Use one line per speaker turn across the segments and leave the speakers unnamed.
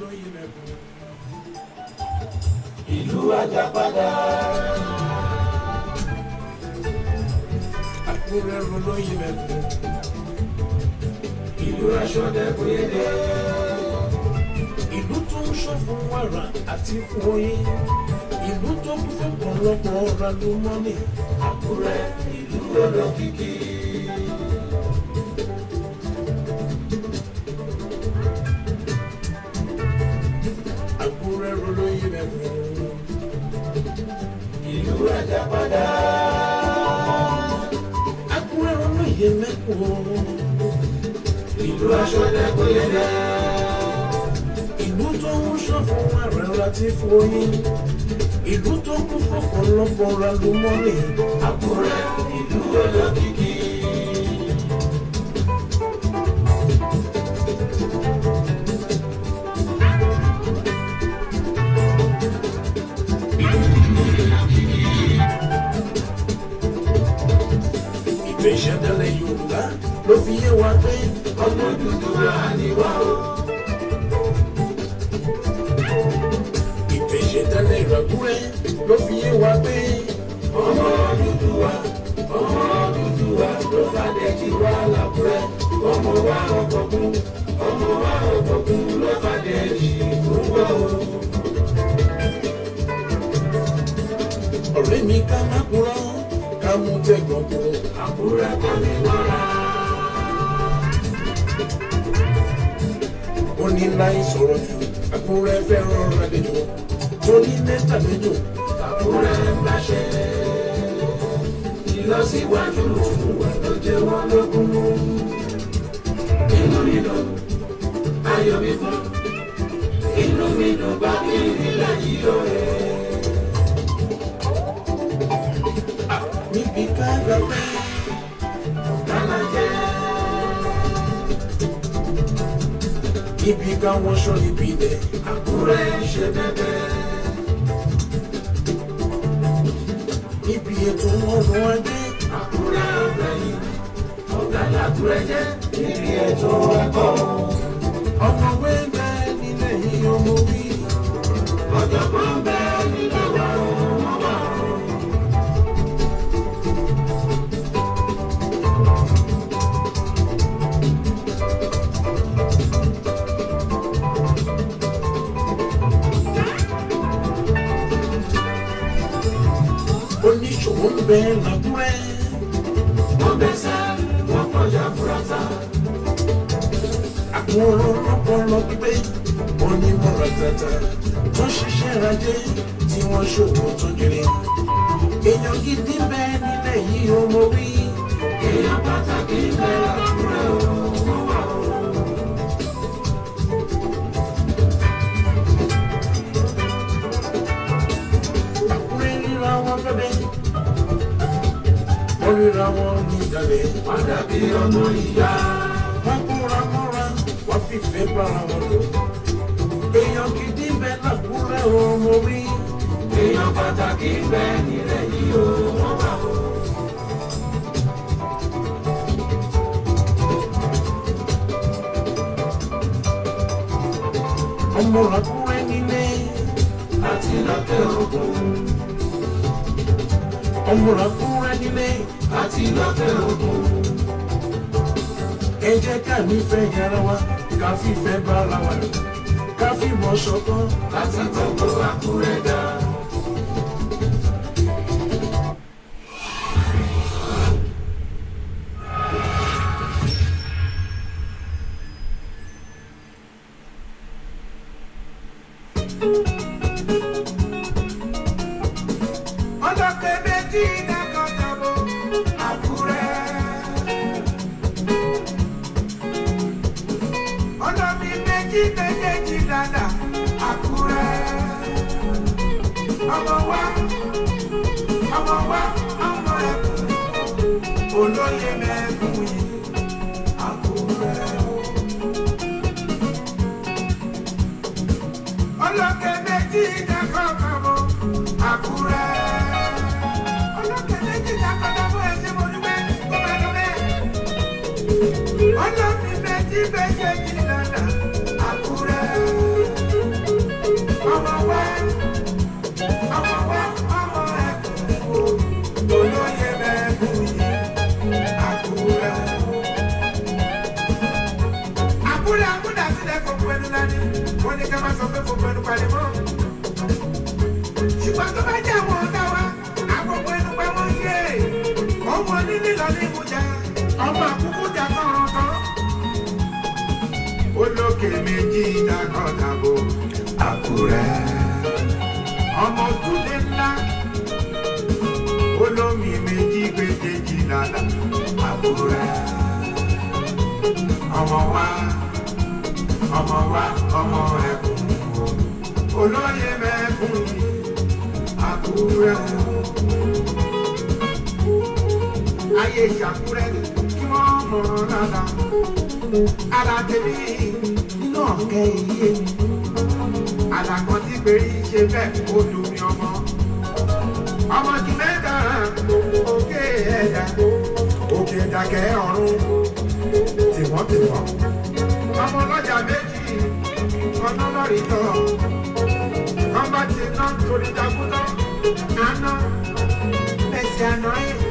olóyè mẹ́kún.
Ìlú Ajápadà.
Àkúrẹ́ olóyè mẹ́kún.
Ìlú Aṣọ́dẹ̀gbédé.
Ìlú tó ń ṣọ́ fún wàrà àti fún oyin. Ìlú tó kún fún ọ̀pọ̀lọpọ̀ ọ̀rọ̀ àlùmọ́nì.
Àkúrẹ́ ìlú olókìkí.
Àkúrẹ́ olóyè mẹ́kún.
Ìlú Ajápadà.
Àkúrẹ́ olóyè mẹ́kún.
Ìlú Aṣọ́dẹ̀gbédé.
Ìlú tó ń ṣọ́ fún wàrà àti fún oyin. Ìlú tó kún fún ọ̀pọ̀lọpọ̀ ọ̀rọ̀ àlùmọ́nì.
Àkúrẹ́ ìlú olókìkí.
Ìṣẹ̀dálẹ̀ Yorùbá ló fi yé wa pé
ọmọ Odùduwà ni wá o.
Ìṣẹ̀dálẹ̀ Ìràkúrẹ́ ló fi yé wa pé
ọmọ Odùduwà ló fàdé jí wá l'Àkúrẹ́. ọmọ wa ọ̀bọ̀kún ló fàdé jí fún wa o.
ọ̀rẹ́ mi ká má kúrò ká mú tẹ̀gbọ́n kúrò.
Àkúrẹ́ kọ́ mi mọ́ra.
Ó ní láì sọ̀rọ̀ jù Àkúrẹ́ fẹ́ràn àlejò tó ní lẹ́tà lẹ́jọ́.
Àkúrẹ́ ń gbàṣẹ. Ìlọsíwájú wà ló jẹ wọ́n lógún. Inú mi dùn, ayọ̀ mi fún. Inú mi dùn bá mi nílẹ̀ yìí ó rẹ̀.
Níbi ká gbà pé
Kálá jẹ́.
níbi ká wọ́n ṣọ́ ibi ilẹ̀.
Àkúrẹ́ ń ṣe bẹ́bẹ́.
Níbi ètò ọrọ̀ ajé.
Àkúrẹ́ ọ̀gbẹ̀yìn. Ọ̀gá l'Àkúrẹ́ jẹ́ níbi ètò ẹ̀kọ́.
Ọmọwé ń bẹ nílẹ̀ yìí ọmọ wí.
Ọ̀jọ̀gbọ́n ń bẹ nílẹ̀ wa o, wọ́n wà o.
Oníṣòwò ń bẹ l'Àkúrẹ́.
Wọ́n bẹ́sẹ̀, wọ́n kọjá burata.
Àwọn ọlọ́pọlọ pípé onímọ̀ràn tata tó ṣiṣẹ́ rajé tí wọ́n ṣòwò tó jèrè. Èèyàn gidi ń bẹ nílẹ̀ yìí ọmọ wí.
Èèyàn pàtàkì ń bẹ l'Àkúrẹ́ o, wọ́n wà o.
Àkúrẹ́ ríra wọn lọ́dẹ. Wọ́n ríra wọn ní ìdálẹ̀.
Wọ́n dàbí ọmọ ìyá.
Wọ́n kóra mọ́ra, wọ́n fìfẹ́ bára wọn lò. Èèyàn gidi ń bẹ l'Àkúrẹ́ ọmọ wí.
Èèyàn pàtàkì ń bẹ nílẹ̀ yìí o, wọ́n wà o.
Ọmọ l'Àkúrẹ́ nílé.
Àti lókè òkun.
Ọmọ l'Àkúrẹ́ nílé.
Àti lókè òkun.
Ẹ jẹ́ ká nífẹ̀ẹ́ yàrá wa, ká fìfẹ́ bára wa lò, ká fìmọ̀ ṣọ̀kan.
Láti gbogbo Àkúrẹ́ dá.
Ọlọ́kẹ́ méjì dákọ̀tàbọ̀ Àkúrẹ́. Ọlọ́mi méjì méjèèjì dada Àkúrẹ́. Ọmọ wa, ọmọ ẹkùn, olóyè mẹ́kùn yìí Àkúrẹ́. Ọlọ́kẹ́ méjì dákọ̀tàbọ̀ Àkúrẹ́. Ọlọ́kẹ́ méjì dákọ̀tàbọ̀ ẹ̀ṣẹ̀ mo ní pé kó bá lọ bẹ́ẹ̀. Ọlọ́mi méjì méjèèjì dada Àkúrẹ́. ìgbà tó bá jẹ́ àwọn ọ̀tá wa àkókò ẹnu pé wọ́n yé ọmọ nílé lọ ní ìmújà ọmọ àkókò jà tọ̀rọ̀ tán. olókè méjì takọ̀tàbò Àkúrẹ́ ọmọ òtúlé ńlá olómi méjì gbèdéjì lálá Àkúrẹ́ ọmọ wa ọmọ ẹkùn olóyè mẹ́kùn Àkúrẹ́ ayé ìṣàkúrẹ́ kí wọ́n mọ̀ rárá ara tèmi nínú ọ̀kẹ́ iye mi àlàkàn tí gbèrí ṣe bẹ́ẹ̀ ó dùn mí ọmọ kí mẹ́ta òkè ẹ̀dàkẹ́ ọ̀run tìwọ́n ọmọ ọlọ́jà méjì ọ̀nà lọ́rí tọ́ ọmọ tí náà torí dàgúdọ́ àná ẹ̀sẹ̀ àná ẹ̀.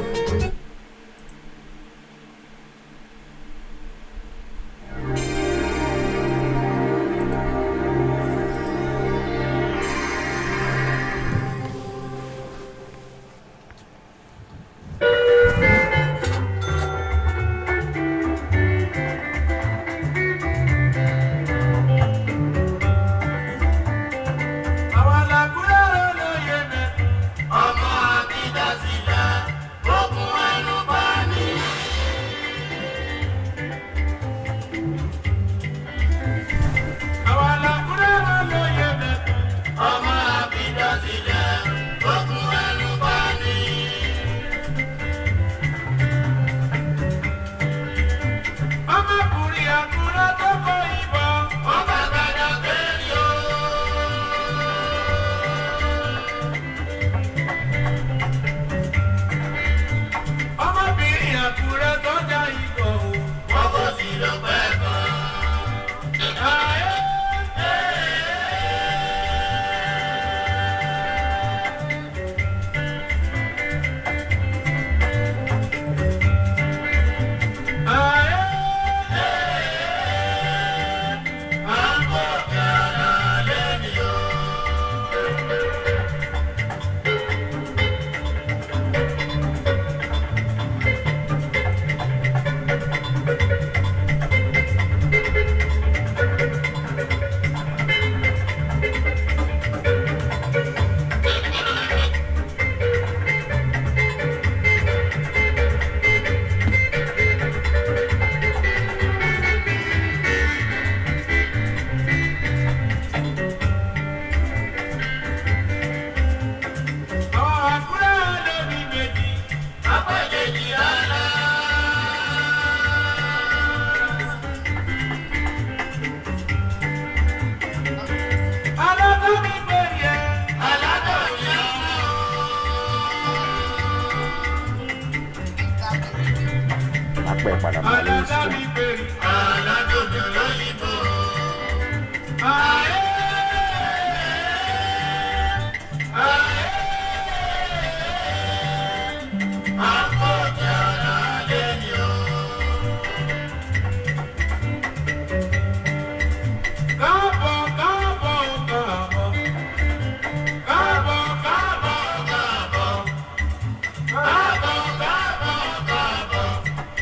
padà máa lórí stream.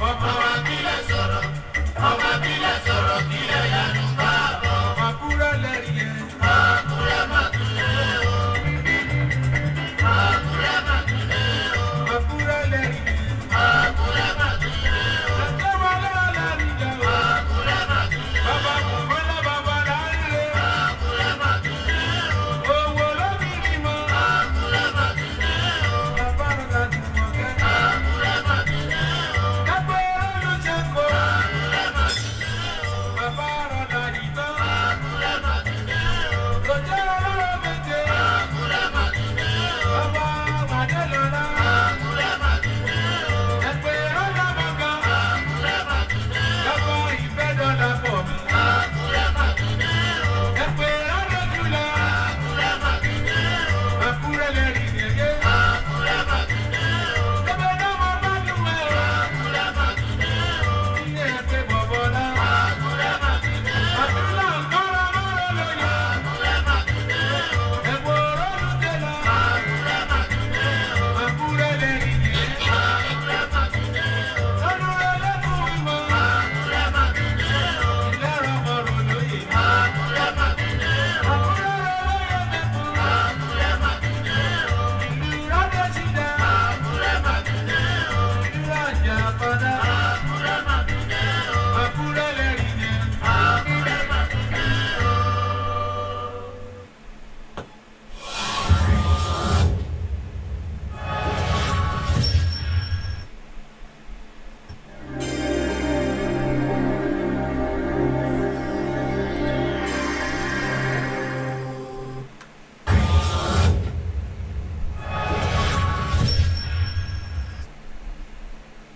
Ọmọ wa kílẹ̀ sọ̀rọ̀.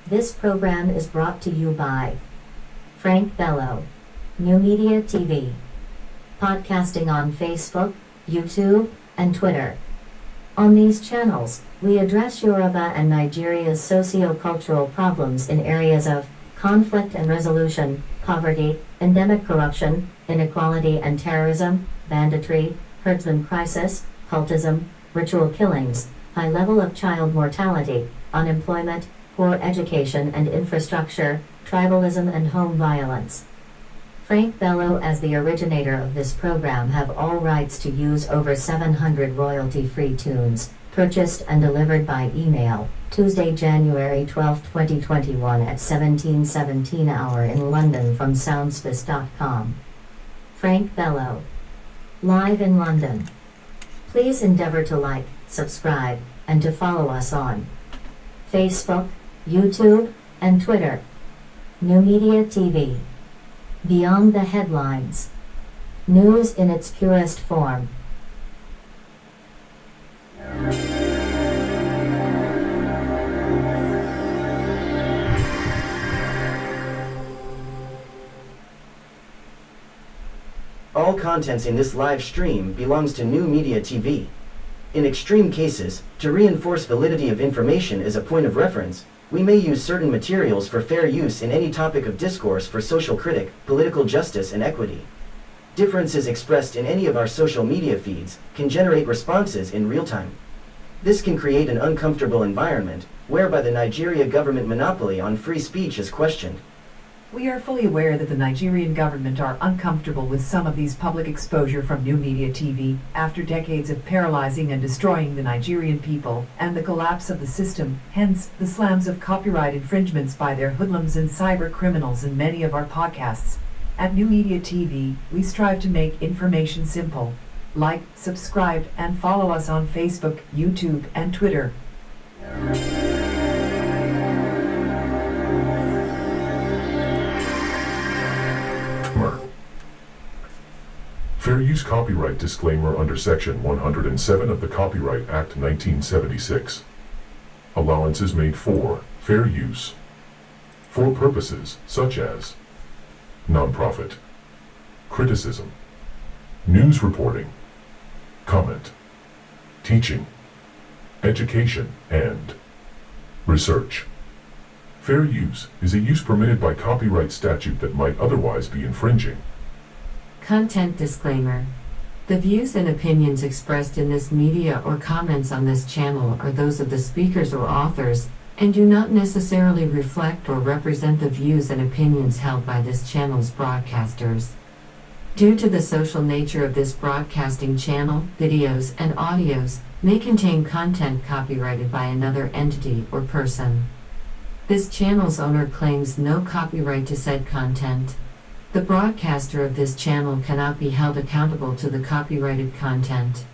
This program is brought to you by Frank Bello, NuMediaTV, podcasting on Facebook, YouTube, and Twitter. On these channels, we address Yoruba and Nigeria's socio-cultural problems in areas of conflict and resolution, poverty, endemic corruption, inequality and terrorism, banditry, herdsmen crisis, cultism, ritual killings, high level of child mortality, unemployment, poor education and infrastructure, tribalism and home violence. Frank Bello, as the originator of this program, have all rights to use over 700 royalty-free tunes, purchased and delivered by email, Tuesday, January 12, 2021 at 17:17 hour in London from soundspace.com. Frank Bello. Live in London. Please endeavor to like, subscribe, and to follow us on Facebook, YouTube, and Twitter. NuMediaTV. Beyond the headlines. News in its purest form.
All contents in this live stream belongs to NuMediaTV. In extreme cases, to reinforce validity of information as a point of reference, we may use certain materials for fair use in any topic of discourse for social critic, political justice and equity. Differences expressed in any of our social media feeds can generate responses in real time. This can create an uncomfortable environment, whereby the Nigeria government monopoly on free speech is questioned.
We are fully aware that the Nigerian government are uncomfortable with some of these public exposure from NuMediaTV after decades of paralyzing and destroying the Nigerian people and the collapse of the system, hence the slams of copyright infringements by their hoodlums and cyber criminals in many of our podcasts. At NuMediaTV, we strive to make information simple. Like, subscribe, and follow us on Facebook, YouTube, and Twitter.
Fair use copyright disclaimer under Section 107 of the Copyright Act 1976. Allowance is made for fair use for purposes such as nonprofit, criticism, news reporting, comment, teaching, education, and research. Fair use is a use permitted by copyright statute that might otherwise be infringing.
Content disclaimer. The views and opinions expressed in this media or comments on this channel are those of the speakers or authors, and do not necessarily reflect or represent the views and opinions held by this channel's broadcasters. Due to the social nature of this broadcasting channel, videos and audios may contain content copyrighted by another entity or person. This channel's owner claims no copyright to said content. The broadcaster of this channel cannot be held accountable to the copyrighted content.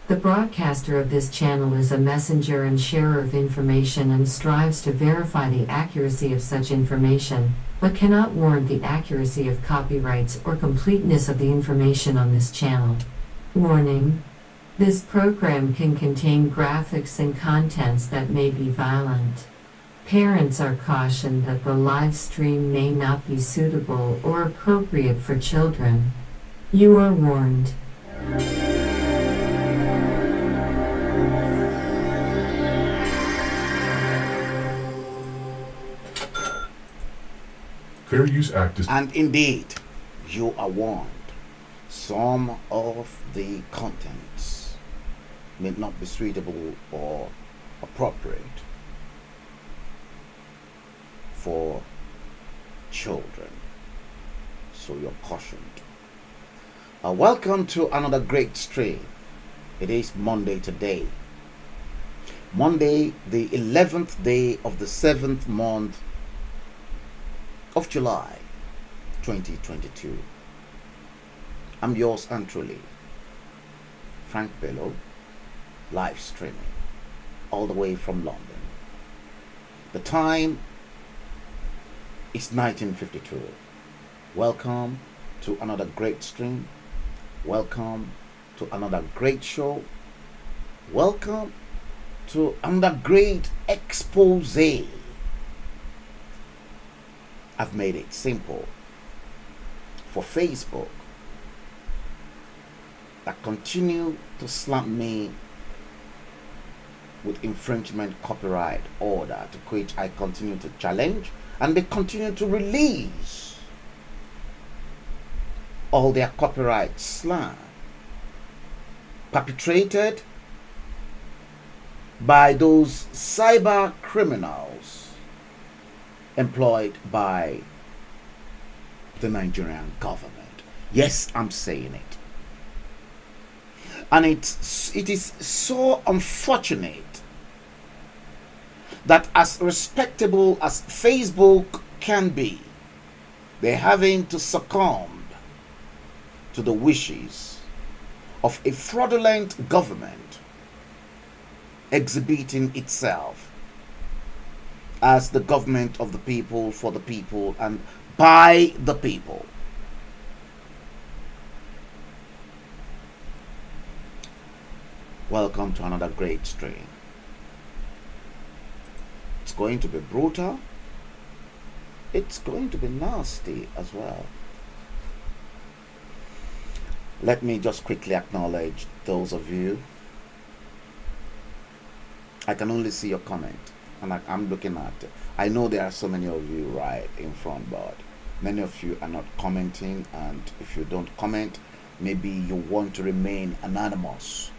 The broadcaster of this channel is a messenger and sharer of information and strives to verify the accuracy of such information, but cannot warrant the accuracy of copyrights or completeness of the information on this channel. Warning: this program can contain graphics and contents that may be violent. Parents are cautioned that the live stream may not be suitable or appropriate for children. You are warned.
Fair Use Act is...
And indeed, you are warned. Some of the contents may not be suitable or appropriate for children, so you're cautioned. Welcome to another great stream. It is Monday today, Monday the 11th day of the 7th month of July 2022. I'm yours and truly, Frank Bello, live streaming all the way from London. The time is 1952. Welcome to another great stream. Welcome to another great show. Welcome to another great expose I've made it simple for Facebook that continue to slap me with infringement copyright order, to which I continue to challenge, and they continue to release all their copyright slang perpetrated by those cyber criminals employed by the Nigerian government. Yes, I'm saying it. And it is so unfortunate that as respectable as Facebook can be, they're having to succumb to the wishes of a fraudulent government exhibiting itself as the government of the people, for the people, and by the people. Welcome to another great stream. It's going to be brutal. It's going to be nasty as well. Let me just quickly acknowledge those of you. I can only see your comment, and I'm looking at it. I know there are so many of you right in front, but many of you are not commenting, and if you don't comment, maybe you want to remain anonymous,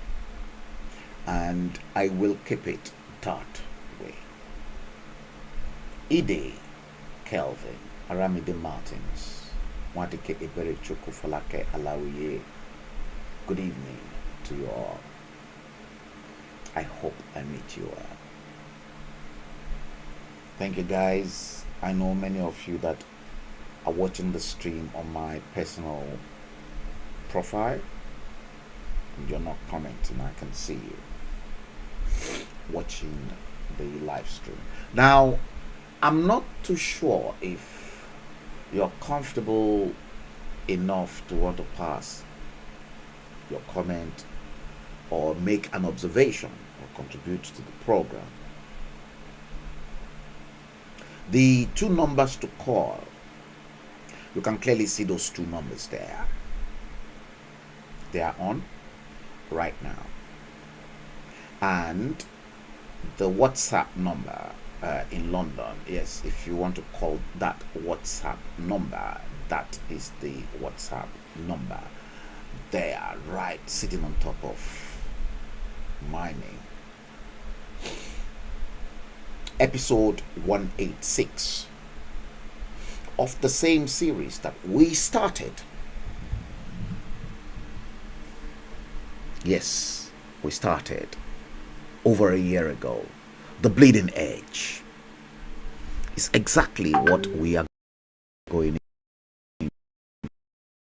and I will keep it that way. Ide Kelvin, Aramide Martins, Watike Ebere Chukufalake Alawiye. Good evening to you all. I hope I meet you all. Thank you guys. I know many of you that are watching the stream on my personal profile. You're not commenting, I can see you watching the live stream. Now, I'm not too sure if you're comfortable enough to want to pass your comment or make an observation or contribute to the program. The two numbers to call, you can clearly see those two numbers there. They are on right now. And the WhatsApp number in London, yes, if you want to call that WhatsApp number, that is the WhatsApp number there, right, sitting on top of my name. Episode 186 of the same series that we started. Yes, we started over a year ago. The Bleeding Edge is exactly what we are going into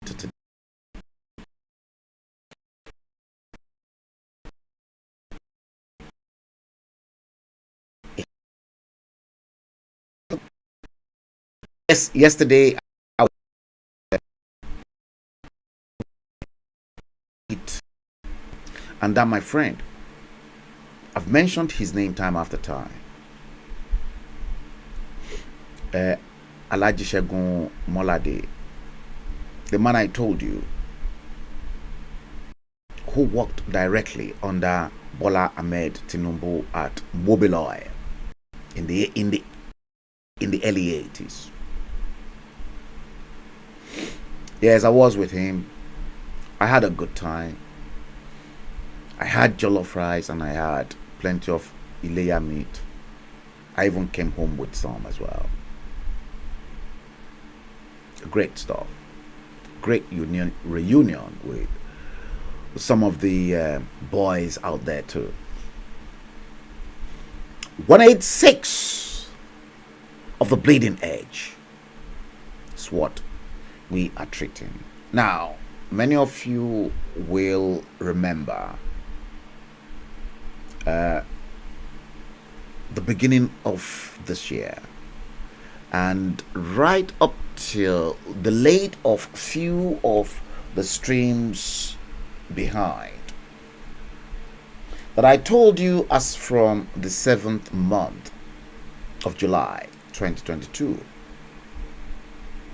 today. Yes, yesterday I and that my friend, I've mentioned his name time after time. Alhaji Segun Molade, the man I told you, who worked directly under Bola Ahmed Tinubu at Mobile Oil in the early 80s. Yes, I was with him. I had a good time. I had jollof rice and I had plenty of Ileya meat. I even came home with some as well. Great stuff. Great reunion with some of the boys out there too. 186 of the Bleeding Edge is what we are treating. Now, many of you will remember the beginning of this year and right up till the late of few of the streams behind that I told you as from the 7th month of July 2022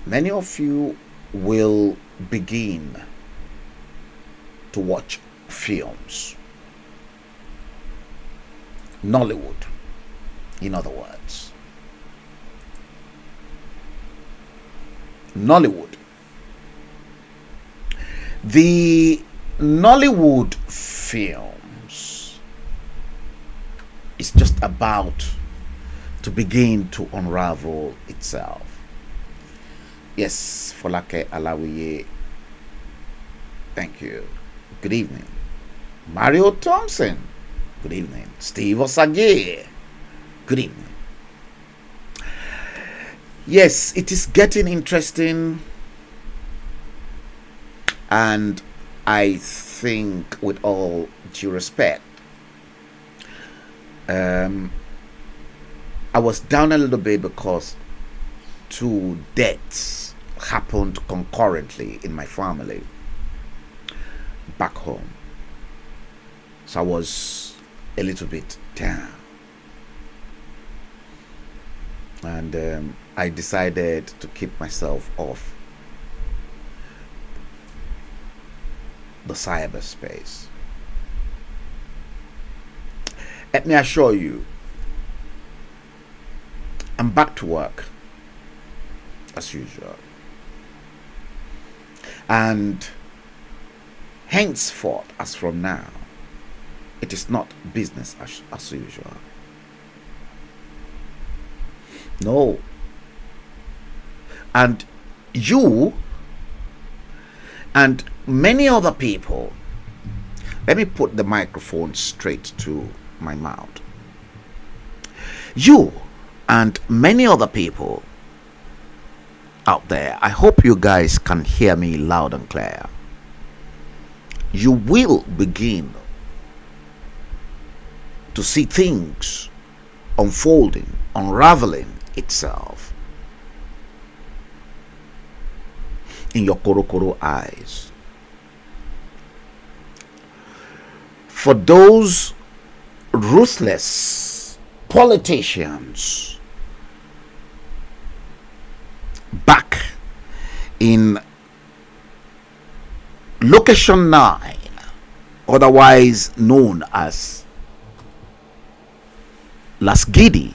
Many of you will begin to watch films. Nollywood, in other words. Nollywood. The Nollywood films is just about to begin to unravel itself. Yes, Folake Alawiye. Thank you. Good evening. Mario Thompson. Good evening. Steve Osage. Good evening. Yes, it is getting interesting, and I think, with all due respect, I was down a little bit because 2 deaths happened concurrently in my family back home. So I was a little bit down. And I decided to keep myself off the cyberspace. Let me assure you, I'm back to work as usual. And henceforth, as from now, it is not business as usual. No. And you and many other people, let me put the microphone straight to my mouth. You and many other people out there, I hope you guys can hear me loud and clear. You will begin to see things unfolding, unraveling itself in your korokoro eyes. For those ruthless politicians back in Location 9, otherwise known as Las Gidi,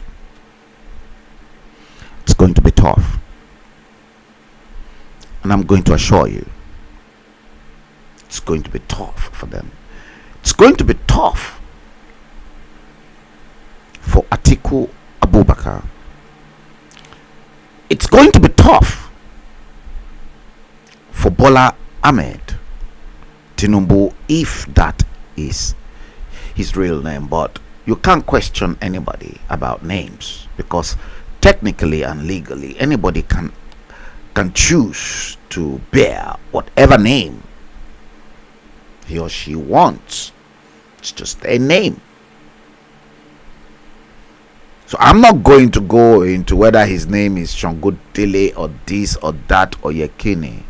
it's going to be tough. And I'm going to assure you, it's going to be tough for them. It's going to be tough for Atiku Abubakar. It's going to be tough for Bola Ahmed Tinubu, if that is his real name. But you can't question anybody about names, because technically and legally anybody can choose to bear whatever name he or she wants. It's just a name. So I'm not going to go into whether his name is Shongudele or this or that or Yekini.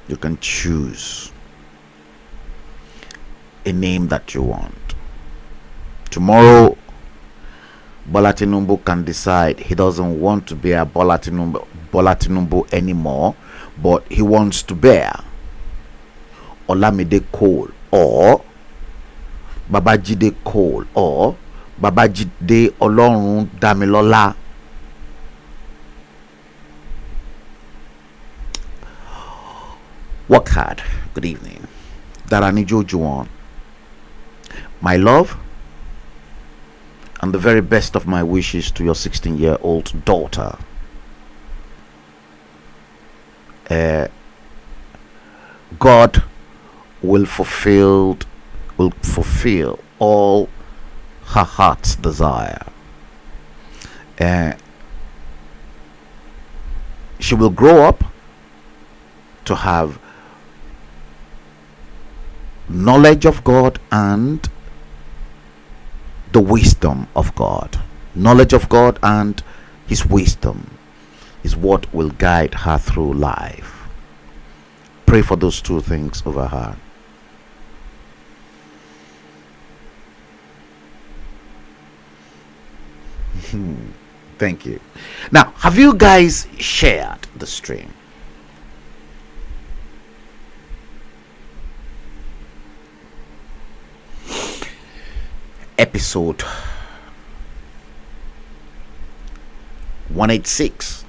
You can choose a name that you want. Tomorrow, Bola Tinubu can decide he doesn't want to bear Bola Tinubu anymore, but he wants to bear Olamide Cole or Babajide Cole or Babajide Olorun Damilola. Work hard. Good evening. Darani Jojuan. My love, and the very best of my wishes to your 16-year-old daughter. God will fulfill all her heart's desire. She will grow up to have knowledge of God and the wisdom of God. Knowledge of God and his wisdom is what will guide her through life. Pray for those two things over her. Thank you. Now, have you guys shared the stream. Episode 186.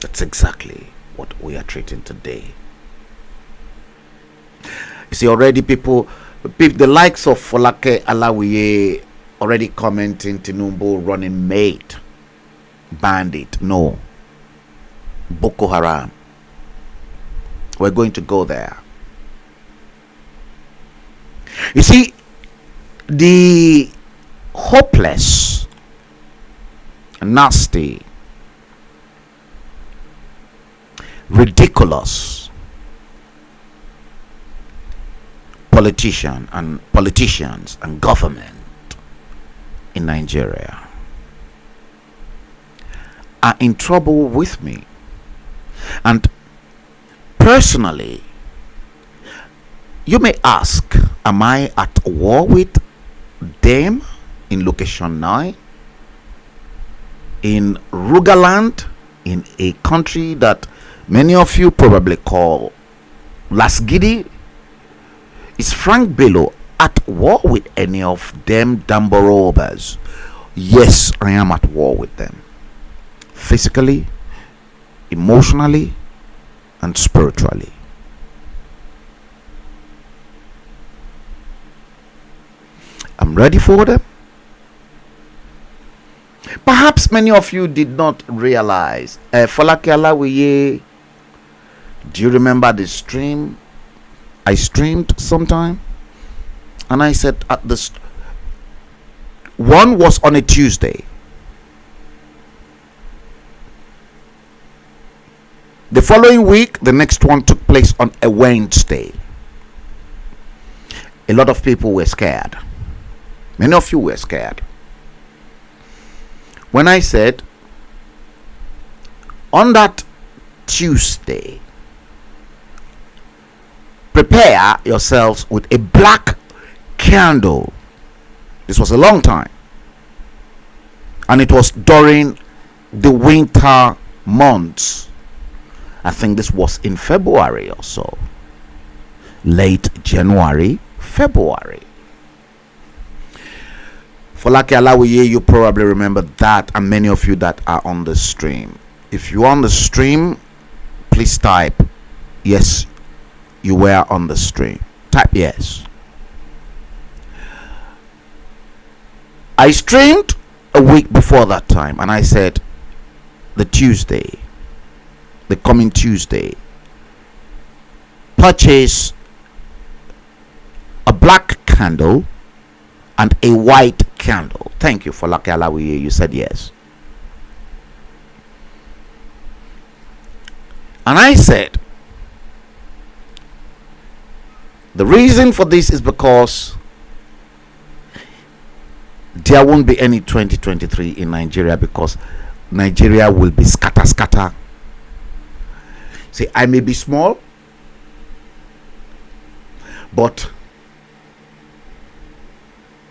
That's exactly what we are treating today. You see, already people, the likes of Folake Alawiye already commenting Tinubu running mate, bandit, no, Boko Haram. We're going to go there. You see, the hopeless, nasty, ridiculous politicians and government in Nigeria are in trouble with me. And personally, you may ask, am I at war with them in location 9? In Rogaland, in a country that many of you probably call Lasgidi? Is Frank Bello at war with any of them Damborobas? Yes, I am at war with them. Physically, emotionally, and spiritually. I'm ready for them. Perhaps many of you did not realize. Folake Alawiye, do you remember the stream? I streamed sometime, and I said at this one was on a Tuesday. The following week, the next one took place on a Wednesday. A lot of people were scared. Many of you were scared. When I said on that Tuesday, prepare yourselves with a black candle. This was a long time, and it was during the winter months. I think this was in February or so, late January, February. Folake Alawiye, you probably remember that, and many of you that are on the stream. If you're on the stream, please type yes, you were on the stream. Type yes. I streamed a week before that time, and I said the coming Tuesday, purchase a black candle and a white candle. Thank you for Folake Alawiye, you said yes. And I said the reason for this is because there won't be any 2023 in Nigeria, because Nigeria will be scatter. See, I may be small, but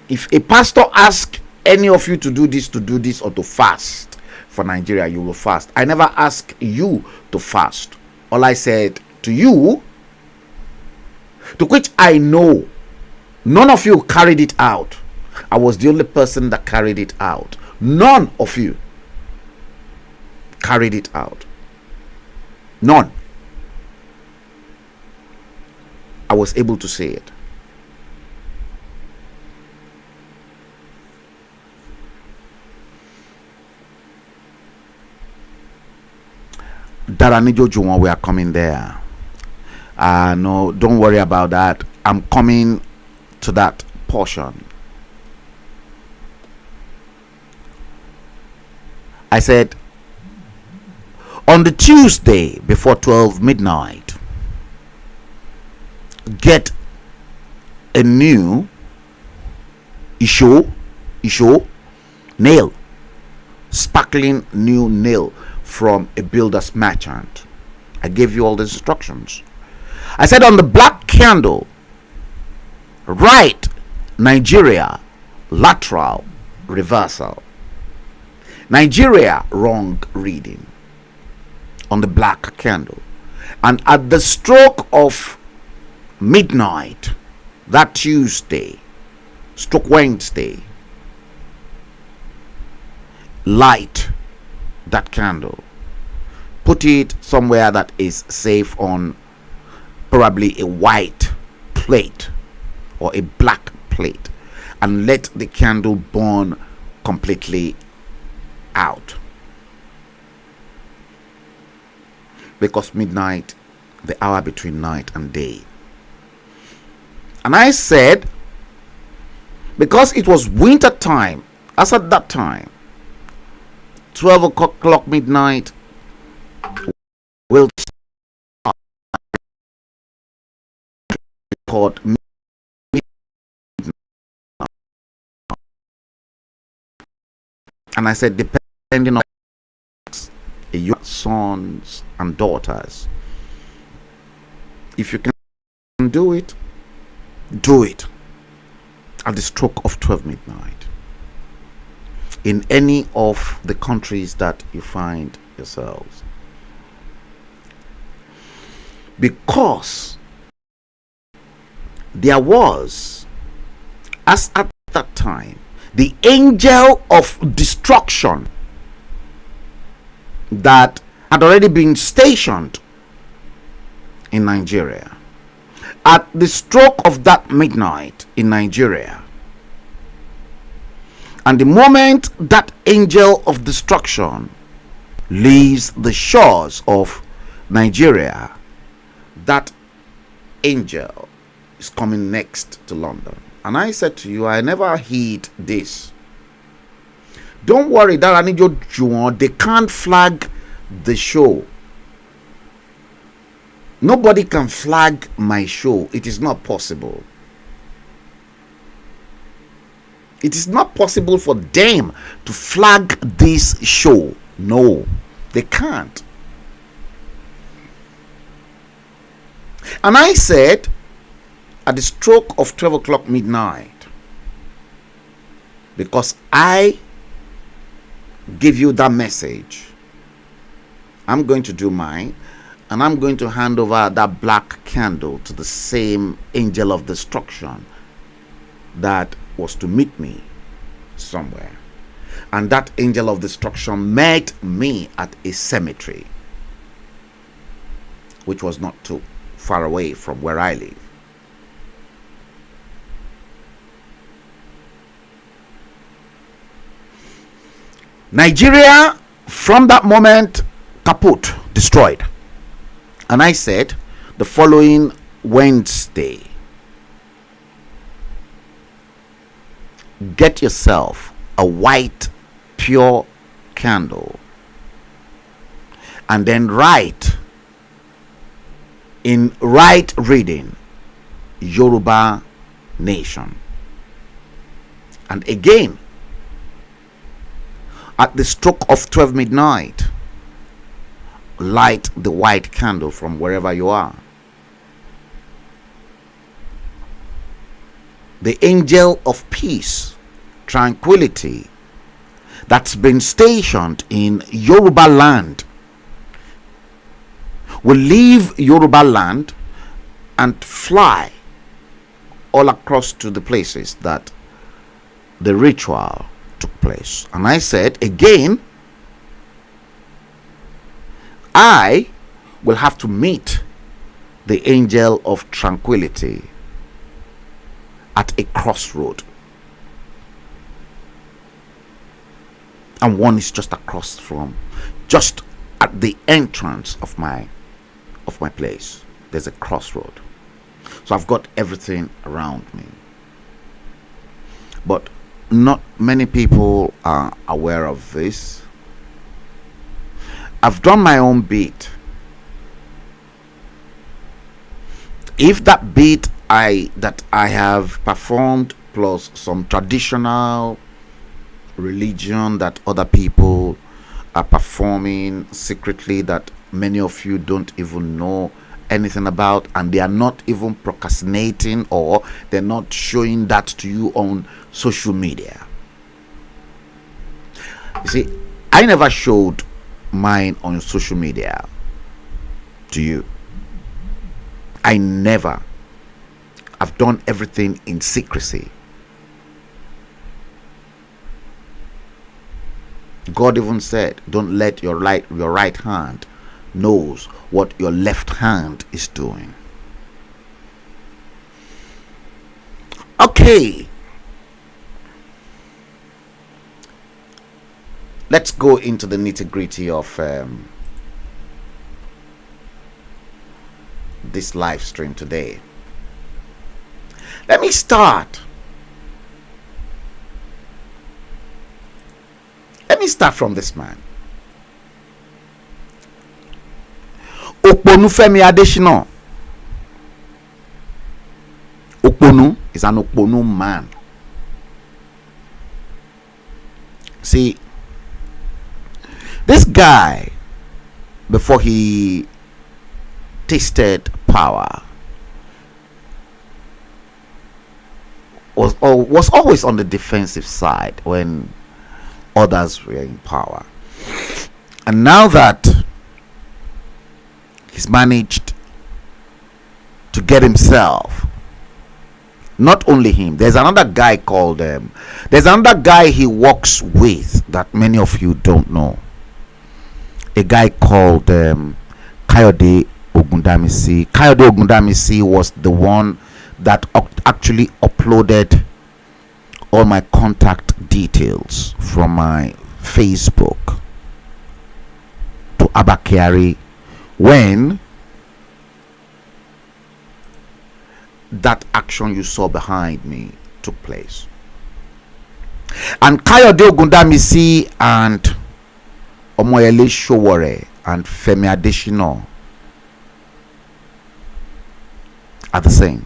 if a pastor asks any of you to do this, or to fast for Nigeria, you will fast. I never asked you to fast. All I said to you, to which I know none of you carried it out. I was the only person that carried it out. None of you carried it out. None. I was able to say it. Daranijo Juwon, we are coming there. No, don't worry about that. I'm coming to that portion. I said on the Tuesday before 12 midnight, get a new issue nail, sparkling new nail from a builder's merchant. I gave you all the instructions. I said on the black candle, write Nigeria lateral reversal. Nigeria wrong reading. on the black candle. And at the stroke of midnight, that Tuesday, stroke Wednesday, light that candle. Put it somewhere that is safe on probably a white plate or a black plate, and let the candle burn completely out. Because midnight, the hour between night and day. And I said, because it was winter time, as at that time, 12 o'clock midnight will start record midnight. And I said, depending on your sons and daughters, if you can do it at the stroke of 12 midnight in any of the countries that you find yourselves. Because there was, as at that time, the angel of destruction that had already been stationed in Nigeria. At the stroke of that midnight in Nigeria, and the moment that angel of destruction leaves the shores of Nigeria, that angel is coming next to London. And I said to you, I never heed this. Don't worry, that I need your Juan. They can't flag the show. Nobody can flag my show. It is not possible. It is not possible for them to flag this show. No, they can't. And I said, at the stroke of 12 o'clock midnight, because I give you that message, I'm going to do mine, and I'm going to hand over that black candle to the same angel of destruction that was to meet me somewhere. And that angel of destruction met me at a cemetery, which was not too far away from where I live. Nigeria, from that moment, kaput, destroyed. And I said, the following Wednesday, get yourself a white, pure candle, and then write in right reading, Yoruba nation. And again, at the stroke of 12 midnight, light the white candle from wherever you are. The angel of peace, tranquility, that's been stationed in Yoruba land will leave Yoruba land and fly all across to the places that the ritual took place. And I said again, I will have to meet the angel of tranquility at a crossroad, and one is just across from, just at the entrance of my place. There's a crossroad, so I've got everything around me, but not many people are aware of this. I've done my own beat. If that beat that I have performed, plus some traditional religion that other people are performing secretly, that many of you don't even know anything about, and they are not even procrastinating, or they're not showing that to you on social media. You see, I never showed mine on social media to you. I've done everything in secrecy. God even said, don't let your right hand knows what your left hand is doing. Okay. Let's go into the nitty-gritty of this live stream today. Let me start. Let me start from this man. Okponu Femi Adesina. Okponu is an Okponu man. See, this guy, before he tasted power, was always on the defensive side when others were in power. And now that he's managed to get himself, not only him, there's another guy he works with that many of you don't know. A guy called Kayode Ogundamisi. Kayode Ogundamisi was the one that actually uploaded all my contact details from my Facebook to Abakari when that action you saw behind me took place. And Kayode Ogundamisi and Omoyele Sowore and Femi Adesina are the same.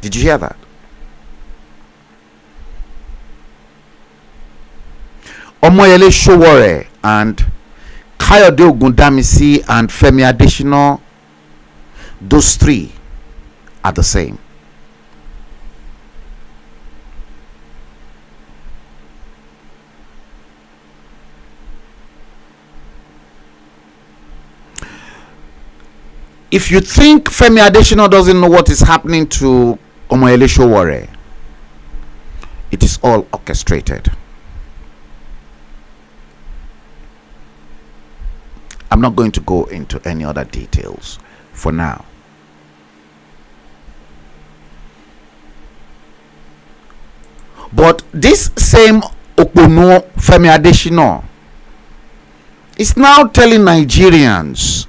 Did you hear that? Omoyele Sowore and Kayode Ogundamisi and Femi Adesina, those three are the same. If you think Femi Adesina doesn't know what is happening to Omoyele Sowore, it is all orchestrated. I'm not going to go into any other details for now. But this same Okpono Femi Adesina is now telling Nigerians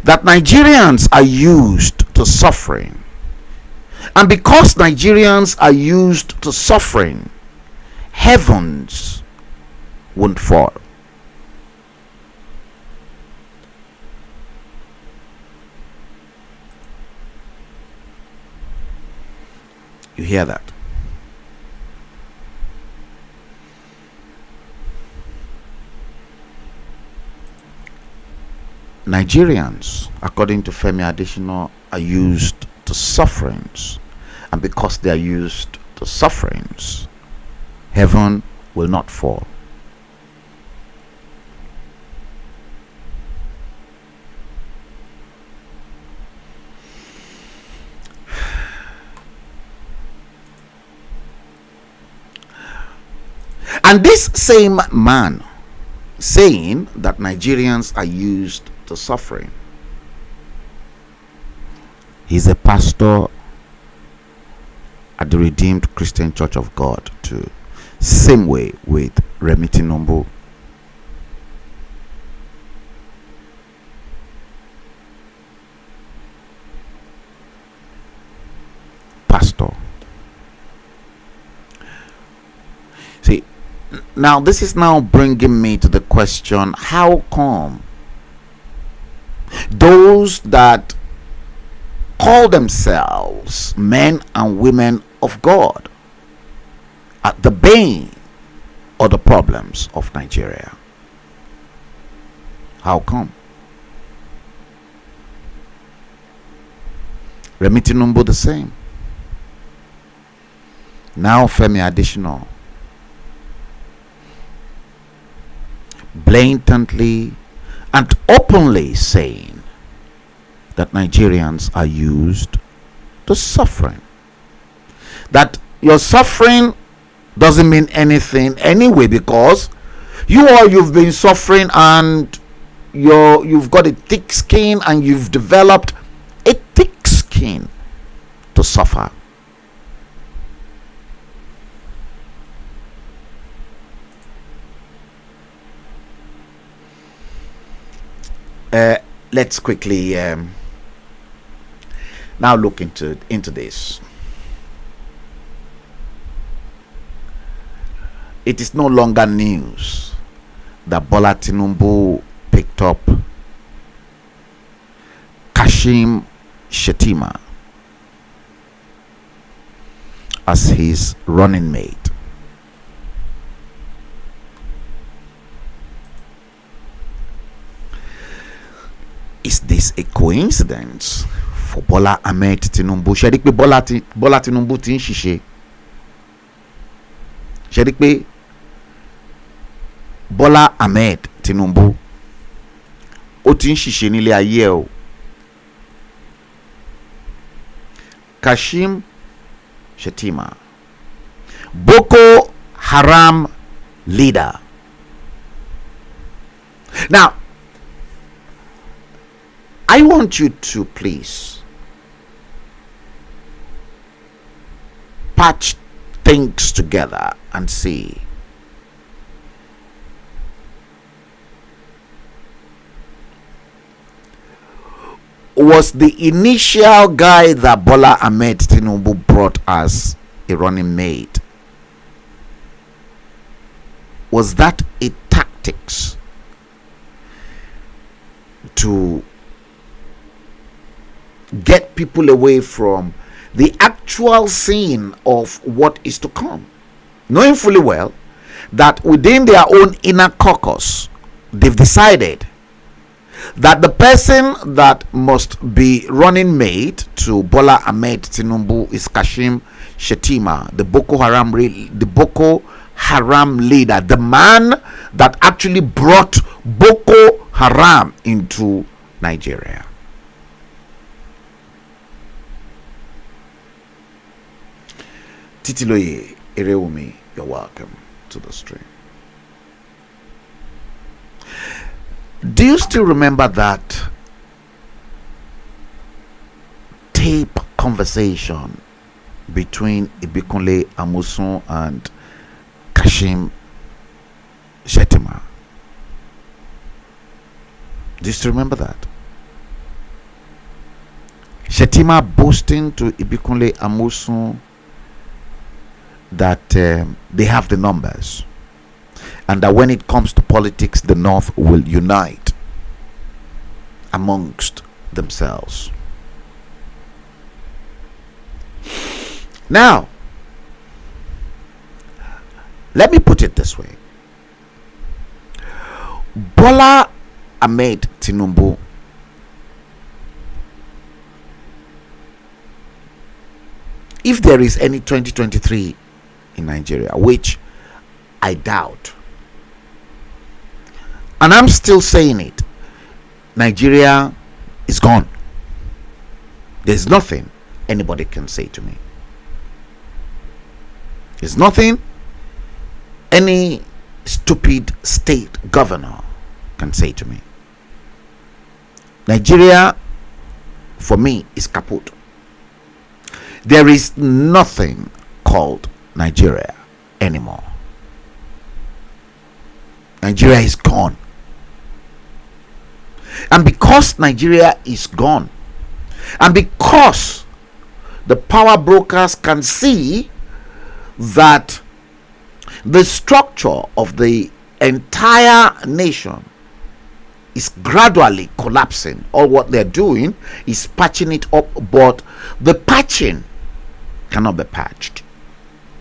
that Nigerians are used to suffering. And because Nigerians are used to suffering, heavens won't fall. You hear that? Nigerians, according to Femi Adesina, are used to sufferings, and because they are used to sufferings, heaven will not fall. And this same man saying that Nigerians are used to suffering, he's a pastor at the Redeemed Christian Church of God too. Same way with Remi Tinubu. Pastor. See, now this is now bringing me to the question, how come those that call themselves men and women of God are the bane or the problems of Nigeria? How come? Remi Tinubu the same. Now Femi Adesina.
blatantly and openly saying that Nigerians are used to suffering. That your suffering doesn't mean anything anyway, because you've been suffering and you've got a thick skin and you've developed a thick skin to suffer. Let's quickly now look into this. It is no longer news that Bola Tinubu picked up Kashim Shettima as his running mate. Is this a coincidence for Bola Ahmed Tinubu? Ṣé rí pé Bola Tinubu ti ń ṣiṣẹ́? Ṣé rí pé Bola Ahmed Tinubu ó ti ń ṣiṣẹ́ nílé ayé o? Kashim Shettima, Boko Haram leader. Now, I want you to please patch things together and see. Was the initial guy that Bola Ahmed Tinubu brought as a running mate, was that a tactics to get people away from the actual scene of what is to come, knowing fully well that within their own inner caucus they've decided that the person that must be running mate to Bola Ahmed Tinubu is Kashim Shettima, the Boko Haram leader, the man that actually brought Boko Haram into Nigeria. Titiloye Erewumi, you're welcome to the stream. Do you still remember that tape conversation between Ibikunle Amusun and Kashim Shettima? Do you still remember that? Shettima boasting to Ibikunle Amusun that they have the numbers, and that when it comes to politics, the North will unite amongst themselves. Now, let me put it this way. Bola Ahmed Tinubu if there is any 2023 in Nigeria, which I doubt, and I'm still saying it, Nigeria is gone. There's nothing anybody can say to me. There's nothing any stupid state governor can say to me. Nigeria, for me, is kaput. There is nothing called Nigeria anymore. Nigeria is gone. And because Nigeria is gone, and because the power brokers can see that the structure of the entire nation is gradually collapsing, all what they're doing is patching it up, but the patching cannot be patched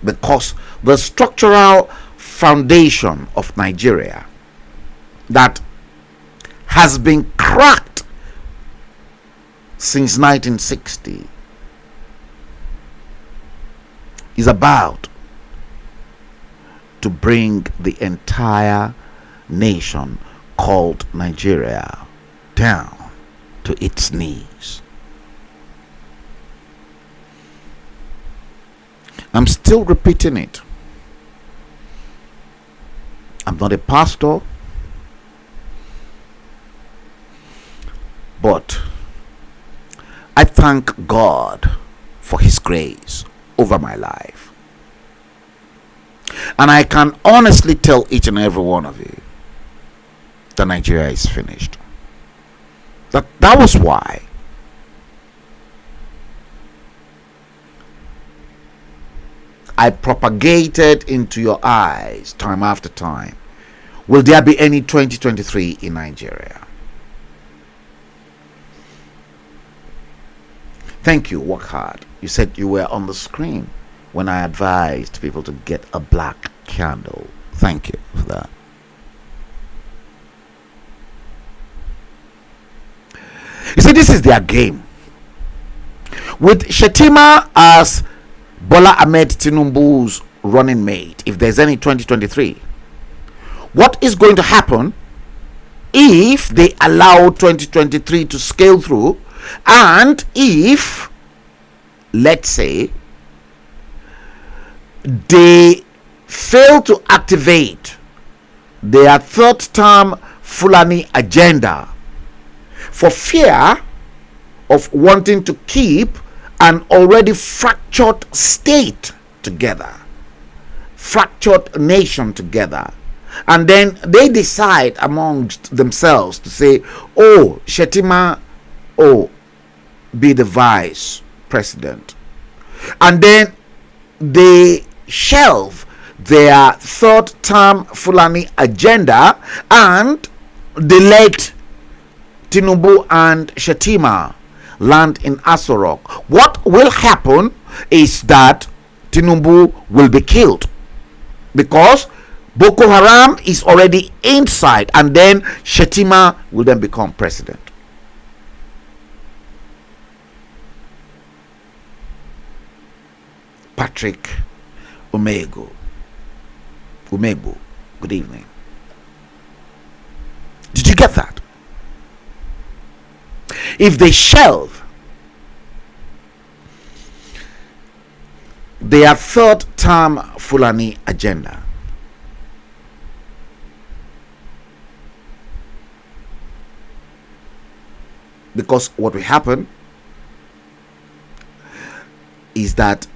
because the structural foundation of Nigeria that has been cracked since 1960 is about to bring the entire nation called Nigeria down to its knees. I'm still repeating it. I'm not a pastor, but I thank God for His grace over my life. And I can honestly tell each and every one of you that Nigeria is finished. That was why I propagated into your eyes time after time. Will there be any 2023 in Nigeria? Thank you, work hard. You said you were on the screen when I advised people to get a black candle. Thank you for that. You see, this is their game. With Shetima as Bola Ahmed Tinubu's running mate, if there's any 2023, what is going to happen if they allow 2023 to scale through, and if, let's say, they fail to activate their third term Fulani agenda for fear of wanting to keep an already fractured state together, fractured nation together, and then they decide amongst themselves to say, oh, Shetima, oh, be the vice president, and then they shelve their third term Fulani agenda and they let Tinubu and Shetima land in Aso Rock. What will happen is that Tinubu will be killed because Boko Haram is already inside, and then Shetima will then become president. Patrick Umegu, good evening. Did you get that? If they shelve their third term Fulani agenda, because what will happen is that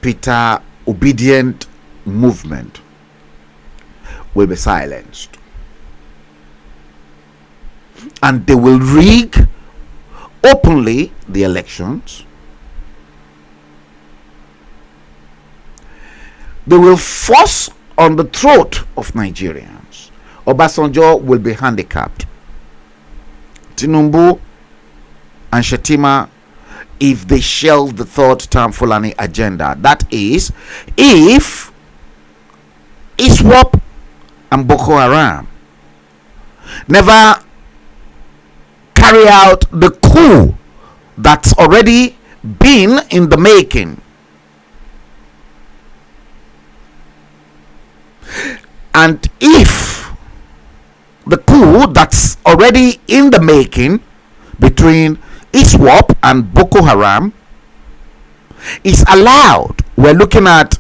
Peter obedient movement will be silenced, and they will rig openly the elections. They will force on the throat of Nigerians. Obasanjo will be handicapped. Tinubu and Shetima, if they shelve the third term Fulani agenda, that is, if ISWAP and Boko Haram never carry out the coup that's already been in the making, and if the coup that's already in the making between ISWAP and Boko Haram is allowed, we're looking at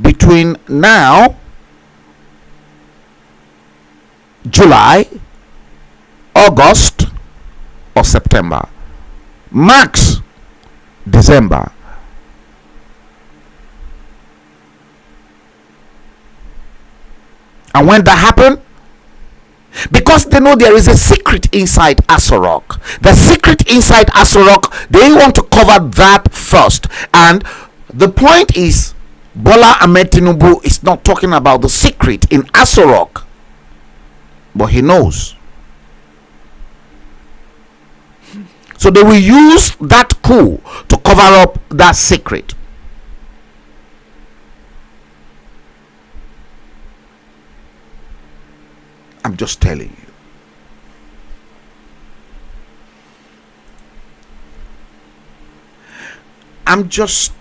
between now, July, August, or September, max December. And when that happens, because they know there is a secret inside Aso Rock, the secret inside Aso Rock, they want to cover that first. And the point is, Bola Ahmed Tinubu is not talking about the secret in Aso Rock, but he knows. So they will use that coup to cover up that secret. I'm just telling you. I'm just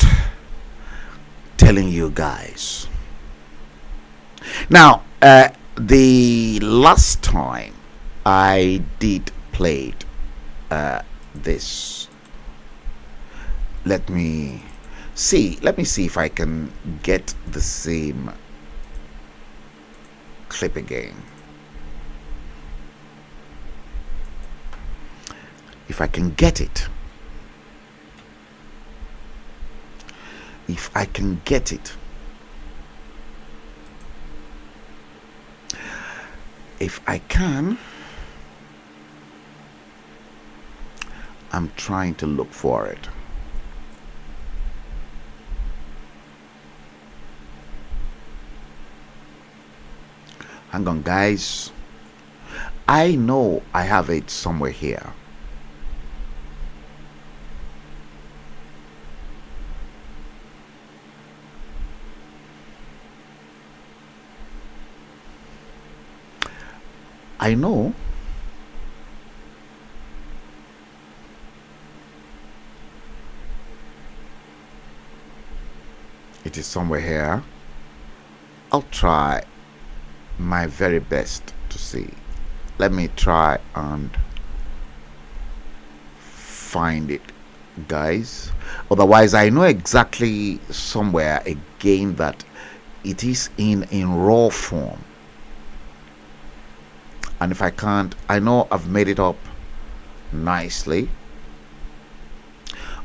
telling you guys. Now, The last time I did played this. Let me see if I can get the same clip again. If I can get it. If I can get it. If I can, I'm trying to look for it. Hang on, guys. I know I have it somewhere here. I know it is somewhere here. I'll try my very best to see. Let me try and find it, guys. Otherwise, I know exactly somewhere again that it is in raw form. And if I can't, I know I've made it up nicely.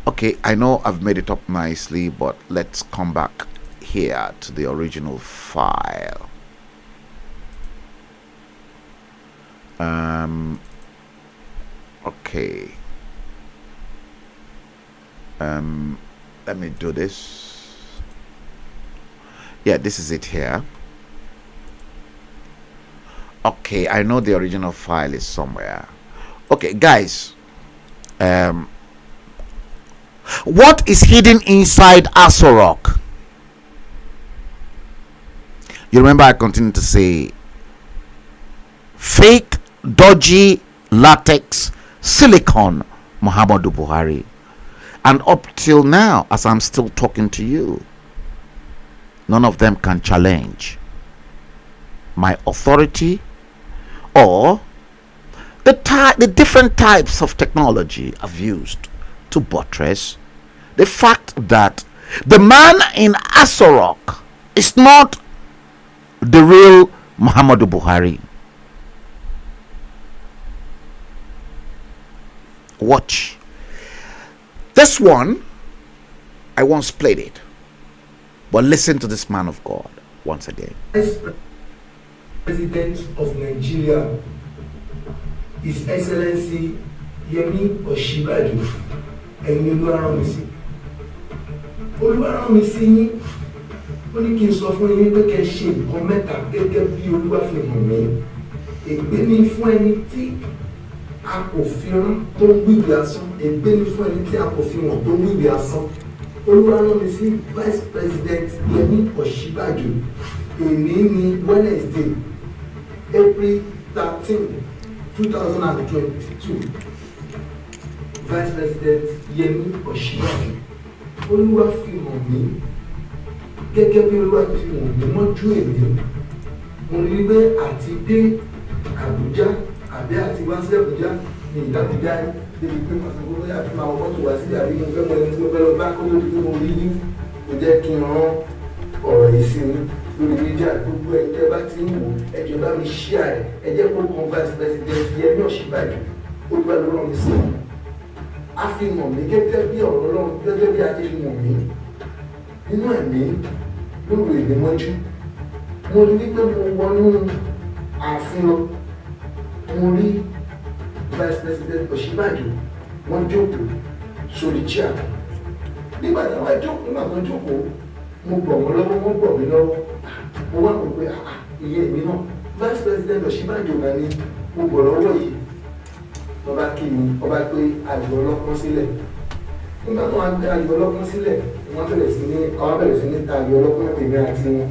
Okay, I know I've made it up nicely, but let's come back here to the original file. Okay. Let me do this. Yeah, this is it here. Okay, I know the original file is somewhere. Okay, guys. What is hidden inside Aso Rock? You remember I continued to say fake, dodgy, latex, silicon Muhammadu Buhari. And up till now, as I'm still talking to you, none of them can challenge my authority or the different types of technology I've used to buttress the fact that the man in Aso Rock is not the real Muhammadu Buhari. Watch. This one, I once played it. But listen to this man of God once again.
President of Nigeria, His Excellency Yemi Osinbajo, ẹ̀yin Olúwarámísí yín, ó ní kí n sọ fún yín pé kẹ́ ṣe nǹkan mẹ́ta gẹ́gẹ́ bí Olúwa fi hàn mí. Ègbé ni fún ẹni tí a kò fi rán tó ń wíwí asán, ègbé ni fún ẹni tí a kò fi hàn tó ń wíwí asán. Olúwarámísí Vice President Yemi Osinbajo, èní ní Wednesday, April 13, 2022. Vice President Yemi Osinbajo, Olúwa fi hàn mí gẹ́gẹ́ bí Olúwa fi hàn mí mọ́jú èmi. Mo rí pé àti dé Àbújá àbí àti wá sí Àbújá ní ìdábìdá débi pé pàṣẹ gbogbo yà fi máa wọ́n tó wá sílẹ̀ àbí mo fẹ́ mọ ẹni tí mo fẹ́ lọ bá kó lórí pé mo rí yín. Mo jẹ́ kí n rán ọ̀rọ̀ yìí sí mi lórí méjà gbogbo ẹ̀ tẹ́ bá ti ń wò ẹ̀jọ̀ bá mi ṣíà ẹ̀ jẹ́ kó kan Vice President Yemi Osinbajo, Olúwa ló rán mi sí i. A fi mọ̀ mí gẹ́gẹ́ bí ọ̀rọ̀ Ọlọ́run, gẹ́gẹ́ bí a ti fi mọ̀ mí nínú ẹ̀mí lóru èdè mọ́jú. Mo rí wípé mo wọnú ààfin lọ, mo rí Vice President Osinbajo, wọ́n jókòó sórí chair. Nígbà tí wọ́n jókòó, mo gbọ̀ wọ́n lọ́wọ́, wọ́n gbọ̀ mí lọ́wọ́. Mo wá wò pé iye mi náà Vice President Osinbajo náà ni mo gbọ̀ lọ́wọ́ yìí. Ọba kí mi, ọba pé àjọ ọlọ́pọ́n sílẹ̀. Nígbà tó wọ́n gbé àjọ ọlọ́pọ́n sílẹ̀, wọ́n bẹ̀rẹ̀ sí ní ta àjọ ọlọ́pọ́n tèmi àti wọn.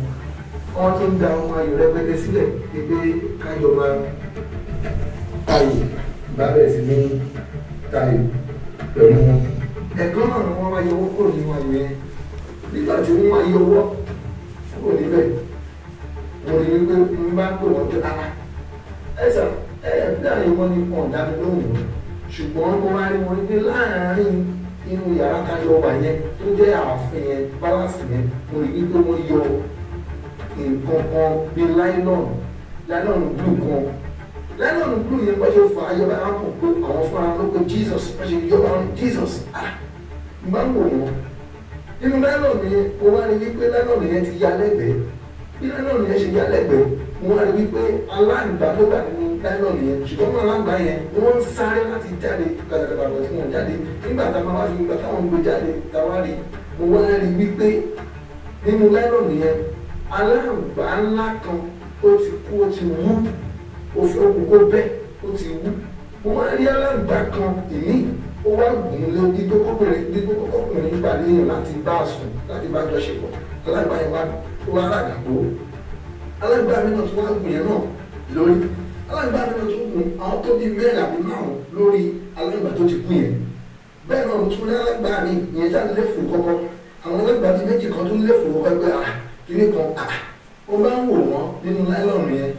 Wọ́n tún da ohun ayò rẹpẹtẹ sílẹ̀ pé kájọ máa tayò, bá bẹ̀rẹ̀ sí ní tayò pẹ̀lú wọn. Ẹ̀kan náà ni wọ́n máa yọwọ́ kúrò nínú ayò yẹn. Nígbà tí wọ́n máa yọwọ́ kúrò níbẹ̀, wọ́n rí wípé mo bá pè wọ́n pé ẹ̀sà bí àyè wọn ní pọ̀ dá mi lóhùn ṣùgbọ́n mo wá rí wọn pé láàárín inú yàrá kájọ wà yẹn tó jẹ́ ààfin yẹn pálásì yẹn mo rí wípé wọ́n yọ nǹkan kan bí láìlọ́ọ̀nù blue kan láìlọ́ọ̀nù blue yẹn bá ṣe fà á yọba á kàn pé àwọn fúnra ló pé Jesus bá ṣe yọba Jesus máa ń wò wọ́n nínú láìlọ́ọ̀nù yẹn mo wá rí wípé láìlọ́ọ̀nù yẹn ti ya lẹ́gbẹ̀ẹ́ bí láìlọ́ọ̀nù yẹn ṣe ya lẹ́gbẹ̀ẹ́ mo wá rí wípé aláǹgbá ló wà nínú láìlọ́ọ̀nù yẹn ṣùgbọ́n mo aláǹgbá yẹn wọ́n ń sáré láti jáde kàtàkàtà bọ̀ tí wọ́n jáde nígbà tá a máa wá fi gbà táwọn gbé jáde táwa rí mo wá rí wípé nínú láìlọ́ọ̀nù yẹn aláǹgbá ńlá kan ó ti kú ó ti wú òfin òkùnkó bẹ́ẹ̀ ó ti wú mo wá rí aláǹgbá kan ìní ó wá gùn lé dídó kọ́kùnrin pàdé yẹn láti bá a sùn láti bá a jọ ṣe pọ̀ aláǹgbá yẹn wá ràgàgbó aláǹgbá mi náà tún wá gùn yẹn náà lórí aláǹgbá mi náà tún gùn àwọn tó bí mẹ́rin àbí márùn lórí aláǹgbá tó ti kú yẹn bẹ́ẹ̀ náà mo tún rí aláǹgbá mi ìyẹn jáde léfò kọ́kọ́ àwọn aláǹgbá ti méjì kan tó léfò kọ́kọ́ pé kíní kan ó bá ń wò wọ́n nínú láìlọ́ọ̀nù yẹn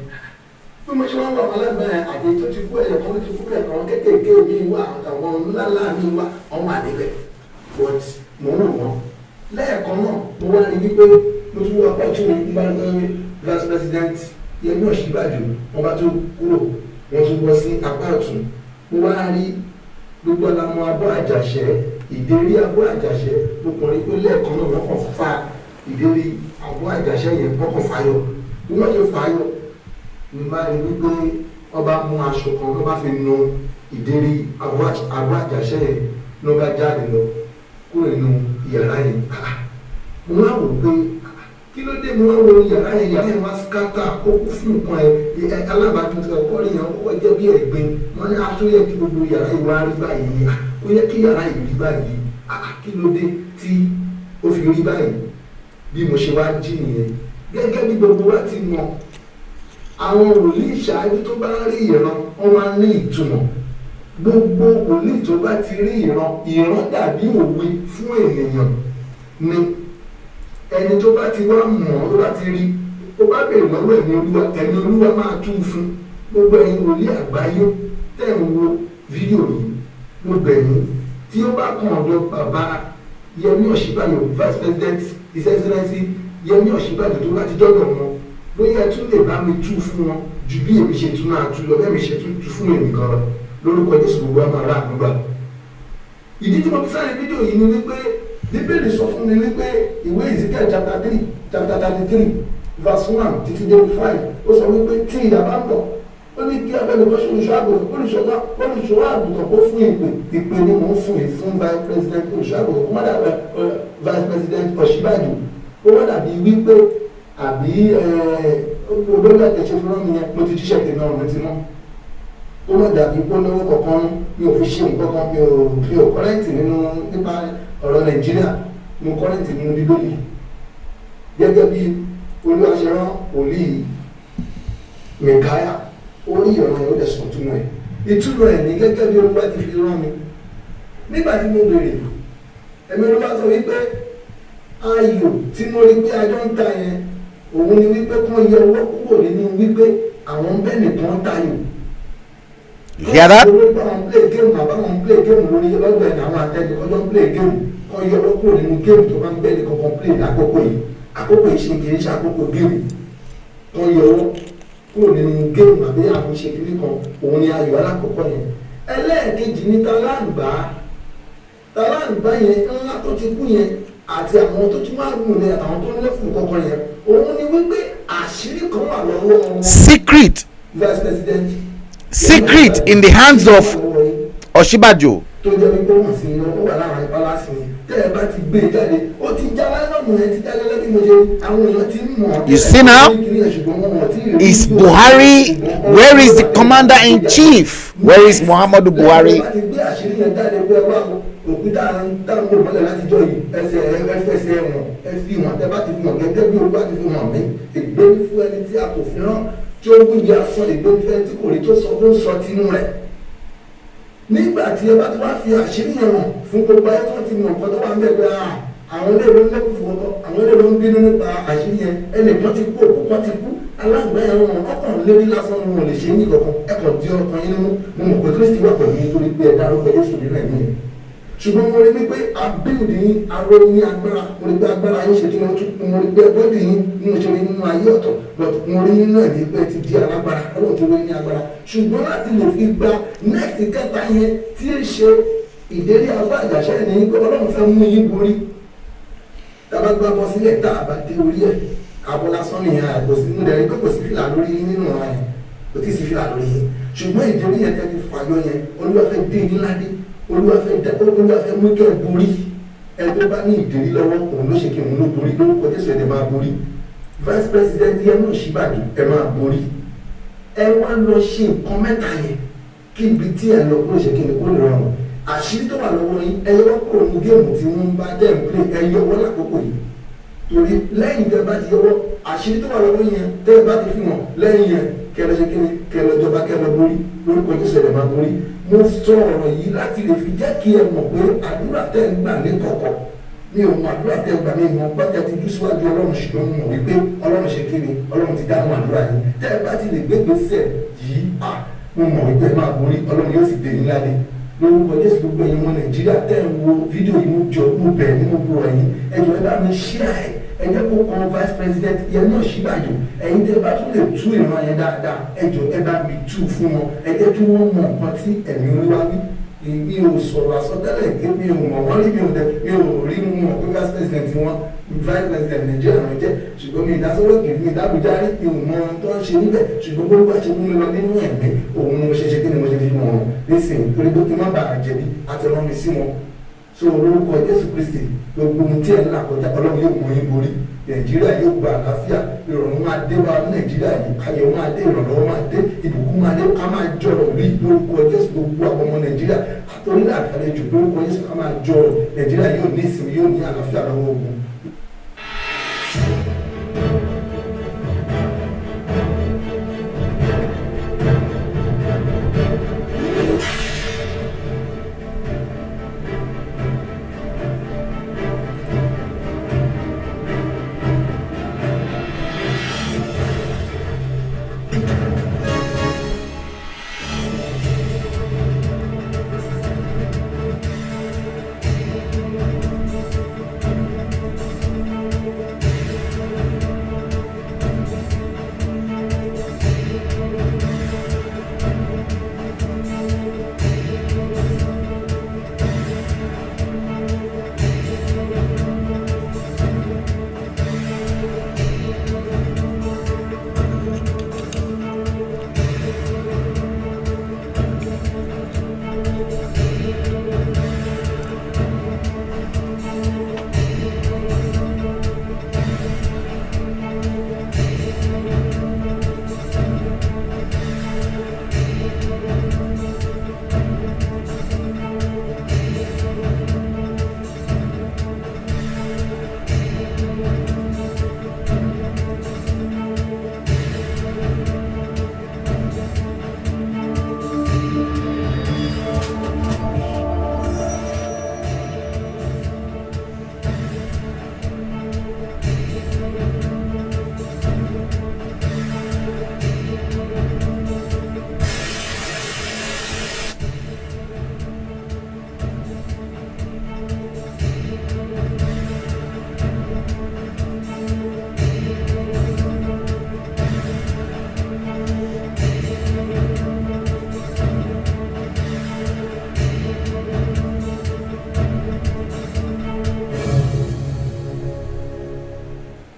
bí mo ṣe wá ń wọ àwọn aláǹgbá yẹn àti tó ti kú ẹ̀yọ̀ kan tó ti kú ẹ̀kan kéékèèké mi wá àtàwọn ńláńlá mi wá ọmọ àdébẹ̀ but mo ń wò wọ́n lẹ́ẹ̀kan náà mo wá rí wípé mo tún wá pọ̀ tún ń bá vice president Yẹmí Ọ̀ṣínbàjò wọn bá tún kúrò wọn tún bọ́ sí apá ọ̀tún mo wá rí gbogbo ọ̀làmọ abọ́ àjàṣẹ́ ìdérí abọ́ àjàṣẹ́ mo kàn rí pé lẹ́ẹ̀kan náà wọ́n kàn fa ìdérí abọ́ àjàṣẹ́ yẹn wọ́n kàn fàyọ bí wọ́n ṣe fàyọ mo bá rí wípé ọba mú aṣọ kan ló bá fi nu ìdérí abọ́ àjàṣẹ́ yẹn ló bá jáde lọ kúrò nínú yàrá yẹn mo wá wò pé kí ló dé mo wá wo yàrá yẹn wá skátà ó kú fún nǹkan ẹ alábàápín tí ọkọ rí yẹn ó jẹ́ bí ẹ̀gbin wọ́n ní aṣọ yẹ kí gbogbo yàrá yìí wá rí báyìí ó yẹ kí yàrá yìí rí báyìí kí ló dé tí ó fi rí báyìí bí mo ṣe wá jí nìyẹn gẹ́gẹ́ bí gbogbo wa ti mọ̀ àwọn wòlíì ṣáájú tó bá rí ìran wọ́n máa ń ní ìtumọ̀ gbogbo wòlíì tó bá ti rí ìran dàbí òwe fún ènìyàn ni ẹni tó bá ti wá mọ̀ tó bá ti rí ó bá bèrè lọ́wọ́ ẹ̀mí olúwa máa tún fún gbogbo ẹ̀yin wòlíì àgbáyé tẹ̀ ń wo fídíò yìí gbogbo ẹ̀yin tí ó bá kàn ọ̀dọ̀ bàbá Yẹmí Ọ̀ṣínbàjò vice president his excellency Yẹmí Ọ̀ṣínbàjò tó bá ti dọ́dọ̀ wọn bóyá tún lè bá mi tú fún wọn ju bí èmi ṣe tún máa tú lọ bẹ́ẹ̀ mi ṣe tún tú fún èmi kan lọ lórúkọ Jésù gbogbo àmọ́ ará àdúgbà. ìdí tí mo fi sáré fídíò yìí ni wípé Bíbélì sọ fún mi wípé ìwé Ezekiel chapter 33 verse 1 títí dé 5 ó sọ wípé tí ìdá bá ń bọ̀ ó ní kí abẹ́lẹ̀ kọ́ ṣe olùṣọ́ àgùntàn kó fún ìpè ni mò ń fún vice president olùṣọ́ àgùntàn kó má dàbẹ̀ vice president Ọ̀ṣínbàjò ó má dàbí wípé àbí olórí àtẹ̀ṣe fúnra mi yẹn mo ti jíṣẹ́ tèmi ọ̀run mi ti mọ́ ó má dàbí polówó kankan mi ò fi ṣe nǹkan kan mi ò kọ́rẹ́ǹtì nínú nípa ọ̀rọ̀ Nàìjíríà mo kọ́rẹ́ǹtì nínú Bíbélì gẹ́gẹ́ bí olúwaṣẹ́rán wòlíì Mẹ̀káyà orí ọ̀rọ̀ yẹn ó dẹ̀ sọ túmọ̀ ẹ̀ ìtumọ̀ ẹ̀ ní gẹ́gẹ́ bí olúwa ti fi rán mi nígbà tí mo bèrè ẹ̀mí olúwa sọ wípé ayò tí mo rí pé ajọ́ ń ta yẹn òun ni wípé kí wọ́n yẹ owó kúrò nínú wípé àwọn bẹ́ẹ̀ nìkan tayò.
Hear that?
Àbáwọn play game lórí ọlọ́gbà ẹ̀ àwọn àtẹ̀lẹ́ ọjọ́ play game kọ́ yẹ owó kúrò nínú game tó bá ń bẹ́ẹ̀ nìkan kan play lákòókò yìí àkókò yìí ṣe kì í ṣe àkókò game kọ́ yẹ owó kúrò nínú géèmù àbí àwọn ìṣèkìlì kan òun ni ayò alákọ̀ọ́kọ́ yẹn ẹlẹ́ẹ̀kejì ní talángbá yẹn ńlá tó ti kú yẹn àti àwọn tó ti máa gùn ní àtàwọn tó ń lé fún kọ́kọ́ yẹn òun ni wípé àṣírí kan wà lọ́wọ́ wọn.
Vice President secret in the hands of Ọ̀ṣínbàjò.
tó jẹ́ wípé wọ́n sì ń lọ ó wà láwọn ìpalásì ni tẹ́ ẹ bá ti gbé e jáde ó ti já lánàá yẹn ti jáde lẹ́bí mo ṣe àwọn èèyàn ti ń mọ̀.
You see now? Is Buhari, where is the commander-in-chief? Where is Muhammadu Buhari?
òkúta dáhùn mọ́lẹ̀ látijọ́ yìí ẹsẹ̀ ẹfẹsẹ̀ ẹ̀wọ̀n ẹfì wọn tẹ́ bá ti fi wọn gẹ́gẹ́ bí olúwa ti fi wọn mí ègbé ní fún ẹni tí a kò fi rán tí ó wúdi asán ègbé ní fún ẹni tí kò rí tó sọ tó ń sọ tinú rẹ̀. nígbà tí ẹ bá ti wá fi àṣírí yẹn hàn fún gbogbo ayé tó ti mọ̀ nǹkan tó wà ń bẹ̀ pé àwọn ilé ìlú ń lẹ́kùn fún ọkọ àwọn ilé ìlú ń bínú nípa àṣírí yẹn ẹnìkan ti kú òkú kan ti kú alágbá ẹran ọkàn lérí lásán wọn lè ṣe é ní kankan ẹkọ di ọkàn yín nínú mo mọ̀ pé Kristi wà pẹ̀lú yín torí pé ẹ dárúkọ Jésù nínú ẹ̀mí yẹn ṣùgbọ́n mo rí wípé abíòdì yín aró ní agbára mo rí pé agbára yín ṣe kí wọ́n tún mo rí pé bọ́dì yín ní mo ṣe rí nínú ayé ọ̀tọ̀ mo rí nínú ẹ̀mí pé ti di alágbára ọlọ́run tó rí ní agbára ṣùgbọ́n láti lè fi gba nẹ́ẹ̀sì kẹta yẹn tí ń ṣe ìdérí àbá àjàṣẹ́ ní pé ọlọ́run fẹ́ mú yín borí tábà gbá bọ́ sílẹ̀ tá a bá dé orí ẹ̀ àbọ̀ lásán nìyẹn àgbò sí mú dẹ̀rí pé kò sí fìlà lórí yín nínú ọ̀rọ̀ yẹn kò tí ì sí fìlà lórí yín ṣùgbọ́n ìdérí yẹn tẹ́ ti fàyọ yẹn olúwa fẹ́ dé yín ládé olúwa fẹ́ mú kẹ́ borí ẹ tó bá ní ìdérí lọ́wọ́ òun ló ṣe kí òun ló borí lórúkọ Jésù ẹ̀ máa borí vice president yẹn náà ṣíbàdí ẹ máa borí ẹ wá lọ ṣe nǹkan mẹ́ta yẹn kí ibi tí ẹ lọ kó lè ṣe kí ni kó lè rọrùn àṣírí tó wà lọ́wọ́ yín ẹ yọwọ́ kúrò ní géèmù tí wọ́n bá dẹ̀ ń pè ẹ yọwọ́ lákòókò yìí torí lẹ́yìn tẹ́ bá ti yọwọ́ àṣírí tó wà lọ́wọ́ yẹn tẹ́ bá ti fi hàn lẹ́yìn yẹn kẹlẹ́ ṣe kí ni kẹlẹ́ jọba kẹlẹ́ borí lórúkọ Jésù ẹ̀ máa borí mo sọ ọ̀rọ̀ yìí láti lè fi jẹ́ kí ẹ mọ̀ pé àdúrà tẹ́ ń gbà ní kọ̀kọ̀ mi ò mọ àdúrà tẹ́ ń gbà ní ìmọ̀ pátá ti dú síwájú ọlọ́run ṣùgbọ́n mo mọ̀ wípé ọlọ́run ṣe kí ni ọlọ́run ti dáhùn àdúrà yìí tẹ́ ẹ bá ti lè gbégbèsè yìí mo mọ̀ wípé máa borí ọlọ́run yóò sì dé yín ládé lórúkọ Jésù gbogbo ẹ̀yin ọmọ Nàìjíríà tẹ́ ń wo fídíò yìí mo bẹ̀ ní mo bu ẹ̀yin ẹ̀jọ̀ ẹ bá mi ṣíà ẹ̀ ẹ̀jẹ̀ kó kan vice president yẹn náà ṣíbàjò ẹ̀yin tẹ́ bá tún lè tú ìran yẹn dáadáa ẹ̀jọ̀ ẹ bá mi tú fún wọn ẹ̀jẹ̀ kí wọ́n mọ nǹkan tí ẹ̀mí olúwa wí mi ò sọ̀rọ̀ àsọtẹ́lẹ̀ gé mi ò mọ̀ wọ́n rí mi ò rí mọ̀ pé vice president wọn vice president Nàìjíríà náà jẹ́ ṣùgbọ́n mi ìdásọ́wọ́ kìí mi ìdábùjá rí mi ò mọ tó ń ṣe níbẹ̀ ṣùgbọ́n bó bá ṣe mú mi lọ nínú ẹ̀mí òun ni mo ṣe ṣe kí ni mo ṣe fi mọ̀ ọ́n nísìnyí torí pé kí n má bàa jẹ̀bi àti rán mi sí wọn so lórúkọ Jésù Kristi gbogbo ohun tí ẹ̀ ń là kọjá ọlọ́run yóò mú yín borí Nàìjíríà yóò gba àlàáfíà ìrọ̀rùn máa dé wá Nàìjíríà yìí ayọ̀ máa dé ìrànlọ́wọ́ máa dé ìbùkún máa dé ká máa jọrọ̀ rí lórúkọ Jésù gbogbo àwọn ọmọ Nàìjíríà àtòrílẹ̀ àtàlejò lórúkọ Jésù ká máa jọrọ̀ Nàìjíríà yóò ní ìsinmi yóò ní àlàáfíà lọ́wọ́ ogun.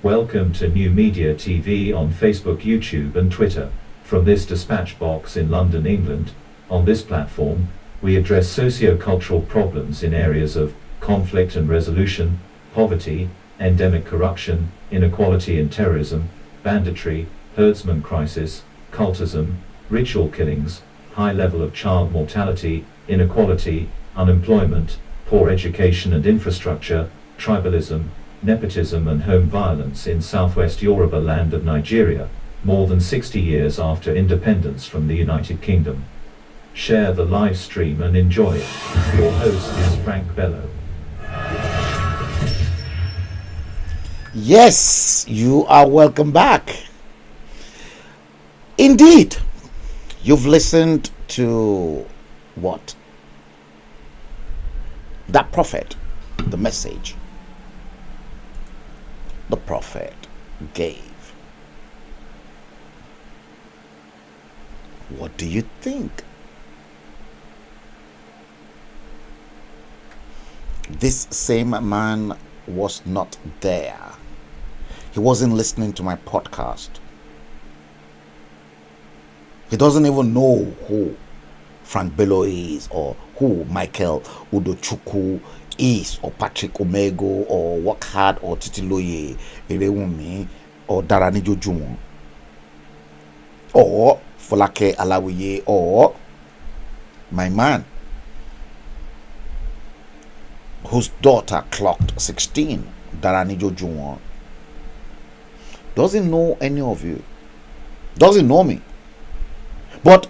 Welcome to NuMediaTV on Facebook, YouTube and Twitter. From this dispatch box in London, England, on this platform, we address socio-cultural problems in areas of conflict and resolution, poverty, endemic corruption, inequality and terrorism, banditry, herdsmen crisis, cultism, ritual killings, high level of child mortality, inequality, unemployment, poor education and infrastructure, tribalism, nepotism and home violence in southwest Yoruba land of Nigeria, more than 60 years after independence from the United Kingdom. Share the live stream and enjoy it. Your host is Frank Bello.
Yes, you are welcome back. Indeed, you've listened to what? That prophet, the message the prophet gave. What do you think? This same man was not there. He wasn't listening to my podcast. He doesn't even know who Frank Bello is, or who Michael Udochukwu is, or Patrick Omego, or Wakhad, or Titiloye Erewumi, or Darani Jojumo, or Folake Alawiye, or my man whose daughter clocked 16, Darani Jojumo. Doesn't know any of you. Doesn't know me. But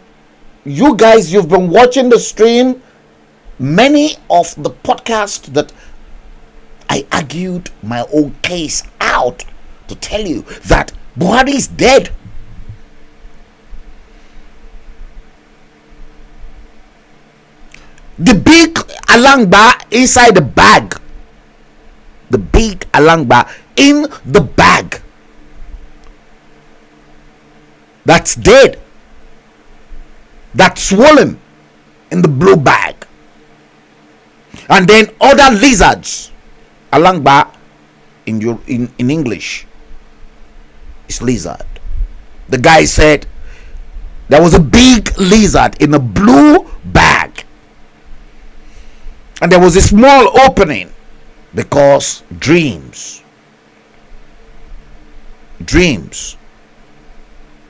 you guys, you've been watching the stream. Many of the podcasts that I argued my own case out to tell you that Buhari is dead. The big alangba inside the bag. The big alangba in the bag. That's dead. That's swollen in the blue bag. And then other lizards. Alangba in English is lizard. The guy said there was a big lizard in a blue bag. And there was a small opening because dreams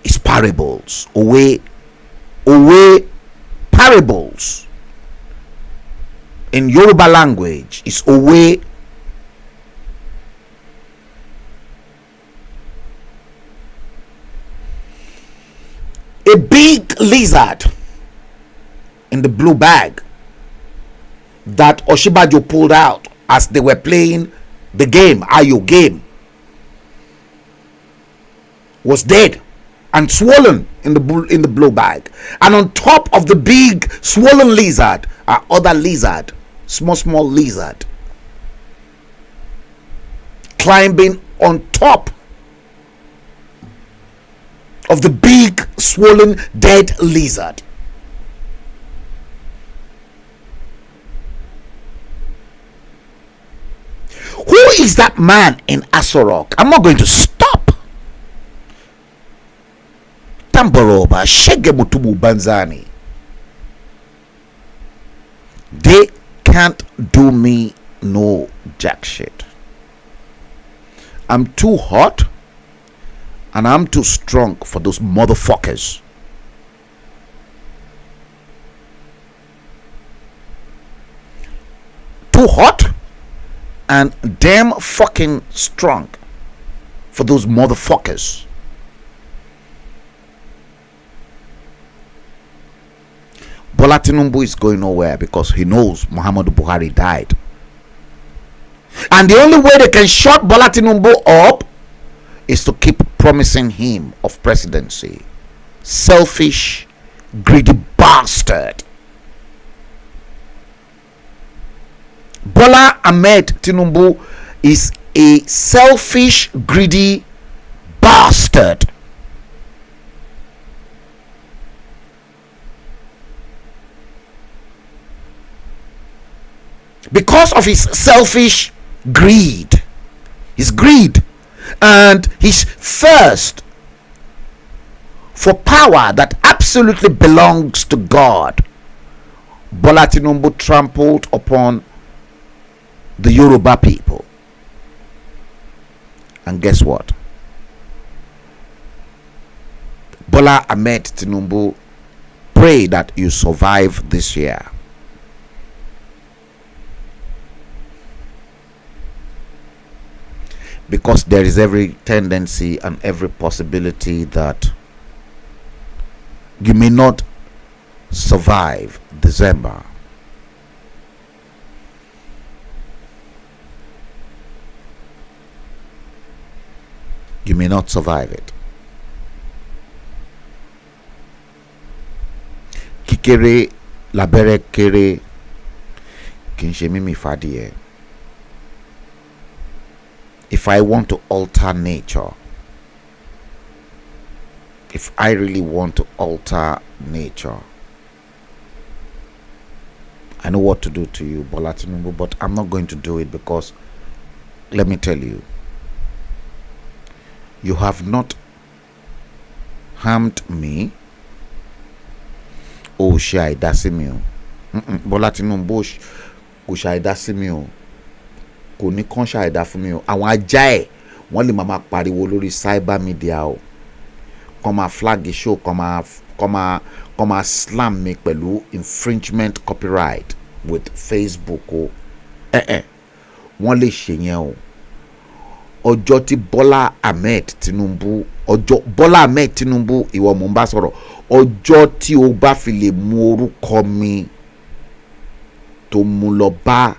is parables. Away parables in Yoruba language is away. A big lizard in the blue bag that Oshibajo pulled out as they were playing the game, Ayo game, was dead and swollen in the blue bag. And on top of the big swollen lizard are other lizard, small lizard, climbing on top of the big swollen dead lizard. Who is that man in Asorok? I'm not going to stop. Tamboroba, Shegemutubu Banzani. They can't do me no jack shit. I'm too hot and I'm too strong for those motherfuckers. Too hot and damn fucking strong for those motherfuckers. Bola Tinubu is going nowhere because he knows Muhammadu Buhari died. And the only way they can shut Bola Tinubu up is to keep promising him of presidency. Selfish, greedy bastard. Bola Ahmed Tinubu is a selfish, greedy bastard. Because of his selfish greed, his greed and his thirst for power that absolutely belongs to God, Bola Tinubu trampled upon the Yoruba people. And guess what? Bola Ahmed Tinubu, pray that you survive this year. Because there is every tendency and every possibility that you may not survive December. you may not survive it. Kíkéré lábẹ́rẹ́ kéré kì í ṣe mímì fàdíẹ̀. If I want to alter nature, if I really want to alter nature, I know what to do to you, Bola Tinubu, but I'm not going to do it because, let me tell you, you have not harmed me. Oh, ṣe àìdá sí mi o. Bola Tinubu kò ṣe àìdá sí mi o. Kò ní kàn ṣe àìdá fún mi o. Àwọn ajá ẹ̀ wọ́n lè máa pariwo lórí cyber media o. Kọ́ máa flag show, kọ́ máa slam mi pẹ̀lú infringement copyright with Facebook o. Wọ́n lè ṣe yẹn o. Ọjọ́ tí Bola Ahmed Tinubu ìwọ mò ń bá sọ̀rọ̀, ọjọ́ tí o bá fi lè mú orúkọ mi tó mú lọ bá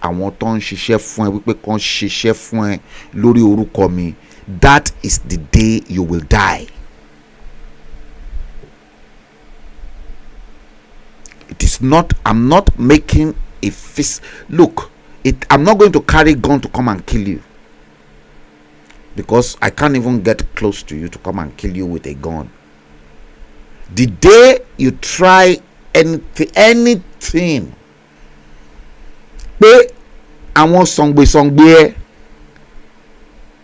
àwọn tó ń ṣiṣẹ́ fún ẹ wípé kàn ṣiṣẹ́ fún ẹ lórí orúkọ mi, that is the day you will die. It is not, I'm not making a fist. Look, I'm not going to carry gun to come and kill you, because I can't even get close to you to come and kill you with a gun. The day you try anything, pé àwọn sọ̀ngbè ẹ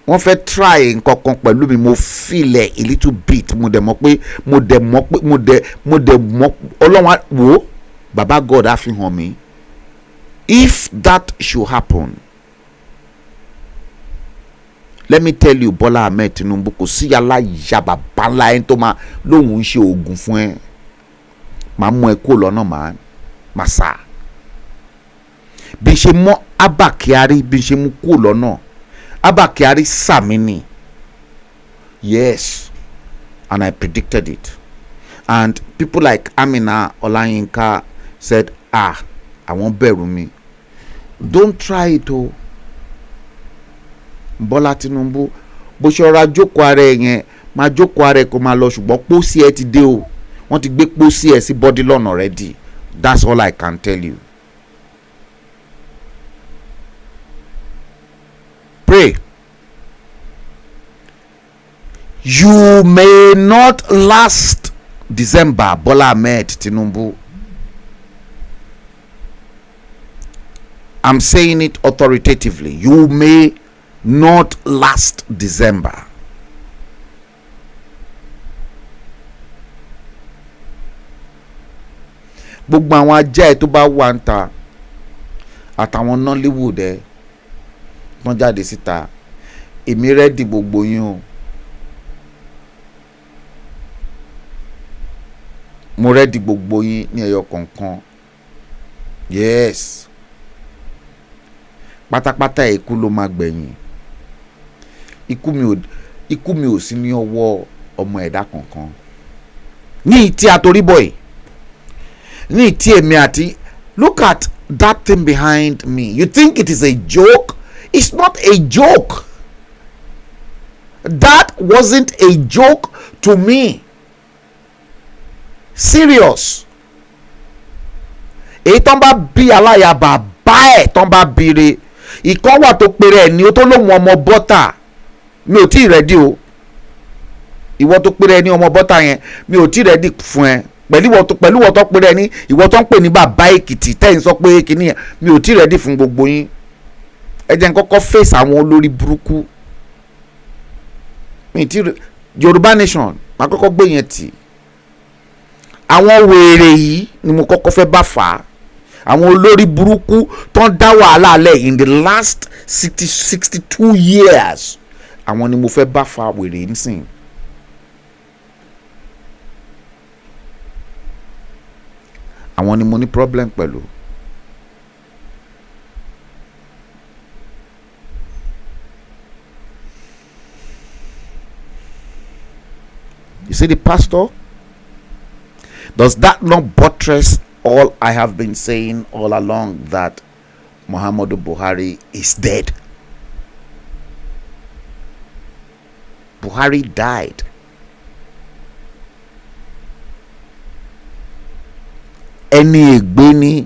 wọ́n fẹ́ try nǹkan kan pẹ̀lú mi, mo feel a little bit, mo dẹ̀ mọ̀ Ọlọ́run wo Baba God á fi hàn mí. If that should happen, let me tell you, Bola Ahmed Tinubu, kò sí yàrá yàbá bala ẹni tó máa lóhùn ń ṣe oògùn fún ẹ, máa mú ẹ kó lọ́nà máa sá. Bí n ṣe mọ Abba Kyari, bí n ṣe mú kó lọ́nà, Abba Kyari sàmì ni. Yes, and I predicted it. And people like Amina Olayinka said, àwọn bẹ̀rù mi. Don't try it o. Bola Tinubu, bó ṣe ọ̀rá jókòó ara ẹ̀ yẹn, máa jókòó ara ẹ̀ kó máa lọ, ṣùgbọ́n pósí ẹ ti dé o. Wọ́n ti gbé pósí ẹ sí body lawn already. That's all I can tell you. Pray. You may not last December, Bola Ahmed Tinubu. I'm saying it authoritatively. You may not last December. Gbogbo àwọn ajá ẹ tó bá wà ń ta àtàwọn Nollywood ẹ wọ́n jáde síta, èmi rẹ́dì gbogbo yín o. Mo rẹ́dì gbogbo yín ní ẹyọ kọ̀ọ̀kan. Yes. Pátápátá ikú ló máa gbẹ̀yìn. Ikú mi ò sí ní ọwọ́ ọmọ ẹ̀dá kankan. Ní ìtí àtoríbọ̀ yìí, ní ìtí èmi àti, look at that thing behind me. You think it is a joke? It's not a joke. That wasn't a joke to me. Serious. Èyí tán bá bí aláya bàbá ẹ̀ tán bá bire, ìkan wà tó pèrè ẹ̀ ní o tó lóhun ọmọ bọ́tà, mi ò tí ì rẹ́dí o. Ìwọ tó pèrè ẹ̀ ní ọmọ bọ́tà yẹn, mi ò tí ì rẹ́dí fún ẹ. Pẹ̀lú ìwọ tó pèrè ẹ̀ ní, ìwọ tó ń pè ní bàbá Èkìtì tẹ́yìn sọ pé kìíní yẹn, mi ò tí ì rẹ́dí fún gbogbo yín. Ẹ jẹ́ n kọ́kọ́ face àwọn olórí burúkú. Mi ti Yorùbá nation máa kọ́kọ́ gbé yẹn tì. Àwọn wèrè yìí ni mo kọ́kọ́ fẹ́ bá fà á. Àwọn olórí burúkú tó ń dá wàhálà alẹ́ in the last 62 years. Àwọn ni mo fẹ́ bá fà wèrè nísìn. Àwọn ni mo ní problem pẹ̀lú. You see the pastor? Does that not buttress all I have been saying all along, that Muhammadu Buhari is dead? Buhari died. Eni Egbeni,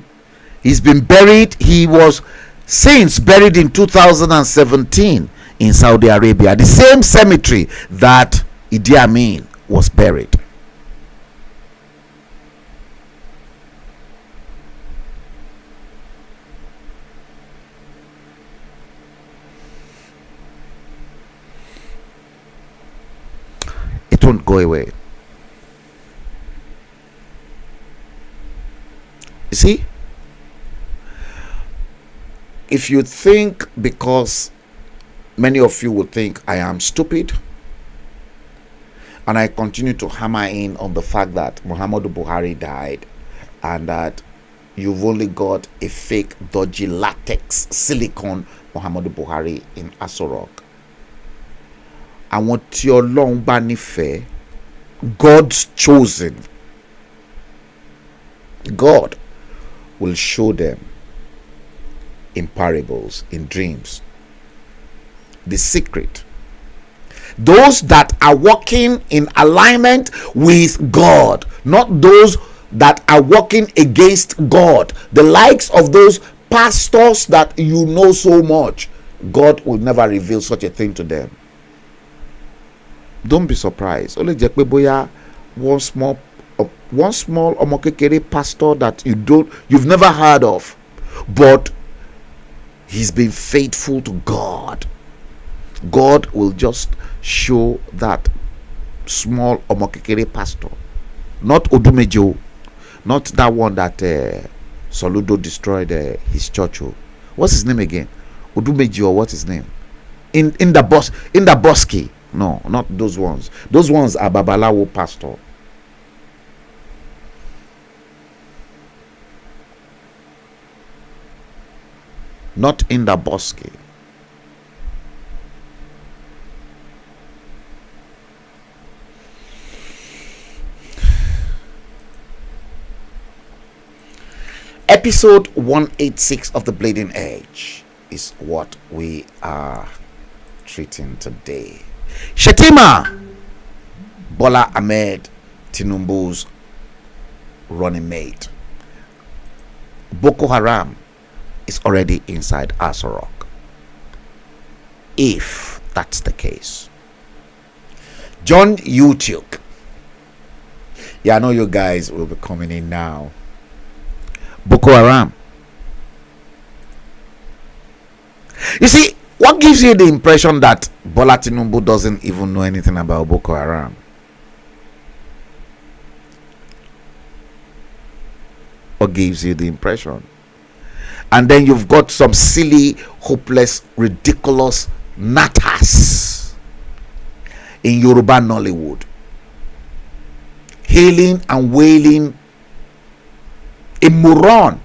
he's been buried. He was since buried in 2017 in Saudi Arabia, the same cemetery that Idi Amin was buried. It won't go away. You see, if you think, because many of you will think I am stupid, and I continue to hammer in on the fact that Muhammadu Buhari died and that you've only got a fake dodgy latex silicone Muhammadu Buhari in Aso Rock. I want your long banife, God's chosen. God will show them in parables, in dreams, the secret. Those that are walking in alignment with God, not those that are walking against God, the likes of those pastors that you know so much. God will never reveal such a thing to them. Don't be surprised. Only boya one small omokekere pastor that you've never heard of, but he's been faithful to God. God will just show that small omokekere pastor, not Odumejo, not that one that Soludo destroyed his church. What's his name again? Odumejo, or what's his name? In the Bosky. No, not those ones. Those ones are Babalawo pastor. Not in the Bosky. Episode 186 of The Bleeding Edge is what we are treating today. Shetima Bola Ahmed Tinubu's running mate. Boko Haram is already inside Aso Rock. If that's the case. John YouTube. Yeah, I know you guys will be coming in now. Boko Haram. You see, what gives you the impression that Bola Tinubu doesn't even know anything about Boko Haram? What gives you the impression? And then you've got some silly, hopeless, ridiculous natas in Yoruba Nollywood hailing and wailing a moron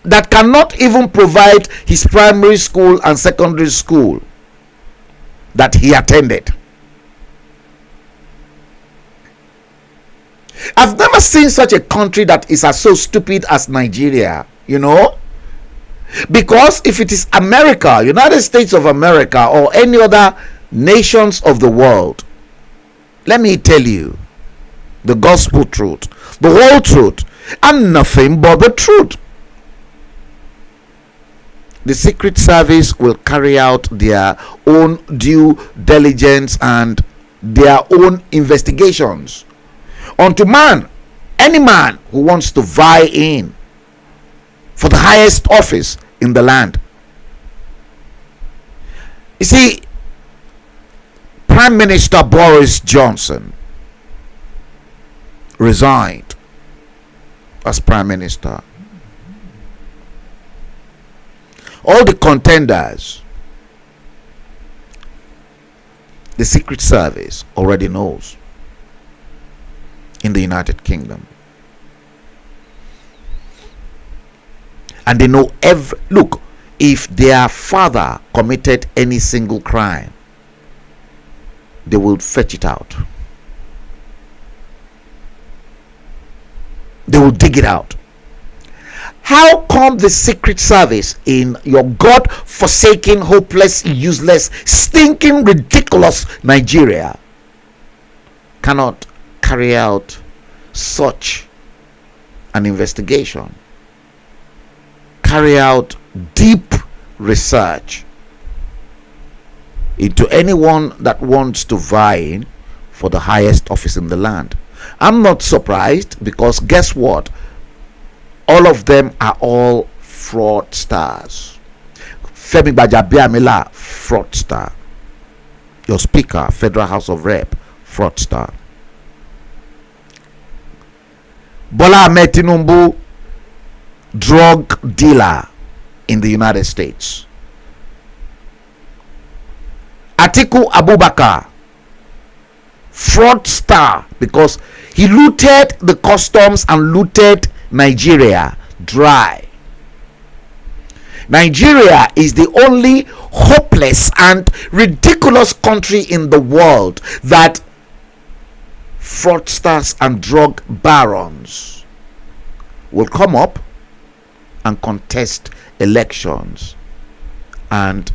that cannot even provide his primary school and secondary school that he attended. I've never seen such a country that is as so stupid as Nigeria, you know, because if it is America, United States of America, or any other nations of the world, let me tell you the gospel truth, the whole truth, and nothing but the truth. The Secret Service will carry out their own due diligence and their own investigations unto any man who wants to vie in for the highest office in the land. You see, Prime Minister Boris Johnson resigned as Prime Minister. All the contenders, the Secret Service already knows in the United Kingdom. And they know look, if their father committed any single crime, they will fetch it out. They will dig it out. How come the Secret Service in your God-forsaken, hopeless, useless, stinking, ridiculous Nigeria cannot carry out such an investigation, carry out deep research into anyone that wants to vie for the highest office in the land? I'm not surprised, because guess what? All of them are all fraudsters. Femi Gbajabiamila, fraudster. Your Speaker, Federal House of Rep, fraudster. Bola Ahmed Tinubu, drug dealer in the United States. Atiku Abubakar, fraudster, because he looted the customs and looted Nigeria dry. Nigeria is the only hopeless and ridiculous country in the world that fraudsters and drug barons will come up and contest elections, and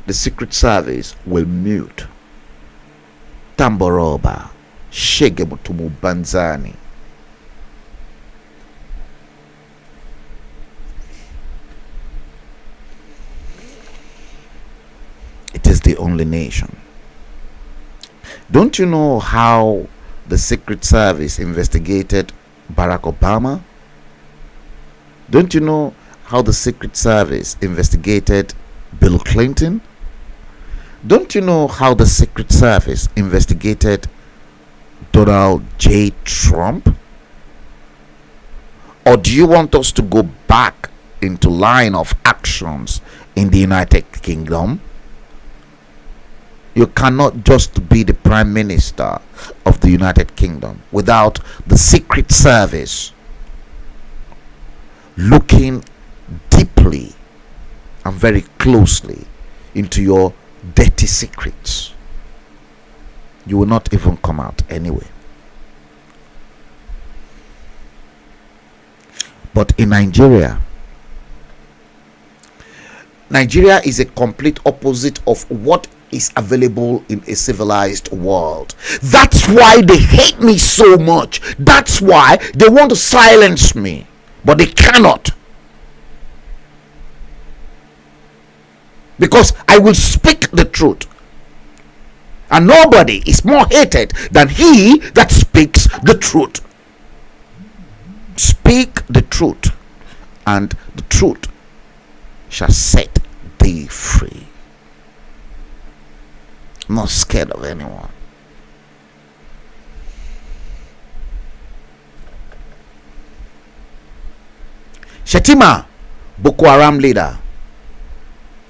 the Secret Service will mute. Tamboroba, Shegemutumu Banzani. It is the only nation. Don't you know how the Secret Service investigated Barack Obama? Don't you know how the Secret Service investigated Bill Clinton? Don't you know how the Secret Service investigated Donald J. Trump? Or do you want us to go back into line of actions in the United Kingdom? You cannot just be the Prime Minister of the United Kingdom without the Secret Service looking deeply and very closely into your dirty secrets. You will not even come out anyway. But in Nigeria is a complete opposite of what is available in a civilized world. That's why they hate me so much. That's why they want to silence me, but they cannot, because I will speak the truth, and nobody is more hated than he that speaks the truth. Speak the truth, and the truth shall set thee free. I'm not scared of anyone. Shetima, Boko Haram leader,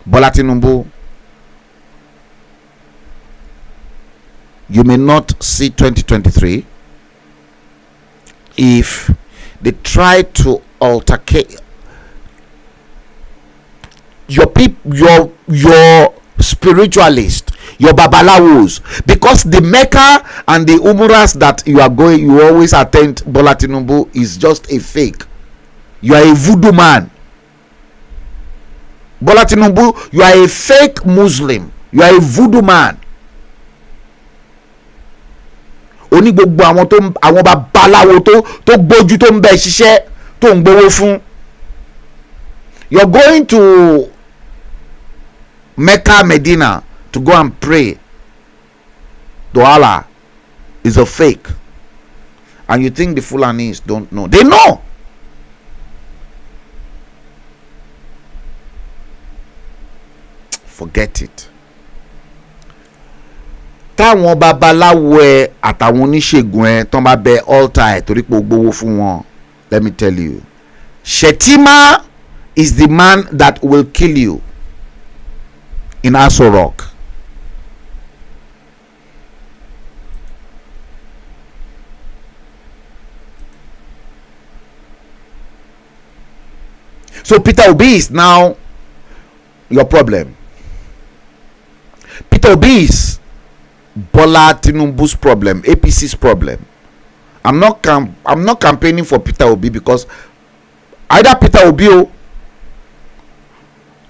Bola Tinubu, you may not see 2023 if they try to altercate your people, your spiritualist, your babalawos, because the Mecca and the Umuras that you always attend, Bola Tinubu, is just a fake. You are a voodoo man. Bola Tinubu, you are a fake Muslim. You are a voodoo man. Oni gbogbo àwọn babaláwo tó gbójú tó ń bẹ ṣiṣẹ́ tó ń gbowó fún. You're going to Mecca, Medina to go and pray to Allah is a fake, and you think the Fulanis don't know? They know. Forget it. Táwọn babaláwo ẹ àtàwọn oníṣègùn ẹ tán bá bẹ altar ẹ torí pé ó gbowó fún wọn, let me tell you, Shetima is the man that will kill you in Aso Rock. So Peter Obi is now your problem. Peter Obi is Bola Tinubu's problem, APC's problem. I'm not campaigning for Peter Obi because either Peter Obi or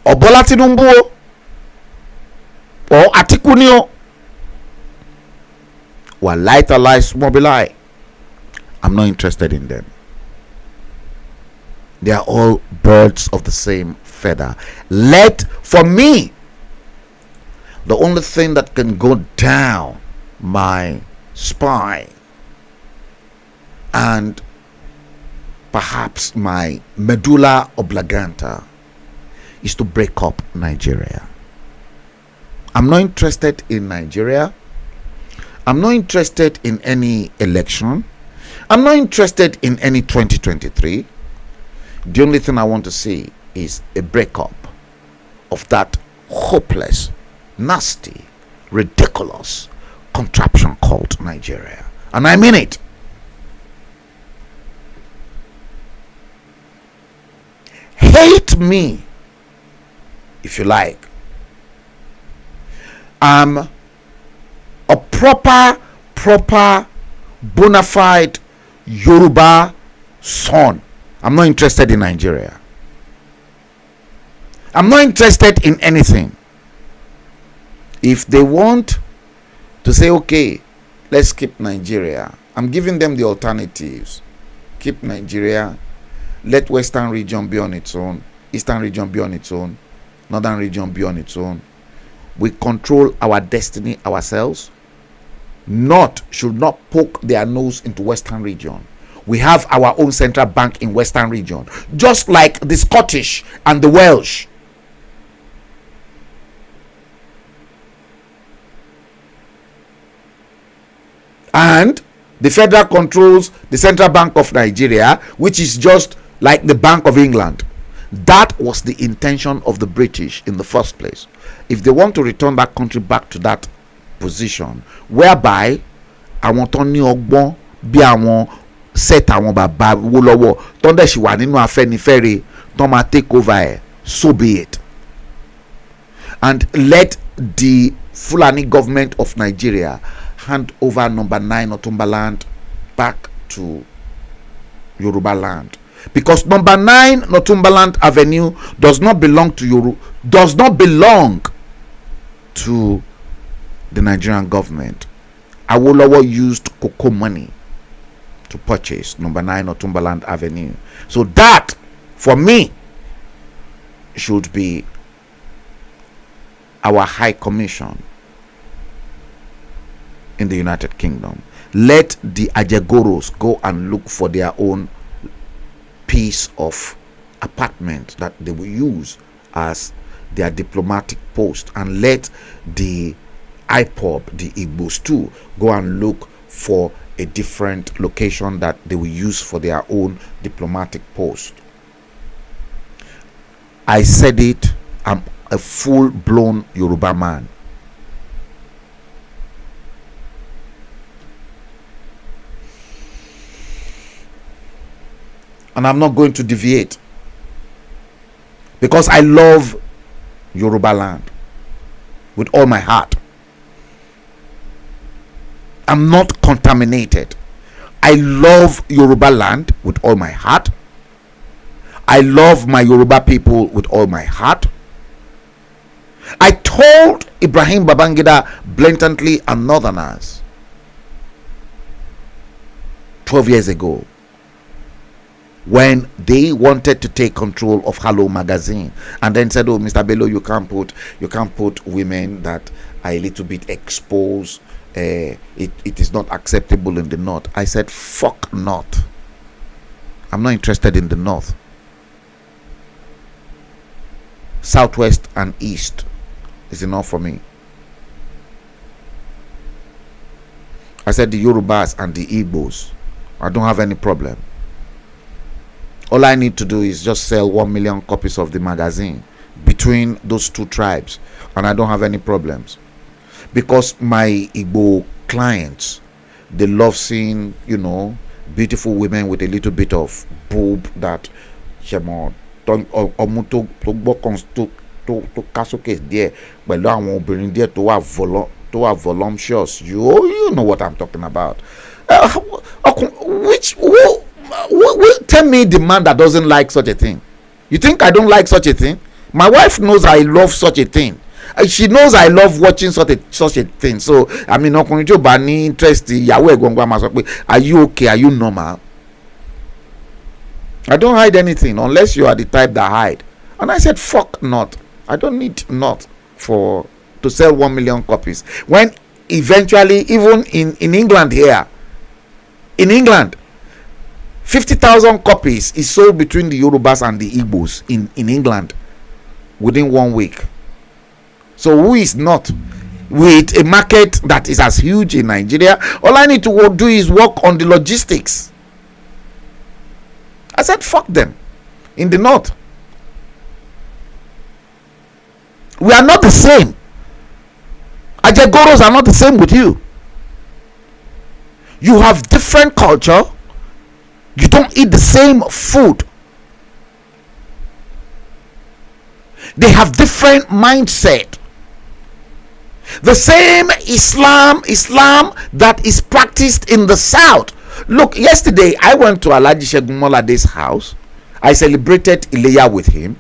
Bola Tinubu or Atiku ni o, or lighter lies Mobileye. I'm not interested in them. They are all birds of the same feather. For me, the only thing that can go down my spine and perhaps my medulla oblongata is to break up Nigeria. I'm not interested in Nigeria. I'm not interested in any election. I'm not interested in any 2023. The only thing I want to see is a breakup of that hopeless, nasty, ridiculous contraption called Nigeria. And I mean it. Hate me if you like. I'm a proper bona fide Yoruba son. I'm not interested in Nigeria. I'm not interested in anything. If they want to say, okay, let's keep Nigeria, I'm giving them the alternatives. Keep Nigeria, let Western region be on its own, Eastern region be on its own, Northern region be on its own. We control our destiny ourselves. Should not poke their nose into Western region. We have our own central bank in Western region, just like the Scottish and the Welsh. And the federal controls the Central Bank of Nigeria, which is just like the Bank of England. That was the intention of the British in the first place. If they want to return that country back to that position, whereby àwọn tó ní ọgbọ́n bí àwọn set àwọn bàbá wo lọ́wọ́ tó ń dẹ̀ ṣì wà nínú Afẹ́nifẹ́re tó máa take over ẹ̀, so be it. And let the Fulani government of Nigeria hand over number 9 Northumberland back to Yoruba land, because number 9 Northumberland Avenue does not belong to the Nigerian government. Awolowo used cocoa money to purchase number 9 Northumberland Avenue. So that, for me, should be our High Commission in the United Kingdom. Let the Ajagoros go and look for their own piece of apartment that they will use as their diplomatic post, and let the IPOB, the Igbos too, go and look for a different location that they will use for their own diplomatic post. I said it, I'm a full-blown Yoruba man. And I'm not going to deviate, because I love Yoruba land with all my heart. I'm not contaminated. I love Yoruba land with all my heart. I love my Yoruba people with all my heart. I told Ibrahim Babangida blatantly and Northerners 12 years ago, when they wanted to take control of HALLO magazine, and then said, oh, Mr. Bello, you can't put women that are a little bit exposed, it is not acceptable in the North. I said, fuck North. I'm not interested in the North. Southwest and East is enough for me. I said the Yorubas and the Igbos, I don't have any problem. All I need to do is just sell 1 million copies of the magazine between those two tribes, and I don't have any problems. Because my Igbo clients, they love seeing, beautiful women with a little bit of boob that voluptuous. You know what I'm talking about. Tell me the man that doesn't like such a thing. You think I don't like such a thing? My wife knows I love such a thing. She knows I love watching such a thing. So I mean, ọkùnrin tí ó bá ní interest ìyàwó ẹ̀ gbọ̀ngbọ̀n máa sọ pé, are you okay? Are you normal? I don't hide anything unless you are the type that hide. And I said, fuck not. I don't need not to sell 1 million copies. When eventually, even in England here, in England, 50,000 copies is sold between the Yorubas and the Igbos in England within 1 week. So who is not with a market that is as huge in Nigeria? All I need to do is work on the logistics. I said, fuck them. In the north, we are not the same. Ajegoros are not the same with you. You have different culture. You don't eat the same food. They have different mindset. The same Islam that is practiced in the south. Look, yesterday I went to Alhaji Segun Molade's house. I celebrated Ileya with him.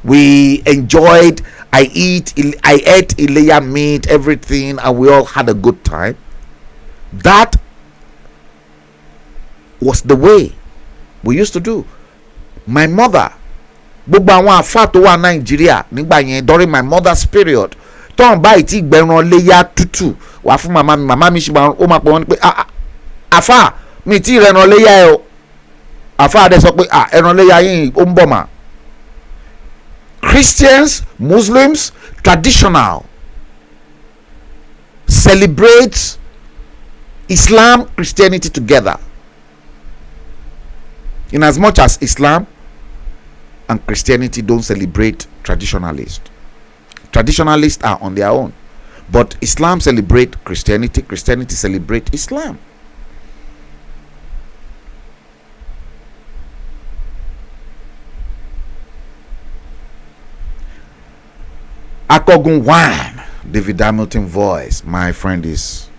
We enjoyed. I ate Ileya meat, everything, and we all had a good time. That was the way we used to do. My mother, gbogbo àwọn àfáà tó wà Nàìjíríà nígbà yẹn during my mother's period, tọ́n báyìí tí gbẹ̀rún léyà tútù wà fún màmá mi ṣe ó máa pọ̀ wọ́n pé àfáà mi tí ìrẹ̀ràn léyà ẹ̀ o, àfáà dẹ̀ sọ pé ẹran léyà yín ó ń bọ̀ mà. Christians, Muslims, traditional celebrate Islam, Christianity together. In as much as Islam and Christianity don't celebrate traditionalists. Traditionalists are on their own. But Islam celebrate Christianity, Christianity celebrate Islam. Akogun One, David Hamilton voice. My friend is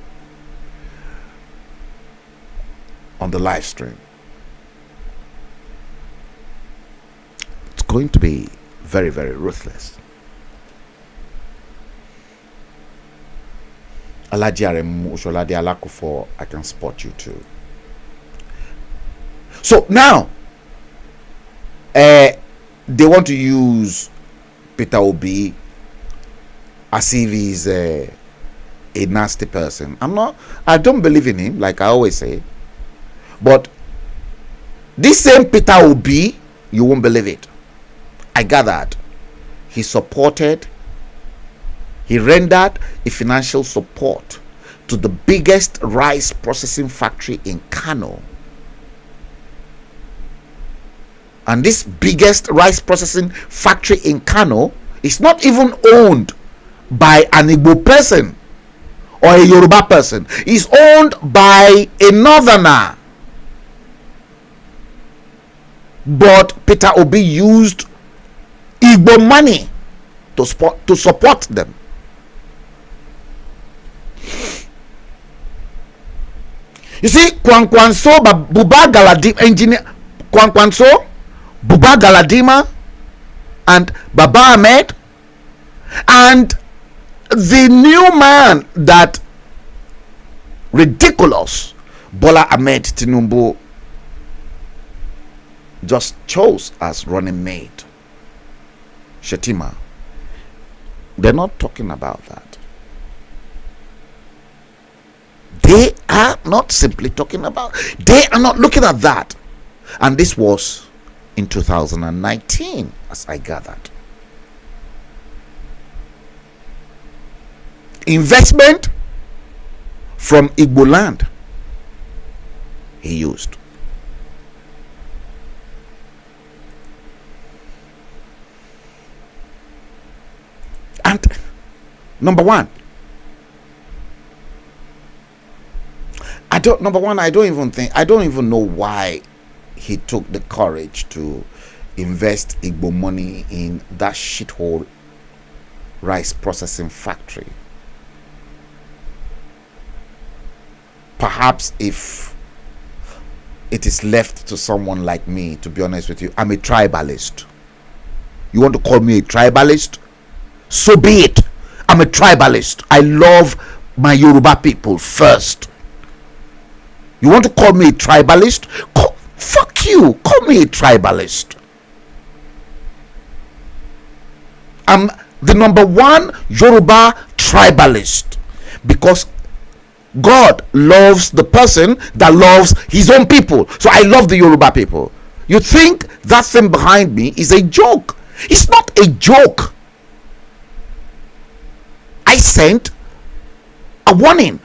on the live stream. It's going to be very, very ruthless. Alhaji Aremu Osholade Alakufo, I can spot you too. So now, they want to use Peter Obi as if he's a nasty person. I don't believe in him, like I always say. But this same Peter Obi, you won't believe it. I gathered he rendered a financial support to the biggest rice processing factory in Kano. And this biggest rice processing factory in Kano is not even owned by an Igbo person or a Yoruba person. It's owned by a northerner. But Peter Obi used Igbo money to support them. You see, Kwankwanso Buba Galadima engineer Kwankwanso, Buba Galadima, and Baba Ahmed, and the new man that ridiculous Bola Ahmed Tinubu just chose as running mate, Shetima. They're not talking about that. They are not simply talking about, they are not looking at that. And this was in 2019, as I gathered. Investment from Igbo land he used. And number one, I don't even know why he took the courage to invest Igbo money in that shithole rice processing factory. Perhaps if it is left to someone like me, to be honest with you. I'm a tribalist. You want to call me a tribalist? So be it. I'm a tribalist. I love my Yoruba people first. You want to call me a tribalist? Fuck you. Call me a tribalist. I'm the number one Yoruba tribalist because God loves the person that loves his own people. So I love the Yoruba people. You think that thing behind me is a joke? It's not a joke. I sent a warning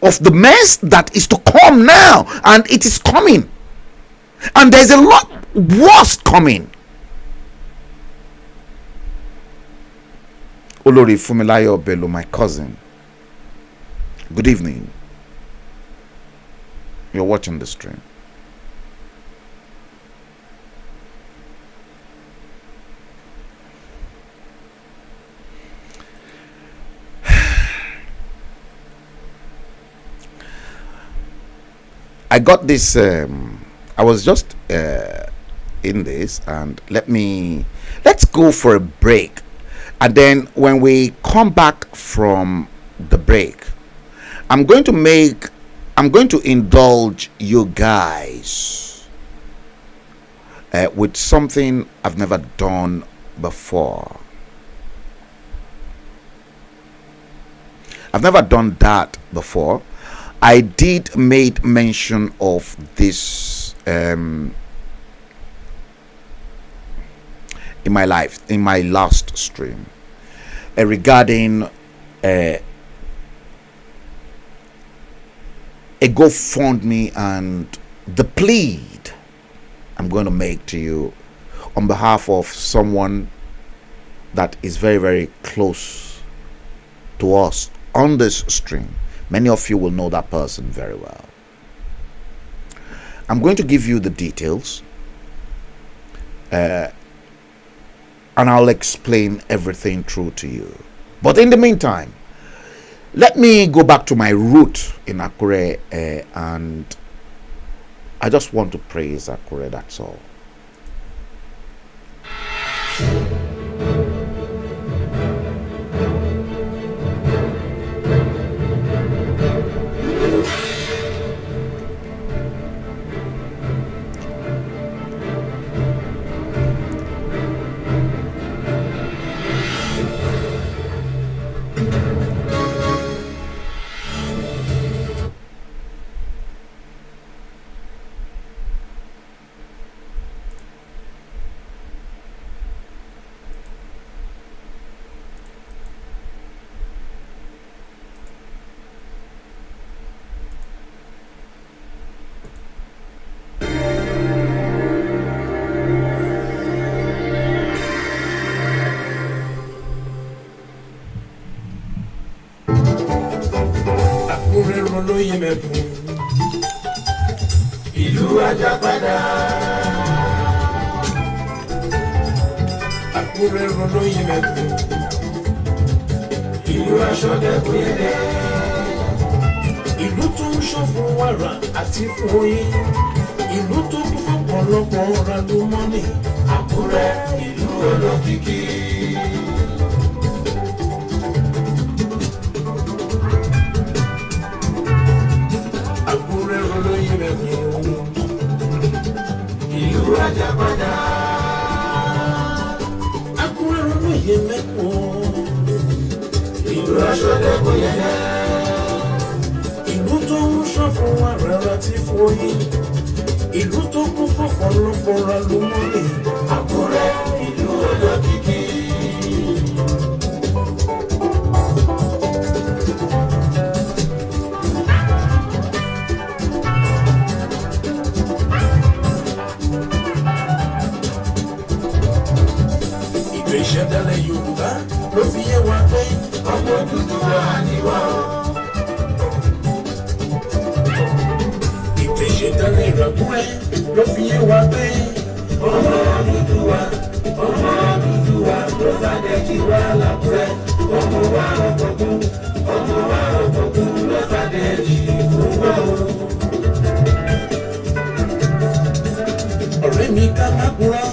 of the mess that is to come now, and it is coming, and there's a lot worse coming. Olori Fumilayo Bello, my cousin, good evening. You're watching the stream. I got this, I was just in this, and let's go for a break. And then when we come back from the break, I'm going to indulge you guys with something I've never done before. I've never done that before. I did make mention of this in my last stream regarding a GoFundMe and the plead I'm going to make to you on behalf of someone that is very, very close to us on this stream. Many of you will know that person very well. I'm going to give you the details and I'll explain everything through to you. But in the meantime, let me go back to my root in Akure, and I just want to praise Akure, that's all.
Ìlú Ajapada, Àkúrẹ́ olóyè mẹ́kún. Ìlú Aṣọ́dẹ̀kúnyẹ̀dẹ̀, ìlú tó ń ṣọ́ fún wàrà àti fún oyin. Ìlú tó kún fún ọ̀pọ̀lọpọ̀ ọ̀rọ̀ àlùmọ́nì. Àkúrẹ́ ìlú olókìkí. Ìlú Ajapada, Àkúrẹ́ olóyè mẹ́kún. Ìlú Aṣọ́dẹ̀kúnyẹ̀dẹ̀, ìlú tó ń ṣọ́ fún wàrà àti fún oyin. Ìlú tó kún fún ọ̀pọ̀lọpọ̀ ọ̀rọ̀ àlùmọ́nì. Àkúrẹ́ ìlú olókìkí. Ìṣẹ̀dálẹ̀ Yorùbá ló fi yé wa pé ọmọ Odùduwà ni wá. Ìṣẹ̀dálẹ̀ Ìràkúrẹ́ ló fi yé wa pé ọmọ Odùduwà ló fàdé kí wá l'Àkúrẹ́. Ọmọ wa ọ̀kọ̀ọ̀kún ló fàdé kí fún wa o. ní ká má kúrò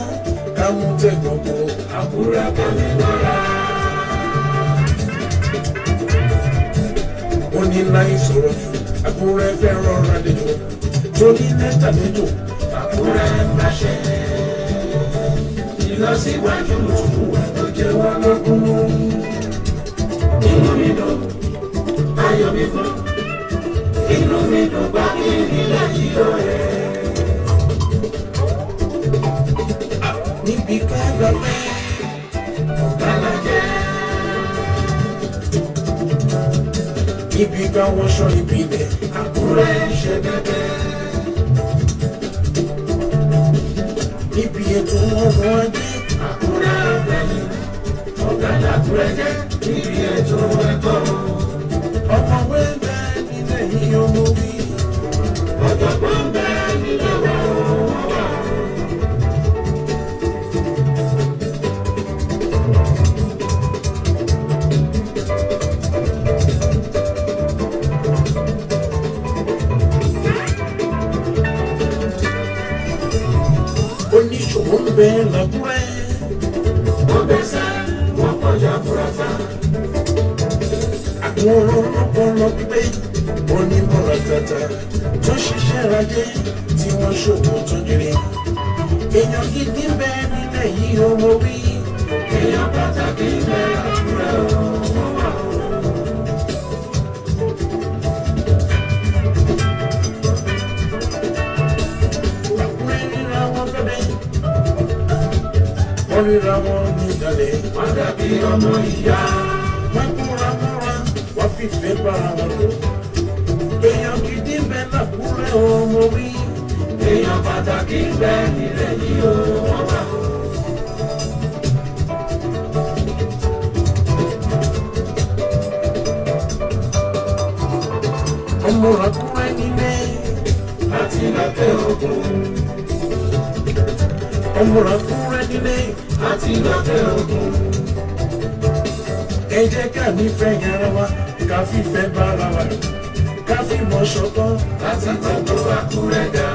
ká mú tẹ̀gbọ́n kó àkúrẹ́ kò ní lọ́ra. ó ní láì sọ̀rọ̀ jù àkúrẹ́ fẹ́ rọra dèjò tó ní lẹ́tà lẹ́jọ́ àkúrẹ́ ń báṣẹ. ìlọsíwájú tó jẹ́ wá lọ́gùn. inú mi dùn ayọ̀ mi kún inú mi dùn bá kí nílẹ̀ yìí ó yẹ. níbi ká lọ pẹ́ ọ̀gá la jẹ́. níbi ká wọṣọ ìbílẹ̀ àkúrẹ́ ṣe bẹ́ẹ̀. níbi ètò ọrọ̀ ajé àkúrẹ́ ọ̀gbẹ́yìn ọ̀gá làkúrẹ́ jẹ́. níbi ètò ẹ̀kọ́ ọmọwé bẹ́ẹ̀ nílẹ̀ yìí ọmọ wí. ọ̀jọ̀gbọ́n bẹ́ẹ̀ nílẹ̀ wà ó wà. oníṣòwò ń bẹ lákúrẹ́. wọ́n bẹ́sẹ̀ wọ́n kọjá fúrafá. àwọn ọlọ́pọ̀lọ́ pípé onímọ̀ràn tata tó ṣiṣẹ́ rajé tí wọ́n ṣòwò tó jèrè. èèyàn gidi ń bẹ nílẹ̀ yìí ọmọ wí. èèyàn pàtàkì ń bẹ lákúrẹ́ ọmọ wà ó. wọ́n ríra wọn ní ìdálẹ̀. wọ́n dàbí ọmọ ìyá. wọ́n kúra mọ́ra wọ́n fìfẹ́ bára wọn lò. èèyàn gidi ń bẹ lákúrẹ́ ọmọ wí. èèyàn pàtàkì ń bẹ nílẹ̀ yìí ó wọ́n wà ó. ọmọ làkúrẹ́ nílé láti lọ́tẹ̀ ògùn. ọmọ làkúrẹ́ nílé àti lọ́tẹ̀ ògùn. ẹ jẹ́ ká nífẹ̀ẹ́ yàrá wa ká fífẹ́ bára wa ká fìmọ̀ ṣọ̀kan láti tọ́jú Àkúrẹ́ ga.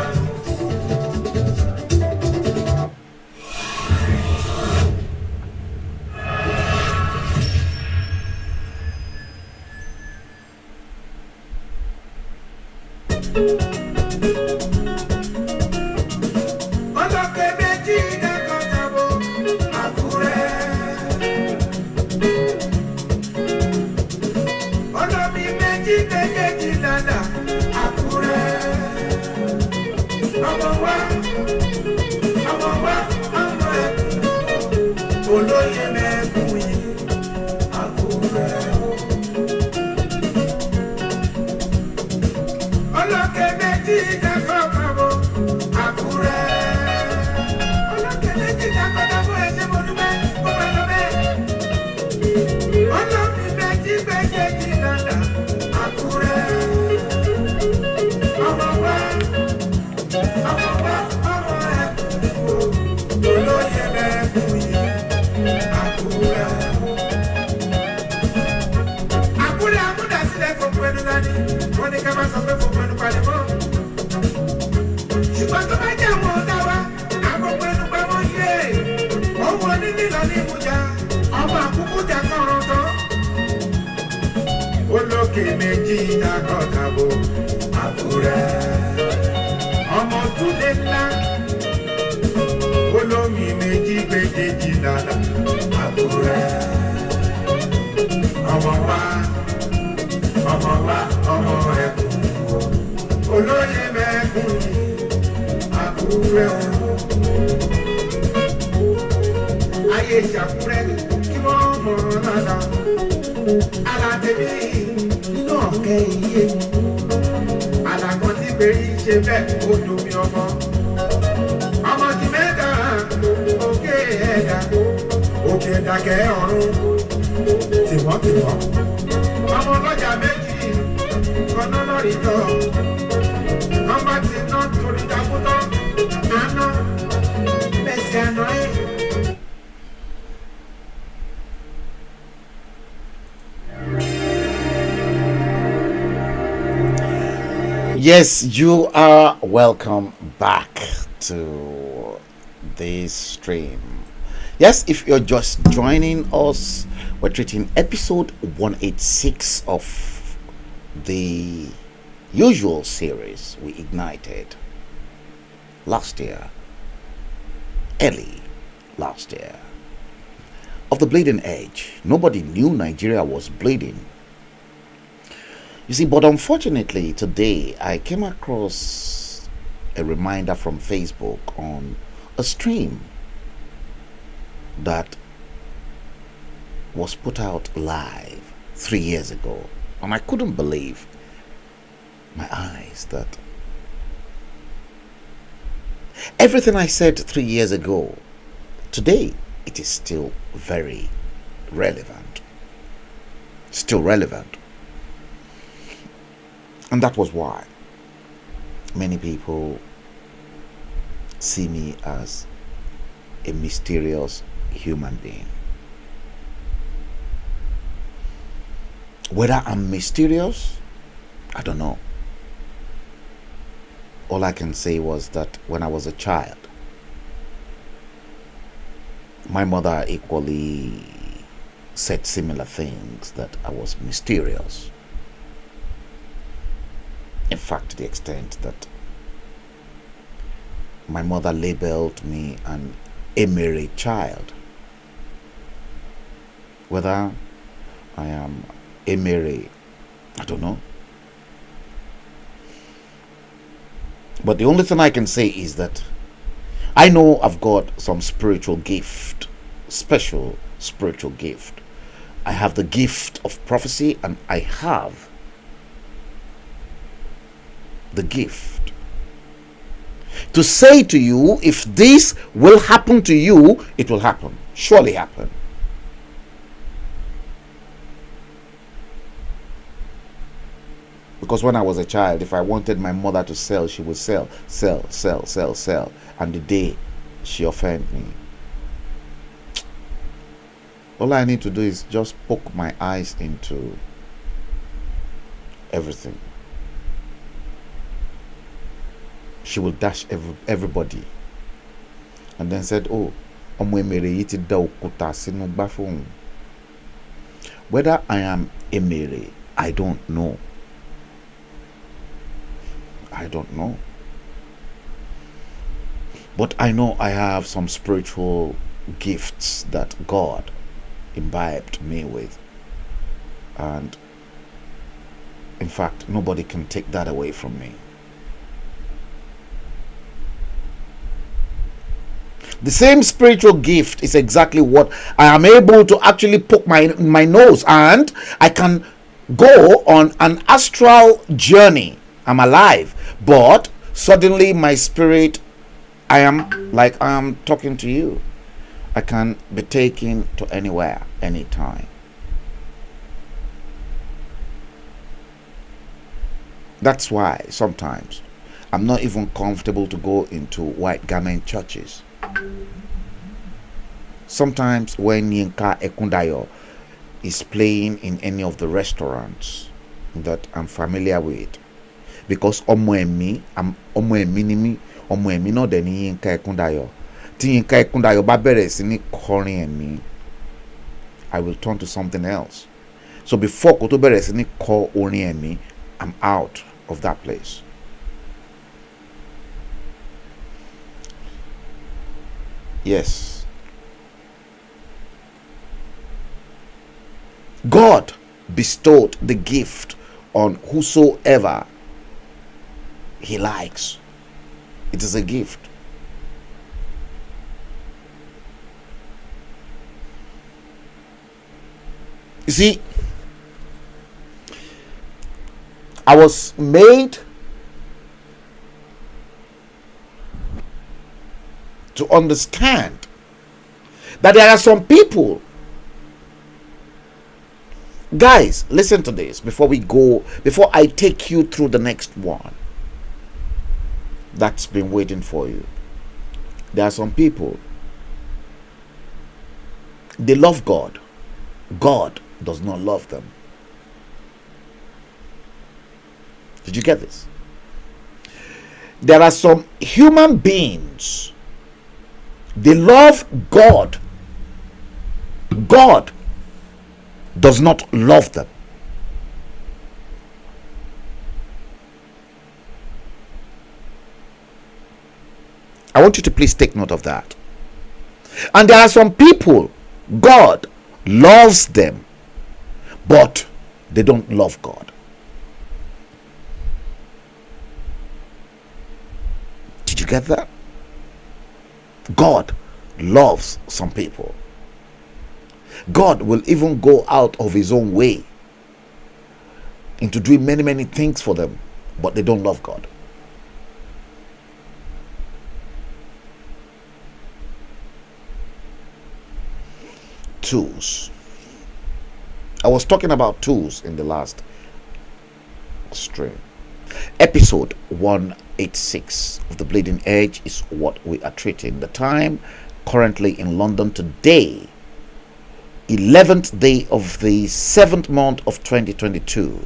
Yes, you are welcome back to this stream. Yes, if you're just joining us, we're treating episode 186 of the usual series we ignited last year, early last year, of the bleeding edge. Nobody knew Nigeria was bleeding. You see, but unfortunately today I came across a reminder from Facebook on a stream that was put out live 3 years ago, and I couldn't believe my eyes that everything I said 3 years ago, today it is still very relevant. Still relevant. And that was why many people see me as a mysterious human being. Whether I'm mysterious, I don't know. All I can say was that when I was a child, my mother equally said similar things, that I was mysterious. In fact, to the extent that my mother labeled me an Emere child. Whether I am Emere, I don't know. But the only thing I can say is that I know I've got some spiritual gift, special spiritual gift. I have the gift of prophecy, and I have the gift to say to you, if this will happen to you, it will happen. Surely happen. Because when I was a child, if I wanted my mother to sell, she would sell. And the day she offended me, all I need to do is just poke my eyes into everything. She will dash everybody. And then said, oh, whether I am Emere, I don't know. I don't know. But I know I have some spiritual gifts that God imbibed me with. And in fact, nobody can take that away from me. The same spiritual gift is exactly what I am able to actually poke my nose, and I can go on an astral journey. I'm alive, but suddenly my spirit, I am talking to you. I can be taken to anywhere, anytime. That's why sometimes I'm not even comfortable to go into white garment churches. Sometimes when Yinka Ekundayo is playing in any of the restaurants that I'm familiar with, because ọmọ ẹ̀mí ni mí, ọmọ ẹ̀mí náà dẹ̀ ní Yinka Ekundayo. Tí Yinka Ekundayo bá bẹ̀rẹ̀ sí ní kọrin ẹ̀mí, I will turn to something else. So before kó tó bẹ̀rẹ̀ sí ní kọ orin ẹ̀mí, I'm out of that place. Yes. God bestowed the gift on whosoever he likes. It is a gift. You see, I was made to understand that there are some people. Guys, listen to this before I take you through the next one that's been waiting for you. There are some people, they love God. God does not love them. Did you get this? There are some human beings They love God. God does not love them. I want you to please take note of that. And there are some people, God loves them, but they don't love God. Did you get that? God loves some people. God will even go out of his own way into doing many, many things for them, but they don't love God. Tools. I was talking about tools in the last stream. Episode 186 of The Bleeding Edge is what we are treating. The time currently in London today, 11th day of the 7th month of 2022.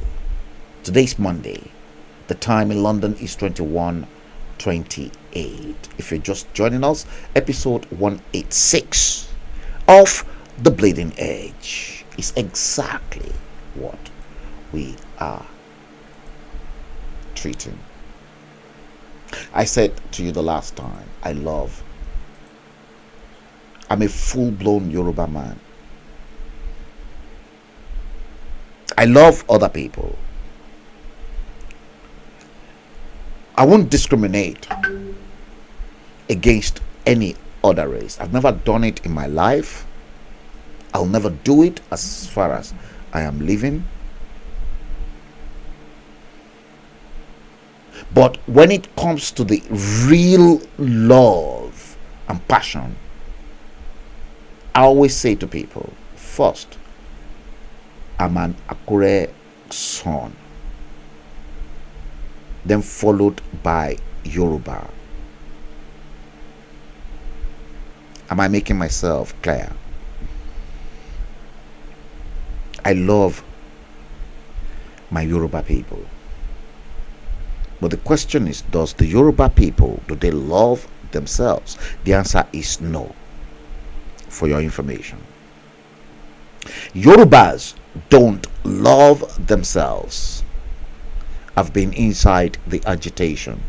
Today's Monday. The time in London is 21:28. If you're just joining us, episode 186 of The Bleeding Edge is exactly what we are treating. I said to you the last time, I'm a full-blown Yoruba man. I love other people. I won't discriminate against any other race. I've never done it in my life. I'll never do it as far as I am living. But when it comes to the real love and passion, I always say to people, first, I'm an Akure son, then followed by Yoruba. Am I making myself clear? I love my Yoruba people. But the question is, does the Yoruba people, do they love themselves? The answer is no. For your information, Yorubas don't love themselves. I've been inside the agitation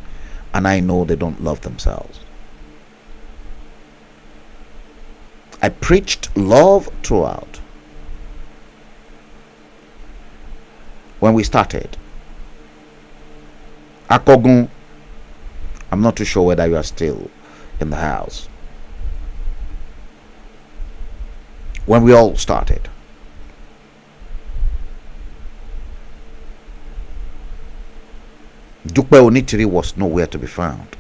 and I know they don't love themselves. I preached love throughout. When we started, Akogun, I'm not too sure whether you are still in the house. When we all started, Dupe Onitiri was nowhere to be found.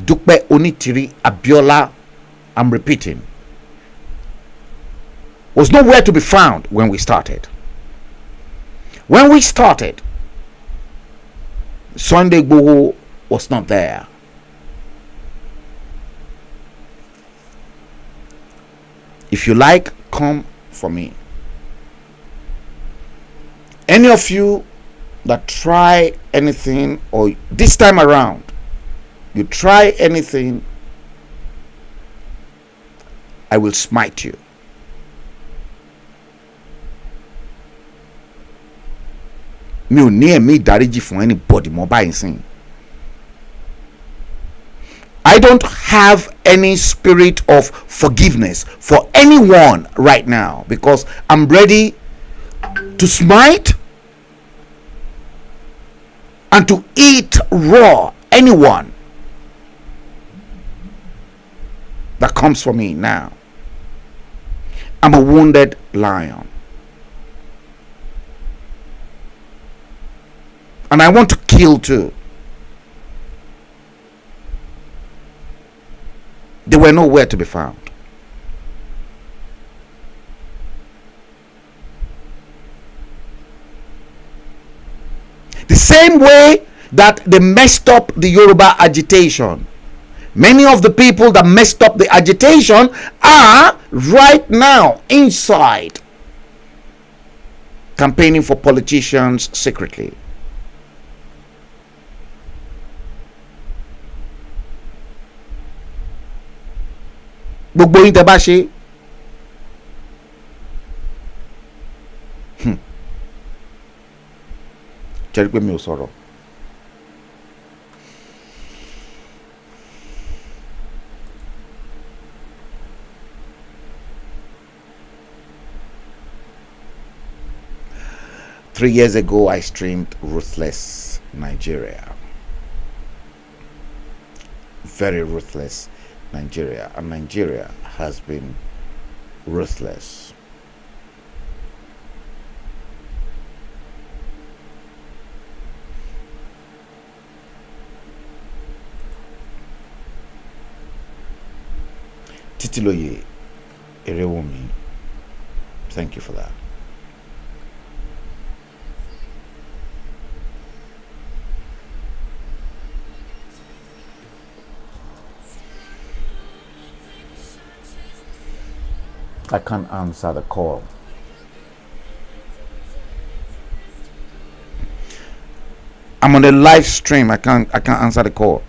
Dupe Onitiri Abiola, I'm repeating, was nowhere to be found when we started. When we started, Sunday Igboho was not there. If you like, come for me. Any of you that try anything, or this time around, you try anything, I will smite you. Me near me dariji for anybody more buying thing. I don't have any spirit of forgiveness for anyone right now, because I'm ready to smite and to eat raw anyone that comes for me now. I'm a wounded lion. And I want to kill too. They were nowhere to be found. The same way that they messed up the Yoruba agitation, many of the people that messed up the agitation are right now inside campaigning for politicians secretly. gbogbo yín tẹ́ bá ṣe jẹ́rí pé mi ò sọ̀rọ̀. Three years ago, I streamed Ruthless Nigeria. Very ruthless Nigeria. And Nigeria has been ruthless. Titiloye Erewumi, thank you for that. I can't answer the call. I'm on a live stream. I can't answer the call.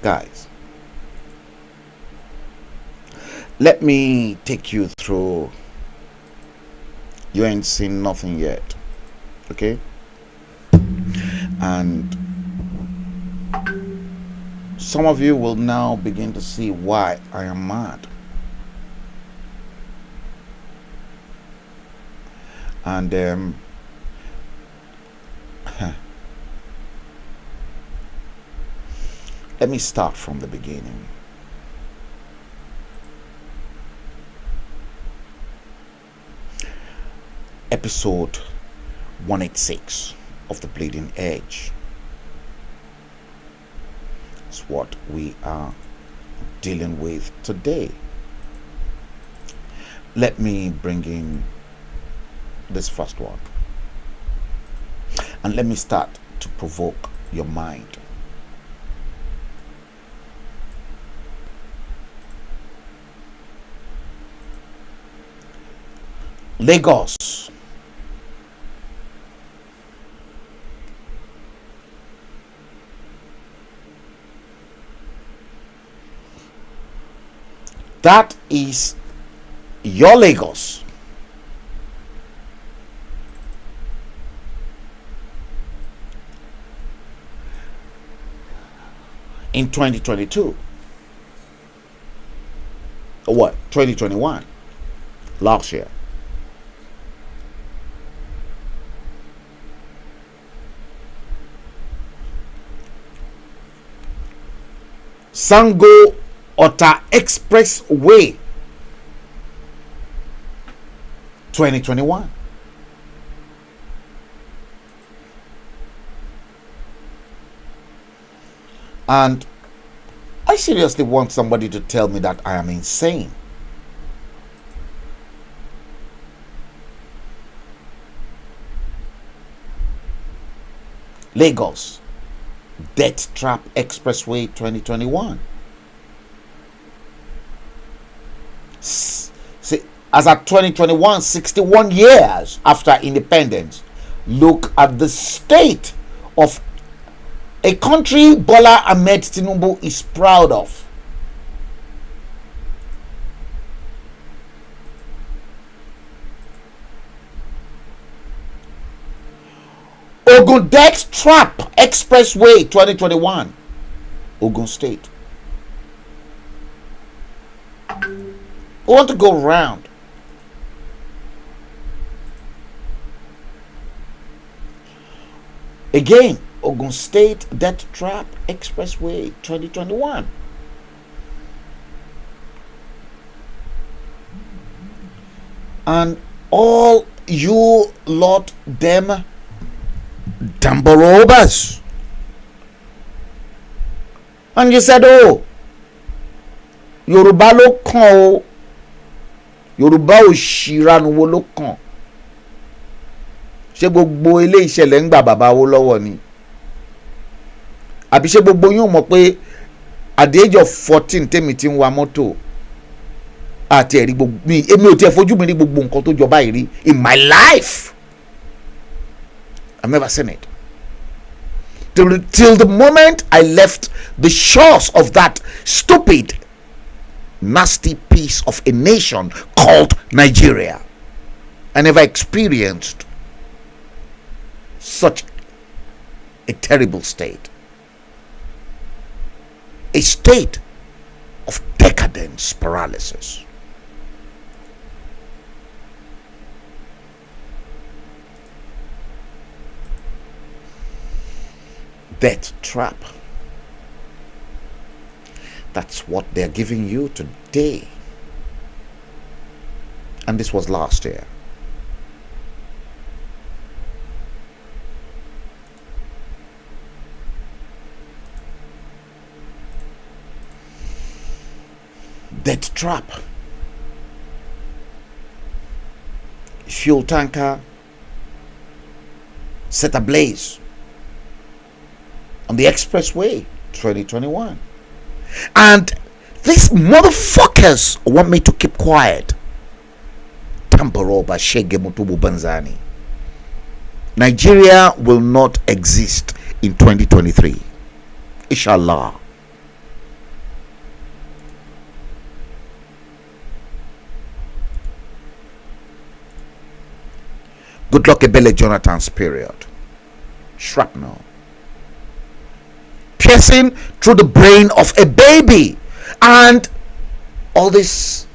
Guys, let me take you through. You ain't seen nothing yet, okay? And some of you will now begin to see why I am mad. And let me start from the beginning. Episode 186 of The Bleeding Edge is what we are dealing with today. Let me bring in this first one, and let me start to provoke your mind. Lagos. That is your Lagos. In 2022. Or what? 2021. Last year. Sango Ota Expressway 2021. And I seriously want somebody to tell me that I am insane. Lagos Death Trap Expressway 2021. See, as at 2021, 61 years after independence, look at the state of a country Bola Ahmed Tinubu is proud of. Ogun Death Trap Expressway 2021, Ogun State. We want to go round. Again, Ogun State Death Trap Expressway 2021. And all you lot them Damborobas. And you said, oh, Yoruba lo kan o. Yoruba òṣìrànù wo ló kàn. Ṣé gbogbo ilé ìṣẹ̀lẹ̀ ń gbà bàbá wo lọ́wọ́ ni? Àbí ṣé gbogbo yín mọ̀ pé at the age of 14 tèmi ti ń wa mọ́tò àti ẹ̀rí gbogbo mi èmi ò tiẹ̀ fojú mi rí gbogbo nǹkan tó jọba yìí rí in my life. I've never seen it. Till the moment I left the shores of that stupid, nasty piece of a nation called Nigeria, I never experienced such a terrible state. A state of decadence, paralysis. Death trap. That's what they're giving you today. And this was last year. Death trap. Fuel tanker set ablaze on the expressway 2021, and these motherfuckers want me to keep quiet. Tamboroba Shege Mutubu Banzani. Nigeria will not exist in 2023, inshallah. Good luck Ebele Jonathan's period. Shrapnel piercing through the brain of a baby, and all this,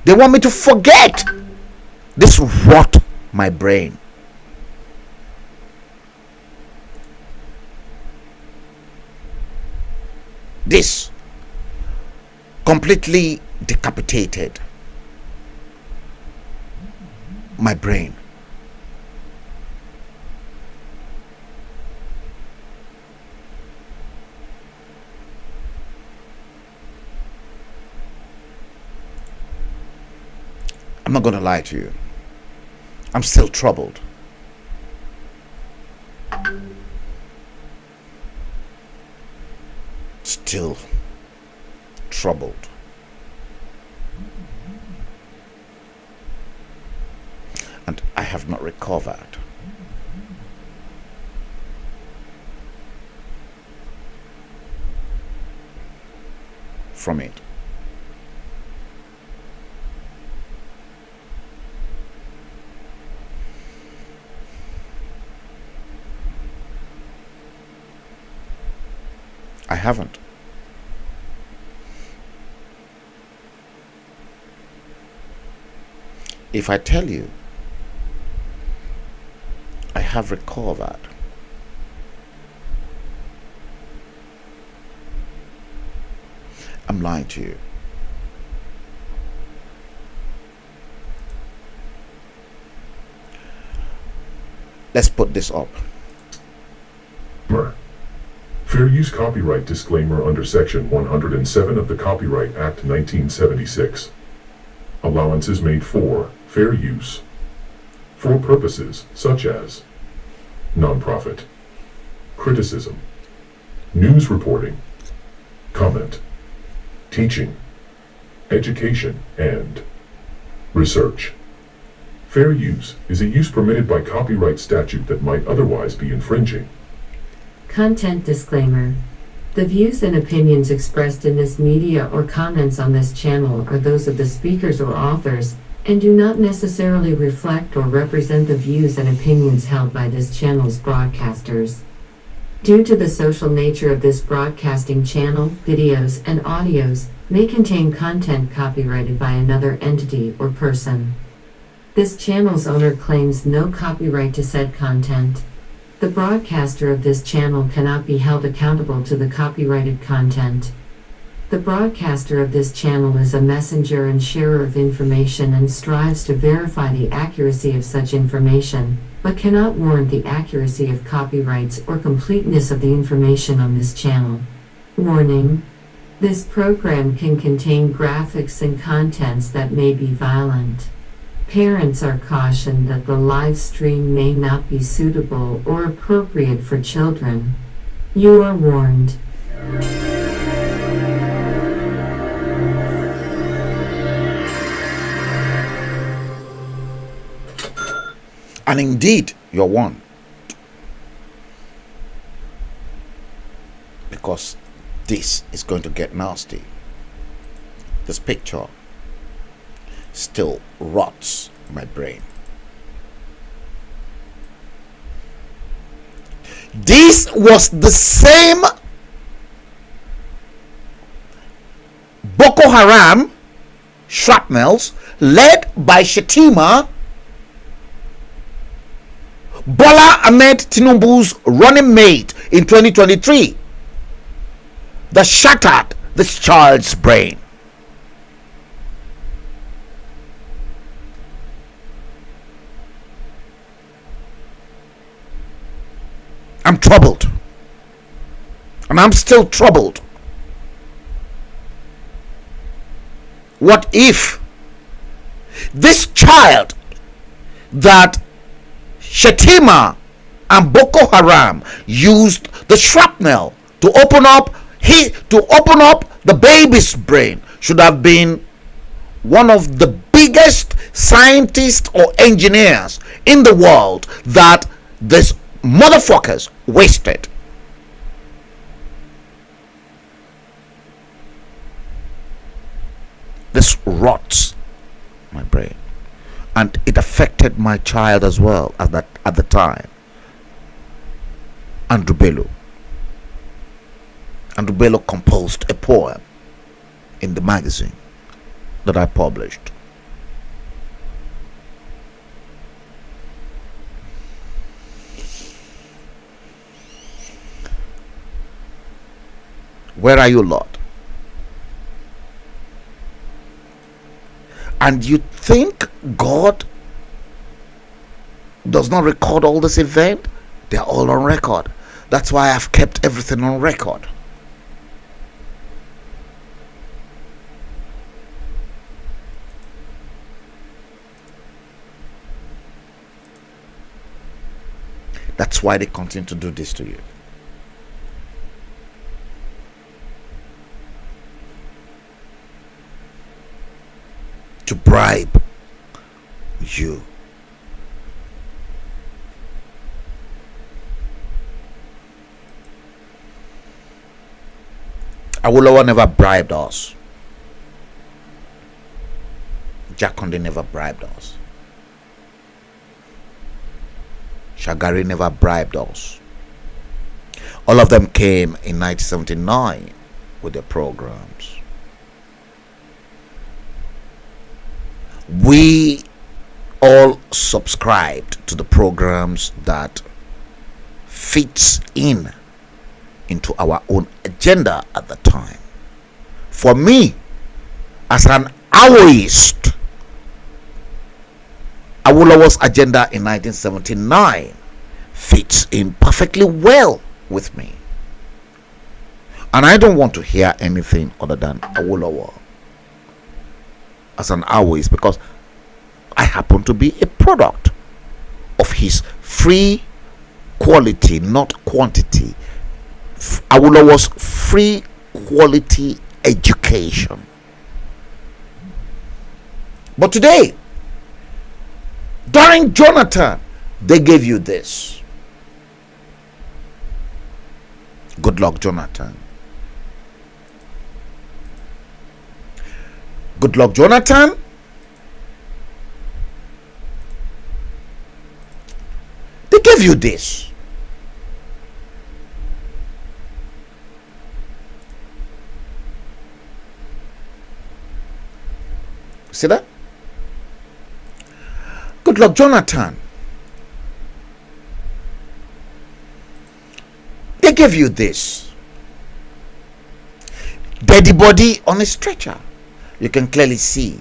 they want me to forget. This rot my brain. This completely decapitated my brain. I'm not going to lie to you. I'm still troubled. Still troubled. And I have not recovered from it. I haven't. If I tell you I have recovered, I'm lying to you. Let's put this up.
Fair use copyright disclaimer under Section 107 of the Copyright Act 1976. Allowances made for fair use for purposes such as nonprofit, criticism, news reporting, comment, teaching, education, and research. Fair use is a use permitted by copyright statute that might otherwise be infringing.
Content disclaimer. The views and opinions expressed in this media or comments on this channel are those of the speakers or authors, and do not necessarily reflect or represent the views and opinions held by this channel's broadcasters. Due to the social nature of this broadcasting channel, videos and audios may contain content copyrighted by another entity or person. This channel's owner claims no copyright to said content. The broadcaster of this channel cannot be held accountable to the copyrighted content. The broadcaster of this channel is a messenger and sharer of information and strives to verify the accuracy of such information, but cannot warrant the accuracy of copyrights or completeness of the information on this channel. Warning: this program can contain graphics and contents that may be violent. Parents are cautioned that the live stream may not be suitable or appropriate for children. You are warned.
And indeed, you're one. Because this is going to get nasty. This picture still rots my brain. This was the same Boko Haram shrapnels led by Shetima, Bola Ahmed Tinubu's running mate in 2023, that shattered this child's brain. I'm troubled. And I'm still troubled. What if this child that Shetima and Boko Haram used the shrapnel to open up the baby's brain should have been one of the biggest scientists or engineers in the world that this motherfuckers wasted? This rots my brain, and it affected my child as well at the time. Andrew Bello composed a poem in the magazine that I published. Where are you, Lord? And you think God does not record all this event? They're all on record. That's why I've kept everything on record. That's why they continue to do this to you. To bribe you. Awolowo never bribed us. Jakonde never bribed us. Shagari never bribed us. All of them came in 1979 with their programs. We all subscribed to the programs that fits into our own agenda at the time. For me, as an Awoist, Awolowo's agenda in 1979 fits in perfectly well with me. And I don't want to hear anything other than Awolowo as an Awoist, because I happen to be a product of his free quality, not quantity. Awolowo's free quality education. But today, during Jonathan, they gave you this. Good luck, Jonathan. Good luck, Jonathan. They gave you this. See that? Good luck, Jonathan. They gave you this. Dead body on a stretcher. You can clearly see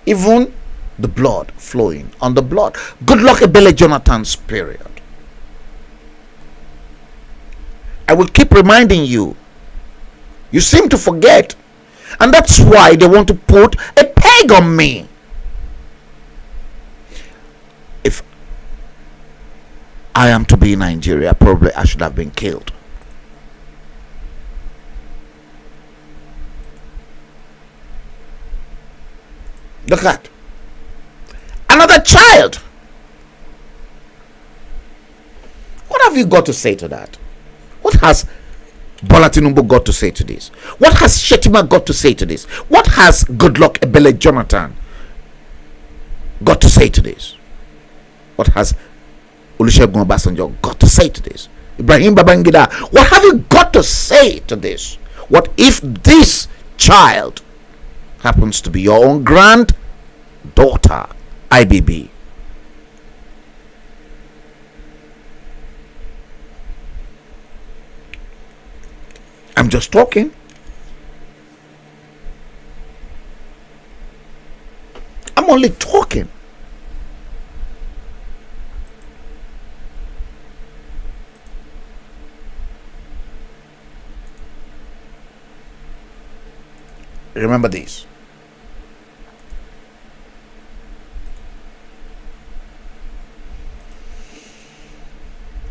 even the blood flowing on the blood. Good luck, Ebele Jonathan's period. I will keep reminding you. You seem to forget. And that's why they want to put a peg on me. If I am to be in Nigeria, probably I should have been killed. Look at another child have you got to say to that? What has Bola Tinubu got to say to this? What has Shetima got to say to this? What has Goodluck Ebele Jonathan got to say to this? What has Olusegun Obasanjo got to say to this? Ibrahim Babangida, what have you got to say to this? What if this child happens to be your own granddaughter, IBB? I'm just talking. I'm only talking. Remember this.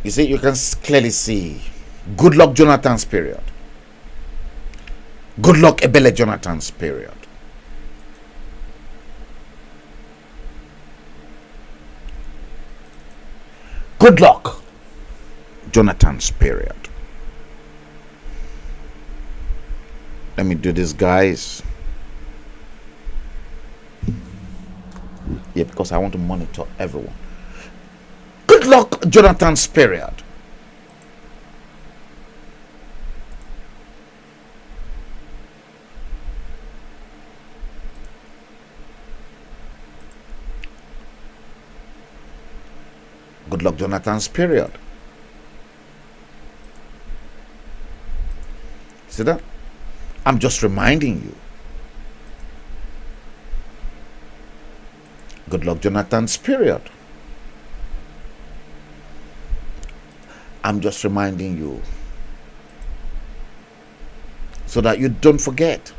You see, you can clearly see Goodluck Jonathan's period. Goodluck Ebele Jonathan's period. Goodluck Jonathan's period. Let me do this, guys. Yeah, because I want to monitor everyone. Goodluck Jonathan's period. Goodluck Jonathan's period. See that? I'm just reminding you. Goodluck Jonathan's period. I'm just reminding you so that you don't forget.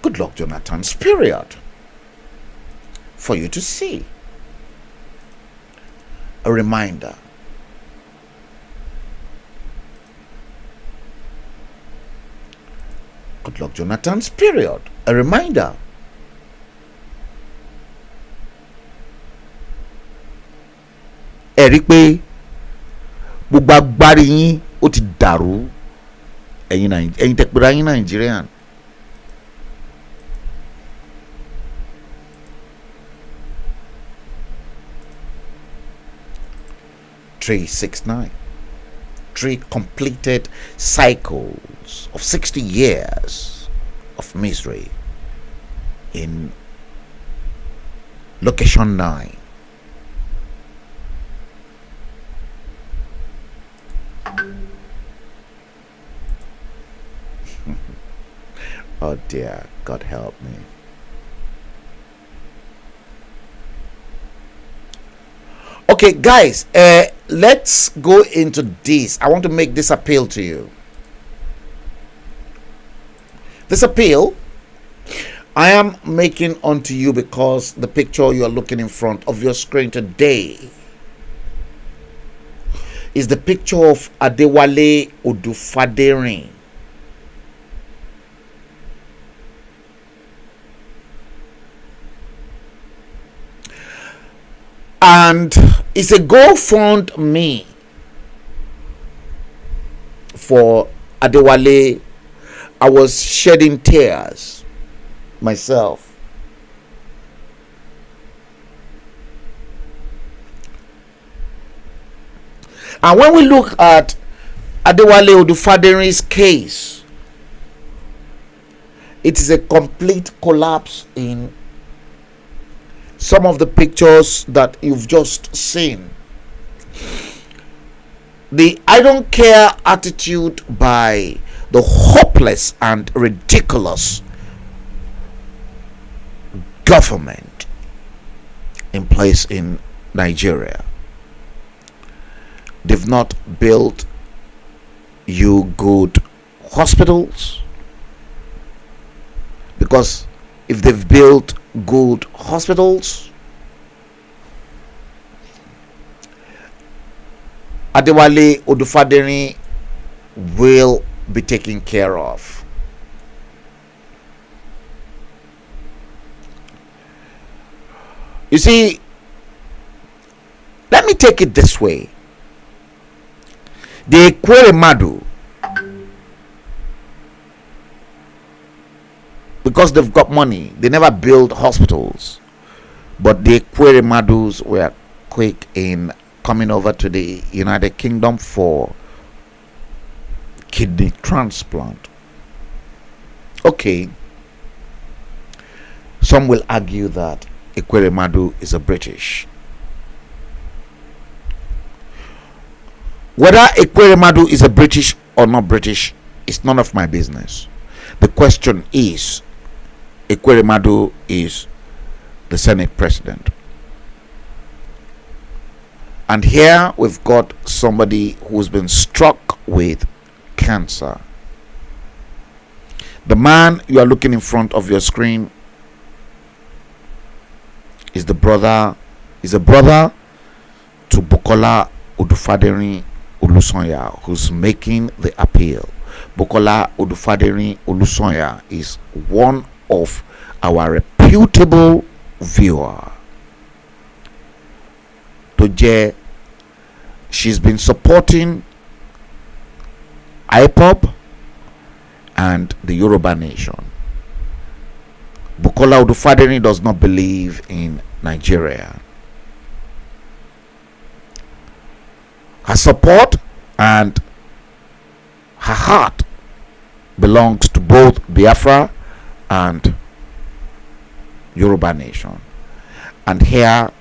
Goodluck Jonathan's period for you to see. A reminder. Goodluck Jonathan's period. A reminder. Ẹ rí pé gbogbo agbárí yín ó ti dàrú ẹ̀yin tẹ́ pera yín Nigerian. Three completed cycles of 60 years of misery in location 9. Oh dear, God help me. Okay, guys, let's go into this. I want to make this appeal to you. This appeal I am making unto you because the picture you are looking in front of your screen today is the picture of Adewale Odufaderin. And it's a GoFundMe for Adewale. I was shedding tears myself. And when we look at Adewale Odufaderin's case, it is a complete collapse in some of the pictures that you've just seen. The I don't care attitude by the hopeless and ridiculous government in place in Nigeria. They've not built you good hospitals, because if they've built good hospitals, Adewale Odufaderin will be taken care of. You see, let me take it this way. The Ekweremadu, because they've got money, they never build hospitals, but the Ekweremadus were quick in coming over to the United Kingdom for kidney transplant. Okay, some will argue that Ekweremadu is a British. Whether Ekweremadu is a British or not British is none of my business. The question is, Ekweremadu is the Senate president. And here we've got somebody who's been struck with cancer. The man you are looking in front of your screen is a brother to Bukola Odufaderi Olusonya, who's making the appeal. Bukola Odufaderi Olusonya is one of our reputable viewer. Toje, she's been supporting IPOB and the Yoruba nation. Bukola Odufaderi does not believe in Nigeria. Her support and her heart belongs to both Biafra and Yoruba nation. And here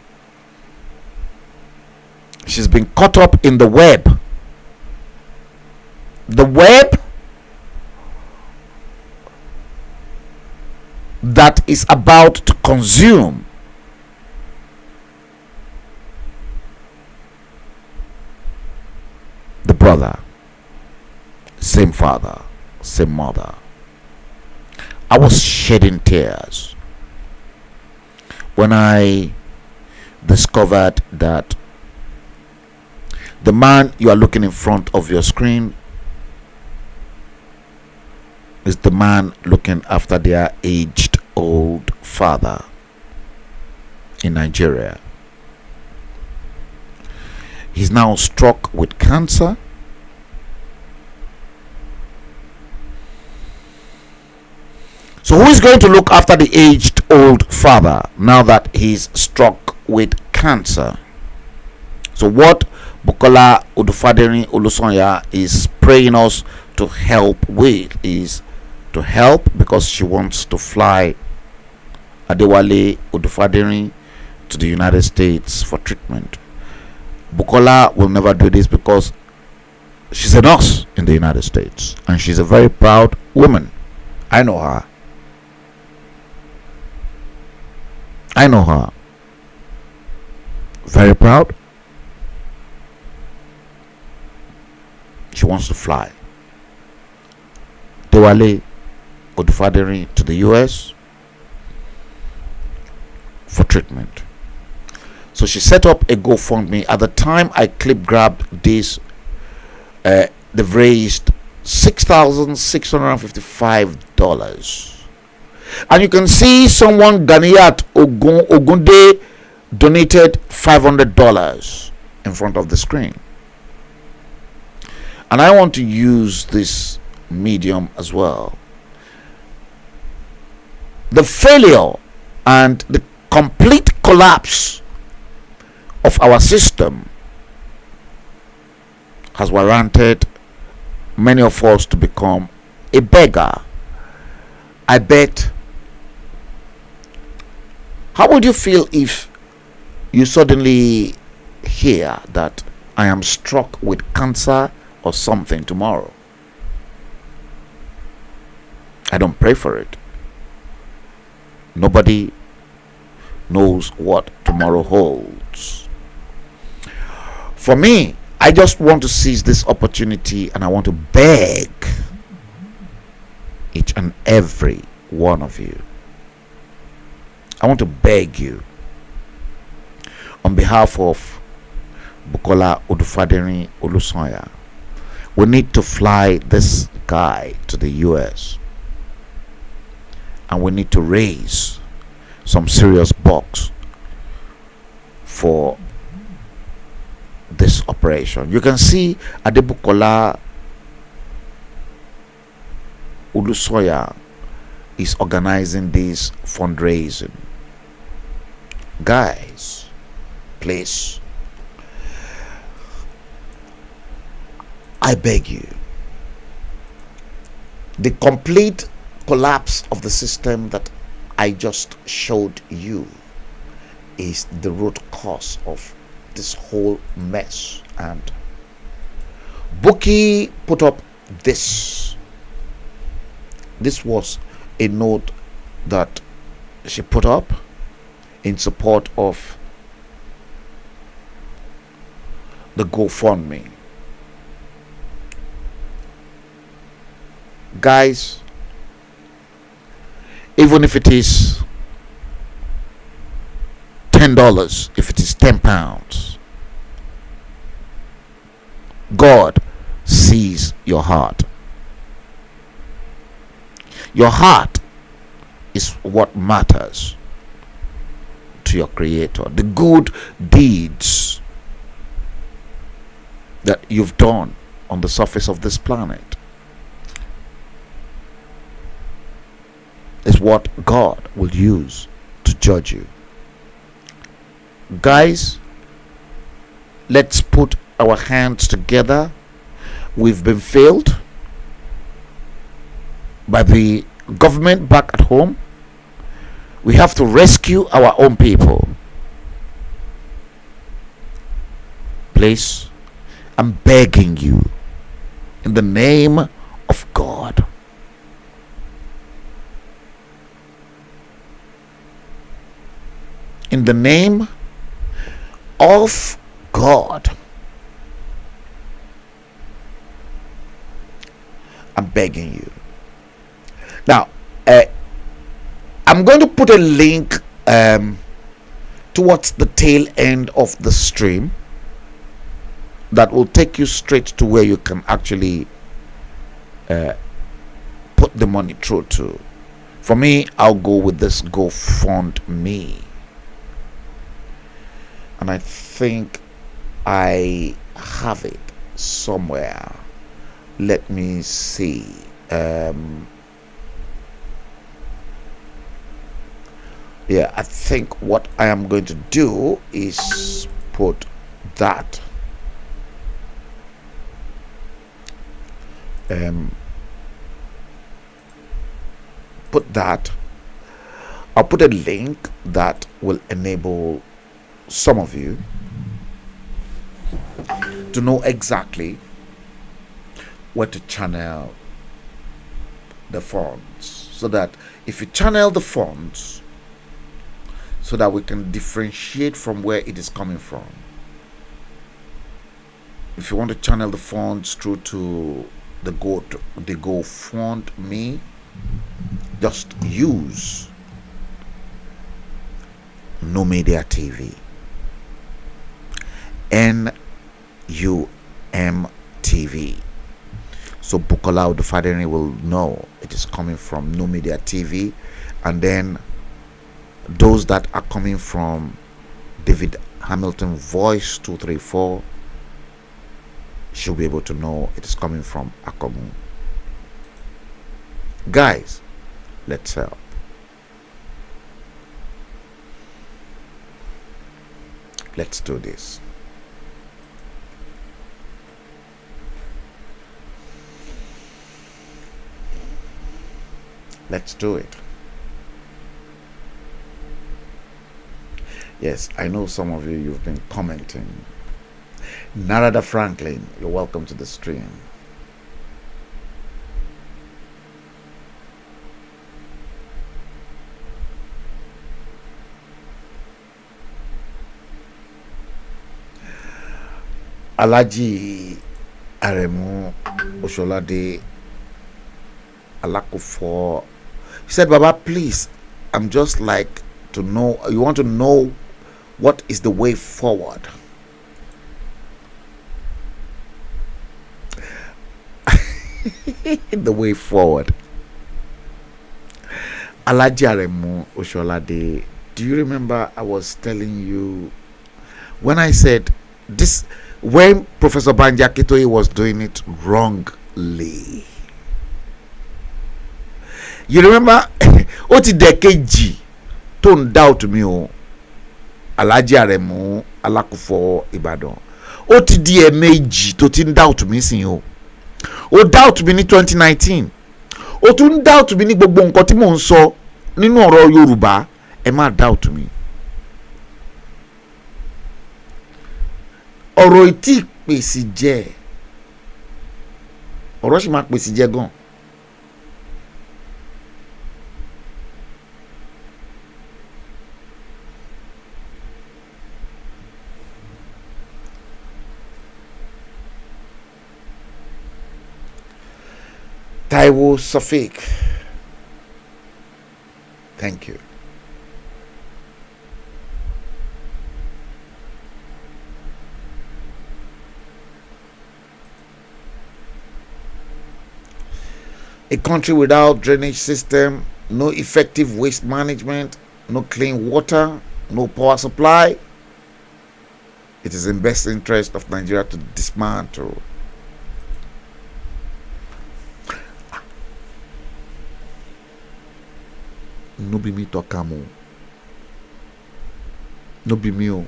she's been caught up in the web. The web that is about to consume the brother, same father, same mother. I was shedding tears when I discovered that the man you are looking in front of your screen is the man looking after their aged old father in Nigeria. He's now struck with cancer. So who is going to look after the aged old father now that he's struck with cancer? So what Bukola Odufaderi Olusonya is praying us to help with is to help because she wants to fly Adewale Odufaderi to the United States for treatment. Bukola will never do this because she's a nurse in the United States and she's a very proud woman. I know her. Very proud. She wants to fly Adewale Odufaderi to the US for treatment. So she set up a GoFundMe. At the time I clip grabbed this, they've raised $6,655. And you can see someone, Ganiyat Ogunde, donated $500 in front of the screen. And I want to use this medium as well. The failure and the complete collapse of our system has warranted many of us to become a beggar. I bet. How would you feel if you suddenly hear that I am struck with cancer or something tomorrow? I don't pray for it. Nobody knows what tomorrow holds. For me, I just want to seize this opportunity and I want to beg each and every one of you. I want to beg you on behalf of Bukola Odufaderi Olusonya. We need to fly this guy to the US and we need to raise some serious bucks for this operation. You can see Adebukola Ulusoya is organizing this fundraising. Guys, please, I beg you, the complete collapse of the system that I just showed you is the root cause of this whole mess. And Buki put up this. This was a note that she put up in support of the GoFundMe. Guys, even if it is $10, if it is £10, God sees your heart. Your heart is what matters to your Creator. The good deeds that you've done on the surface of this planet is what God will use to judge you. Guys, let's put our hands together. We've been failed by the government back at home. We have to rescue our own people. Please, I'm begging you, in the name of God, in the name of God, I'm begging you. Now, I'm going to put a link towards the tail end of the stream that will take you straight to where you can actually put the money through to. For me, I'll go with this GoFundMe. And I think I have it somewhere. Let me see. Yeah, I think what I am going to do is put that I'll put a link that will enable some of you to know exactly where to channel the funds, so that if you channel the funds, so that we can differentiate from where it is coming from. If you want to channel the funds through to the GoFundMe, just use NuMediaTV, NuMTV. So Bukola Odufadeni will know it is coming from NuMediaTV, and then those that are coming from David Hamilton Voice 234 should be able to know it is coming from Akomu. Guys, let's help. Let's do this. Let's do it. Yes, I know some of you've been commenting. Narada Franklin, you're welcome to the stream. Alaji Aremu Osholade Alakufo, he said, Baba, please, I'm just like to know, you want to know what is the way forward. The way forward. Alaji Aremu Osholade, do you remember I was telling you when I said this, when Professor Banji Akintoye was doing it wrongly. You remember, ó ti dẹ̀kejì tó ń doubt mi o, Alhaji Aremu Alákùfọ̀ Ìbàdàn. Ó ti di ẹ̀ẹ̀mejì tó ti ń doubt mi sìn o. Ó doubt mi ní 2019. Ó tún doubt mi ní gbogbo nǹkan tí mò ń sọ nínú ọ̀rọ̀ Yorùbá. Ẹ má doubt mi. Ọ̀rọ̀ ìtì pèsè jẹ́. Ọ̀rọ̀ sì máa pèsè jẹ́ gan. Taiwo Safik, thank you. A country without drainage system, no effective waste management, no clean water, no power supply. It is in best interest of Nigeria to dismantle. No be me talk am o. No be me o.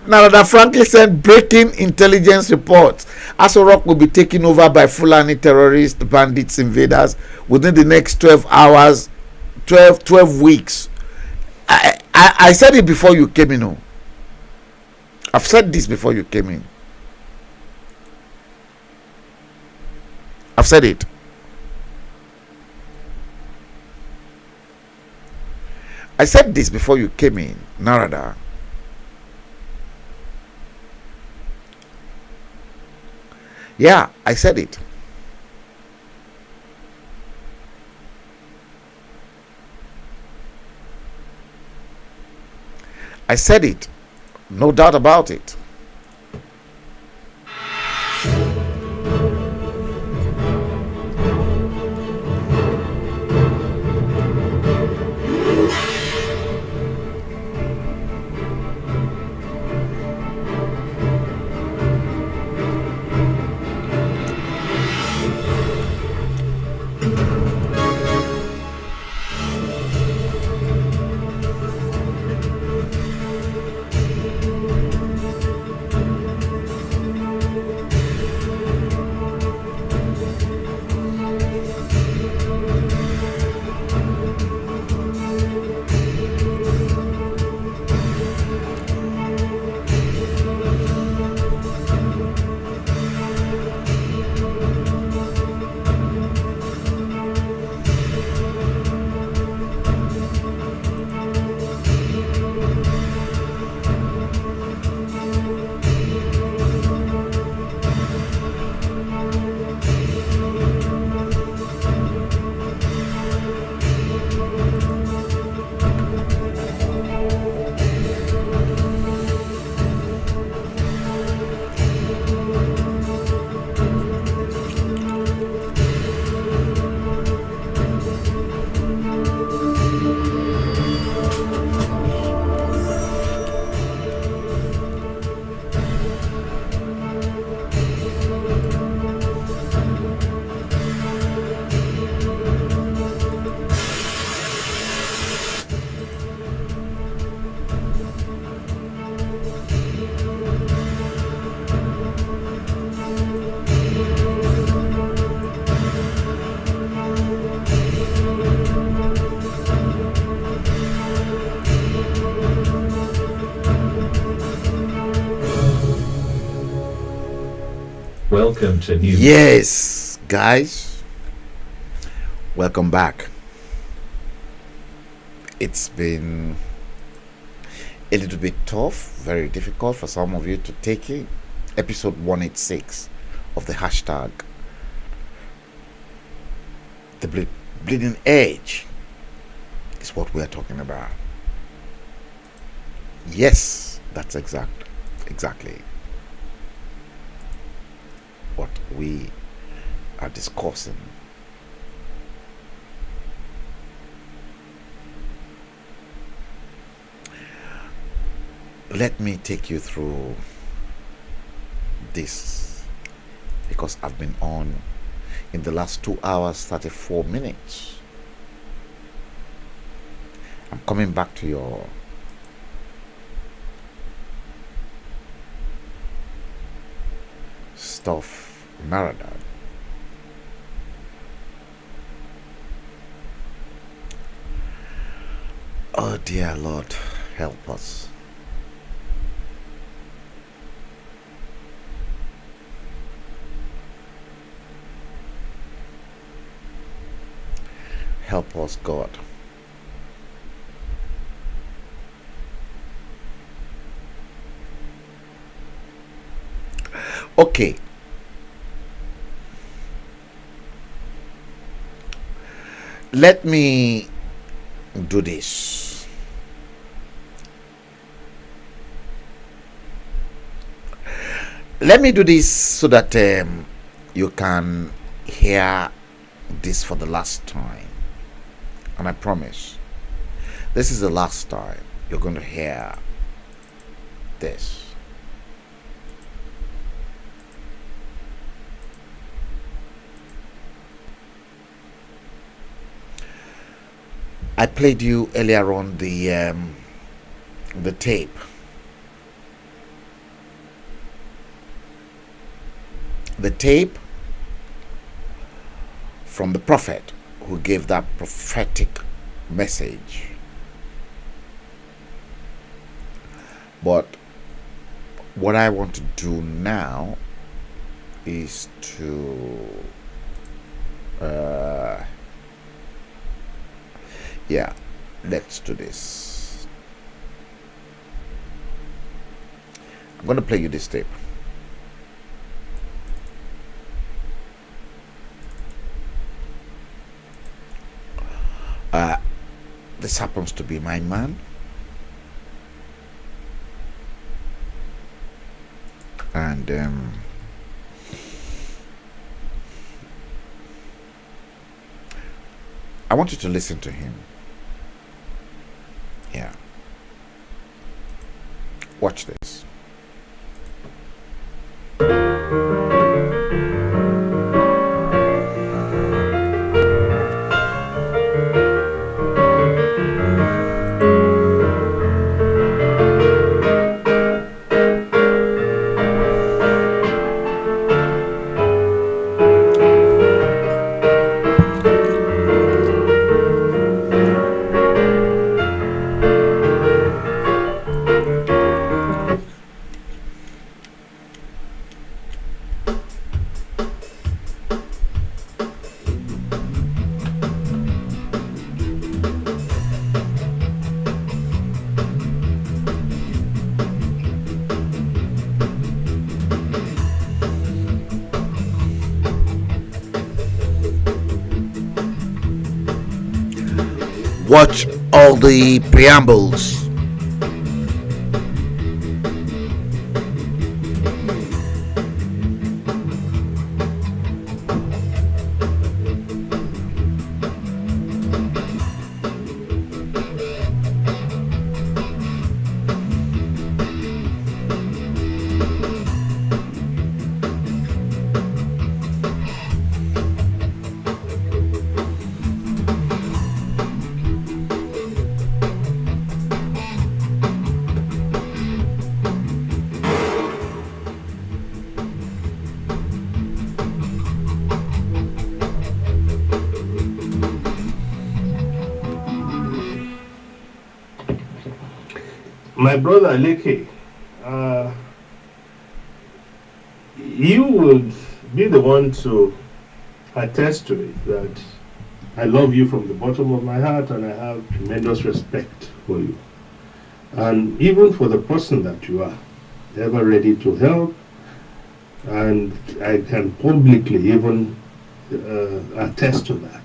Narada frankly said breaking intelligence reports. Aso Rock will be taken over by Fulani terrorists, bandits, invaders within the next 12 hours, 12 weeks. I said it before you came in. I've said this before you came in. I've said it. I said this before you came in, Narada. Yeah, I said it. I said it. No doubt about it.
Welcome to New.
Yes, guys. Welcome back. It's been a little bit tough, very difficult for some of you to take it. Episode 186 of the hashtag The Bleeding Edge is what we're talking about. Yes, that's exactly what we are discussing. Let me take you through this, because I've been on in the last 2 hours 34 minutes. I'm coming back to your stuff marathon. Oh dear Lord, help us. Help us, God. Okay. Let me do this. Let me do this so that you can hear this for the last time. And I promise, this is the last time you're going to hear this. I played you earlier on the tape. The tape from the prophet who gave that prophetic message. But what I want to do now is to yeah, let's do this. I'm going to play you this tape. This happens to be my man. And I want you to listen to him. Yeah. Watch this. Watch all the preambles.
My brother Leke, you would be the one to attest to it that I love you from the bottom of my heart and I have tremendous respect for you. And even for the person that you are, ever ready to help, and I can publicly even attest to that.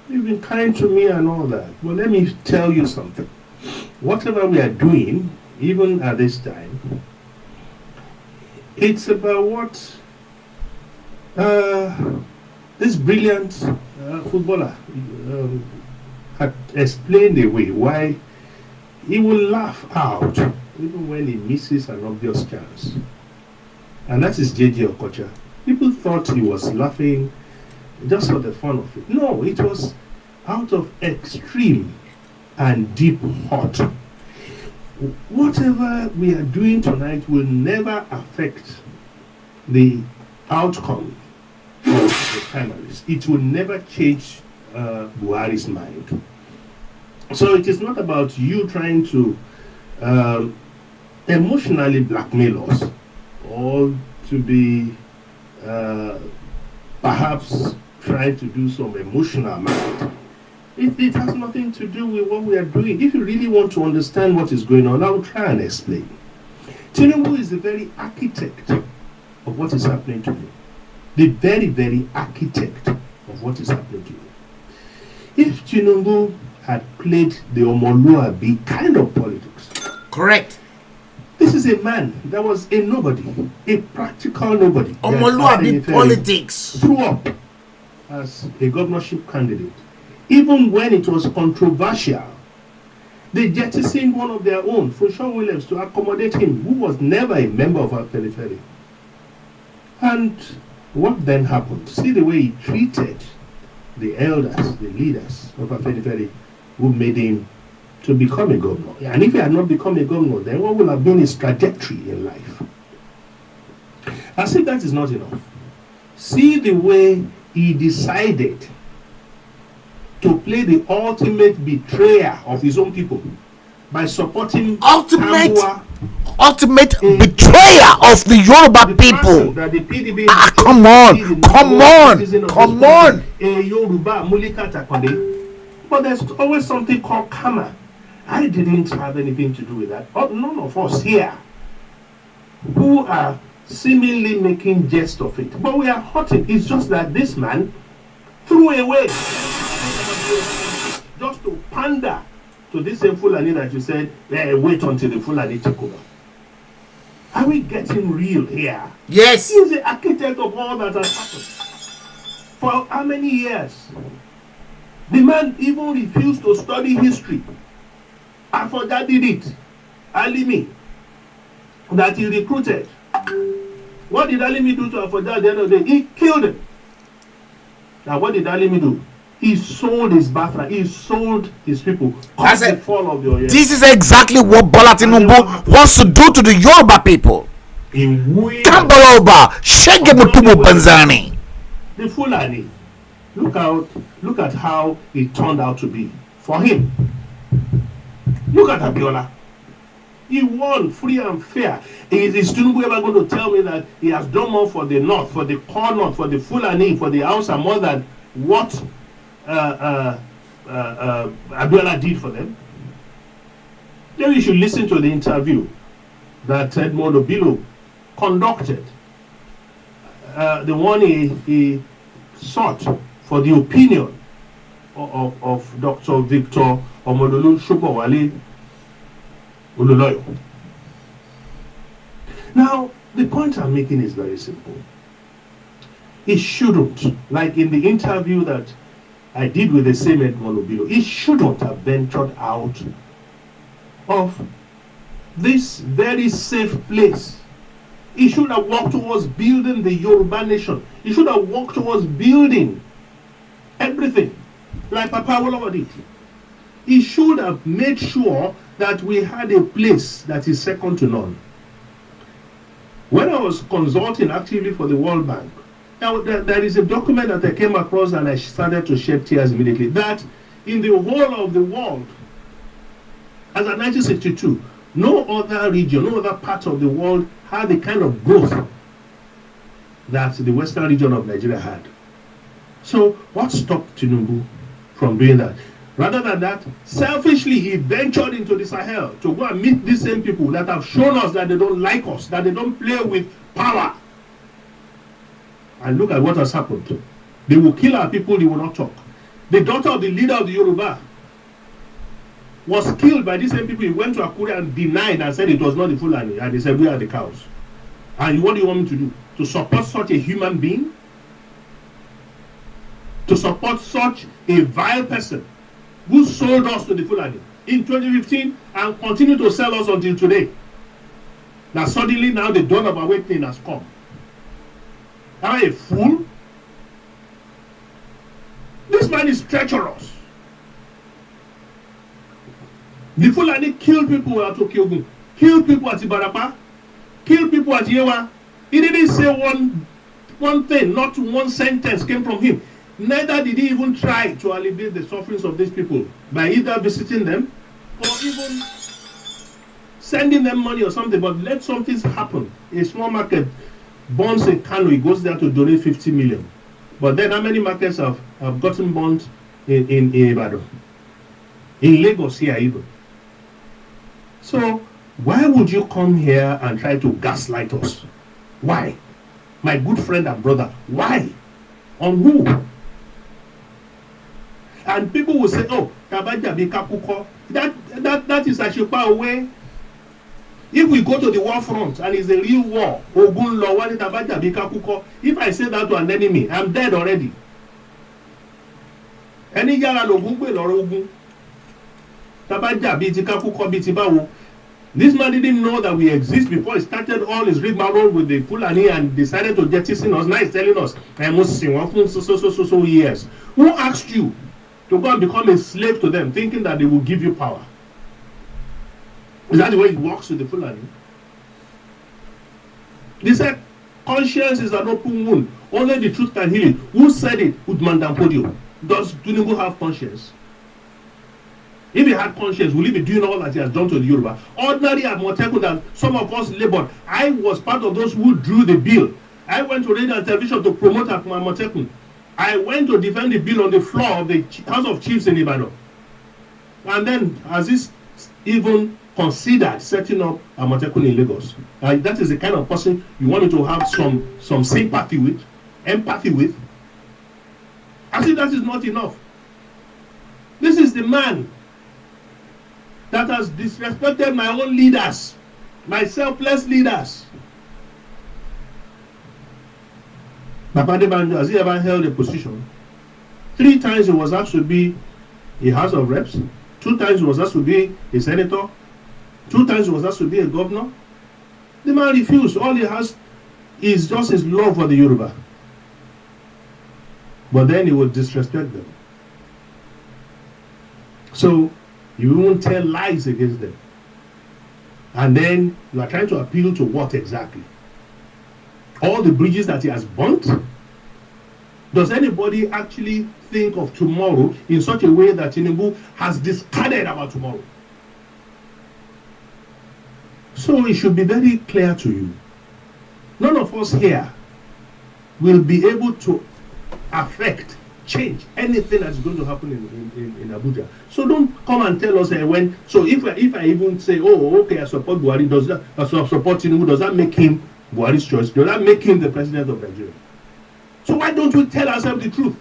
You've been kind to me and all that. Well, let me tell you something. Whatever we are doing, even at this time, it's about what
This brilliant footballer had explained away why he will laugh out even when he misses an obvious chance. And that is J.J. Okocha. People thought he was laughing just for the fun of it. No, it was out of extreme and deep hurt. Whatever we are doing tonight will never affect the outcome of the primaries. It will never change Buhari's mind. So it is not about you trying to emotionally blackmail us or to be perhaps trying to do some emotional mind. It has nothing to do with what we are doing. If you really want to understand what is going on, I will try and explain. Tinubu is the very architect of what is happening to you. The very, very architect of what is happening to you. If Tinubu had played the Omoluabi kind of politics.
Correct.
This is a man that was a nobody, a practical nobody.
Omoluabi politics.
Threw up as a governorship candidate. Even when it was controversial, they jettisoned one of their own, Funshaw Williams, to accommodate him, who was never a member of our periphery. And what then happened? See the way he treated the elders, the leaders of our periphery, who made him to become a governor. And if he had not become a governor, then what would have been his trajectory in life? As if that is not enough. See the way he decided to play the ultimate betrayer of his own people by supporting
ultimate betrayer of the Yoruba people.
That the PDB
come on.
A Yoruba Mulika Takonde. But there's always something called karma. I didn't have anything to do with that. None of us here who are seemingly making jest of it. But we are hurting. It's just that this man threw away just to pander to this same Fulani that you said, wait until the Fulani take over. Are we getting real here?
Yes.
He is the architect of all that has happened. For how many years? The man even refused to study history. Afoja did it. Alimi, that he recruited. What did Alimi do to Afoja at the end of the day? He killed him. Now what did Alimi do? He sold his birthright. He sold his people. The fall of your
this is exactly what Bola Tinubu wants to do to the Yoruba people. Kambaloba, Shegemutumu Banzani.
The Fulani. Look at how it turned out to be for him. Look at Abiola. He won free and fair. Is Tinubu ever going to tell me that he has done more for the North, for the core North, for the Fulani, for the Hausa, more than what Abiola did for them? Then you should listen to the interview that Edmond Obilo conducted. The one he sought for the opinion of Dr. Victor Omodolu Shobowale Ululoyo. Now, the point I'm making is very simple. It shouldn't, like in the interview that I did with the same Edmond Obilo, it shouldn't have ventured out of this very safe place. He should have worked towards building the Yoruba nation. He should have worked towards building everything, like Papa Awolowo did. He should have made sure that we had a place that is second to none. When I was consulting actively for the World Bank, now there is a document that I came across and I started to shed tears immediately, that in the whole of the world, as of 1962, no other region, no other part of the world had the kind of growth that the western region of Nigeria had. So what stopped Tinubu from doing that? Rather than that, selfishly he ventured into the Sahel to go and meet these same people that have shown us that they don't like us, that they don't play with power. And look at what has happened. They will kill our people, they will not talk. The daughter of the leader of the Yoruba was killed by these same people. He went to Akure and denied and said it was not the Fulani. And they said, we are the cows. And what do you want me to do? To support such a human being? to support such a vile person who sold us to the Fulani in 2015 and continue to sell us until today. Now suddenly now the dawn of awakening has come. Am I a fool? This man is treacherous. The Fulani killed people at Okiogun, killed people at Ibarapa, killed people at Yewa. He didn't say one thing, not one sentence came from him. Neither did he even try to alleviate the sufferings of these people by either visiting them or even sending them money or something. But let something happen. A small market bonds in Kano, it goes there to donate 50 million. But then how many markets have gotten bonds in Ibadan? In Lagos here even. So why would you come here and try to gaslight us? Why? My good friend and brother, why? On who? And people will say, oh, Tabajabi Kakuko, that is Ashipa away. If we go to the war front and it's a real war, Ogun Law, Tabajabi Kakuko, if I say that to an enemy, I'm dead already. Any yara Ogun or Ogun, Tabajabi Kakuko Bitibawo. This man didn't know that we exist before he started all his rigmarole with the Fulani and decided to jettison us. Now he's telling us, I must sing so years. Who asked you to go and become a slave to them, thinking that they will give you power? Is that the way it works with the Fulani? They said, conscience is an open wound. Only the truth can heal it. Who said it? Udman Dampodio. Does Tinubu have conscience? If he had conscience, will he be doing all that he has done to the Yoruba? Ordinary at Moteku that some of us labored. I was part of those who drew the bill. I went to radio and television to promote at Moteku. I went to defend the bill on the floor of the House of Chiefs in Ibadan. And then, has this even considered setting up a Moteku in Lagos? That is the kind of person you want me to have some sympathy with, empathy with. I think that is not enough. This is the man that has disrespected my own leaders, my selfless leaders. Papa Debanjo, has he ever held a position? 3 times he was asked to be a House of Reps, 2 times he was asked to be a senator, 2 times he was asked to be a governor. The man refused. All he has is just his love for the Yoruba. But then he would disrespect them. So you won't tell lies against them. And then you are trying to appeal to what exactly? All the bridges that he has burnt? Does anybody actually think of tomorrow in such a way that Tinubu has discarded about tomorrow? So it should be very clear to you. None of us here will be able to affect, change anything that's going to happen in Abuja. So don't come and tell us when. So if I even say, oh, okay, I support Buhari, does that support Tinubu? Does that make him Buhari's choice? Does that make him the president of Nigeria? So why don't we tell ourselves the truth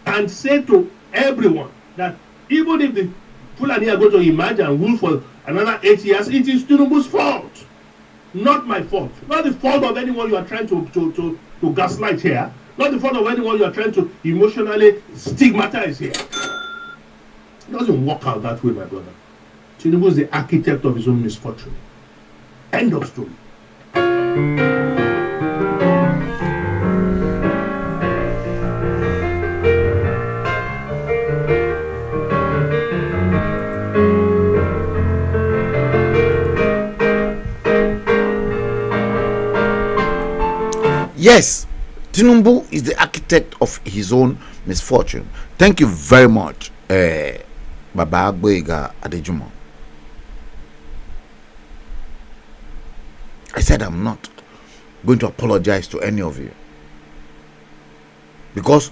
and say to everyone that even if the Fulani are going to emerge and rule for another 8 years, it is Tinubu's fault, not my fault, not the fault of anyone you are trying to gaslight here. Not the fault of anyone you are trying to emotionally stigmatize here. It doesn't work out that way, my brother. Tinubu is the architect of his own misfortune. End of story.
Yes, Tinubu is the architect of his own misfortune. Thank you very much, Baba Agboyega Adejumo. I said I'm not going to apologize to any of you, because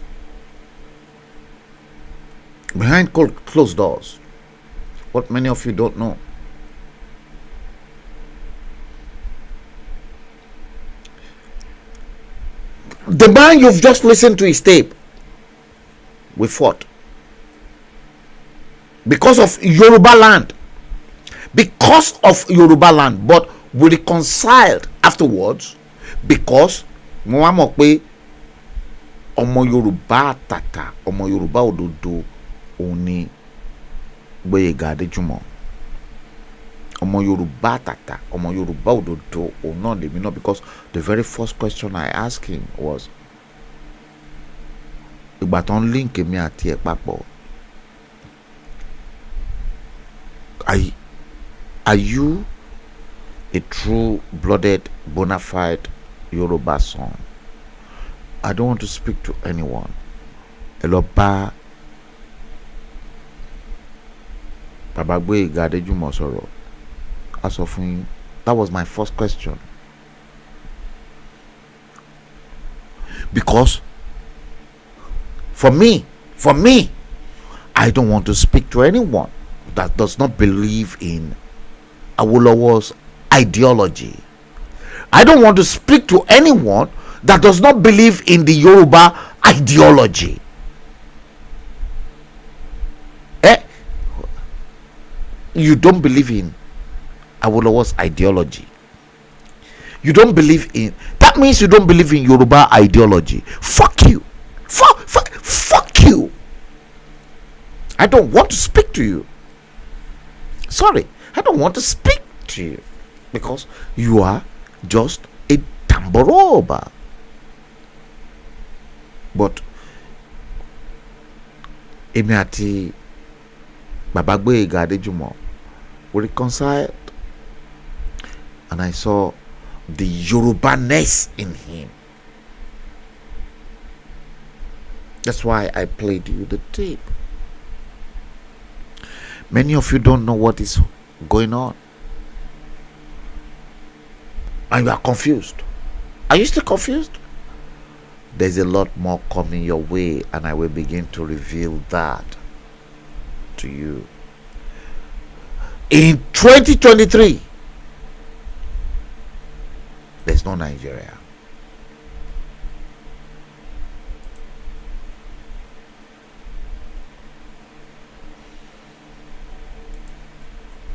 behind closed doors, what many of you don't know, the man you've just listened to his tape, we fought because of Yoruba land, but we reconciled afterwards because ọmọ Yorùbá àtàtà, ọmọ Yorùbá òdodo òun ni Gboyega Adéjùmọ̀. Ọmọ Yorùbá àtàtà, ọmọ Yorùbá òdodo òun náà lèmi náà, because the very first question I asked him was ìgbà tó ń link èmi àti ẹ̀ papọ̀, are you a true-blooded, bona fide Yoruba son? I don't want to speak to anyone. Ẹ lọ bá Baba Gboyega Adéjùmọ̀ sọ̀rọ̀. A sọ fún yín. That was my first question. Because for me, I don't want to speak to anyone that does not believe in Awolowo's ideology. I don't want to speak to anyone that does not believe in the Yoruba ideology. You don't believe in Awolowo's ideology. You don't believe in, that means you don't believe in Yoruba ideology. Fuck you. Fuck you. I don't want to speak to you. Sorry, I don't want to speak to you because you are just a tamboroba. But èmi àti Baba Gboyega Adéjùmọ̀, we reconciled, and I saw the Yoruba-ness in him. That's why I played you the tape. Many of you don't know what is going on, and you are confused. Are you still confused? There's a lot more coming your way, and I will begin to reveal that to you. In 2023, there's no Nigeria.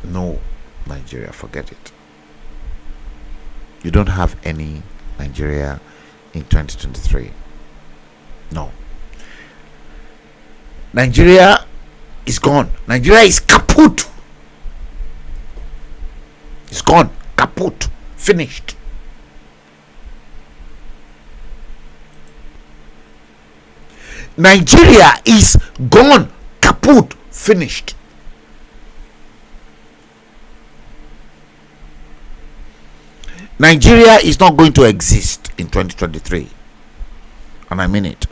No Nigeria, forget it. You don't have any Nigeria in 2023. No. Nigeria is gone. Nigeria is kaput. It's gone. Kaput. Finished. Nigeria is gone. Kaput. Finished. Nigeria is not going to exist in 2023, and I mean it.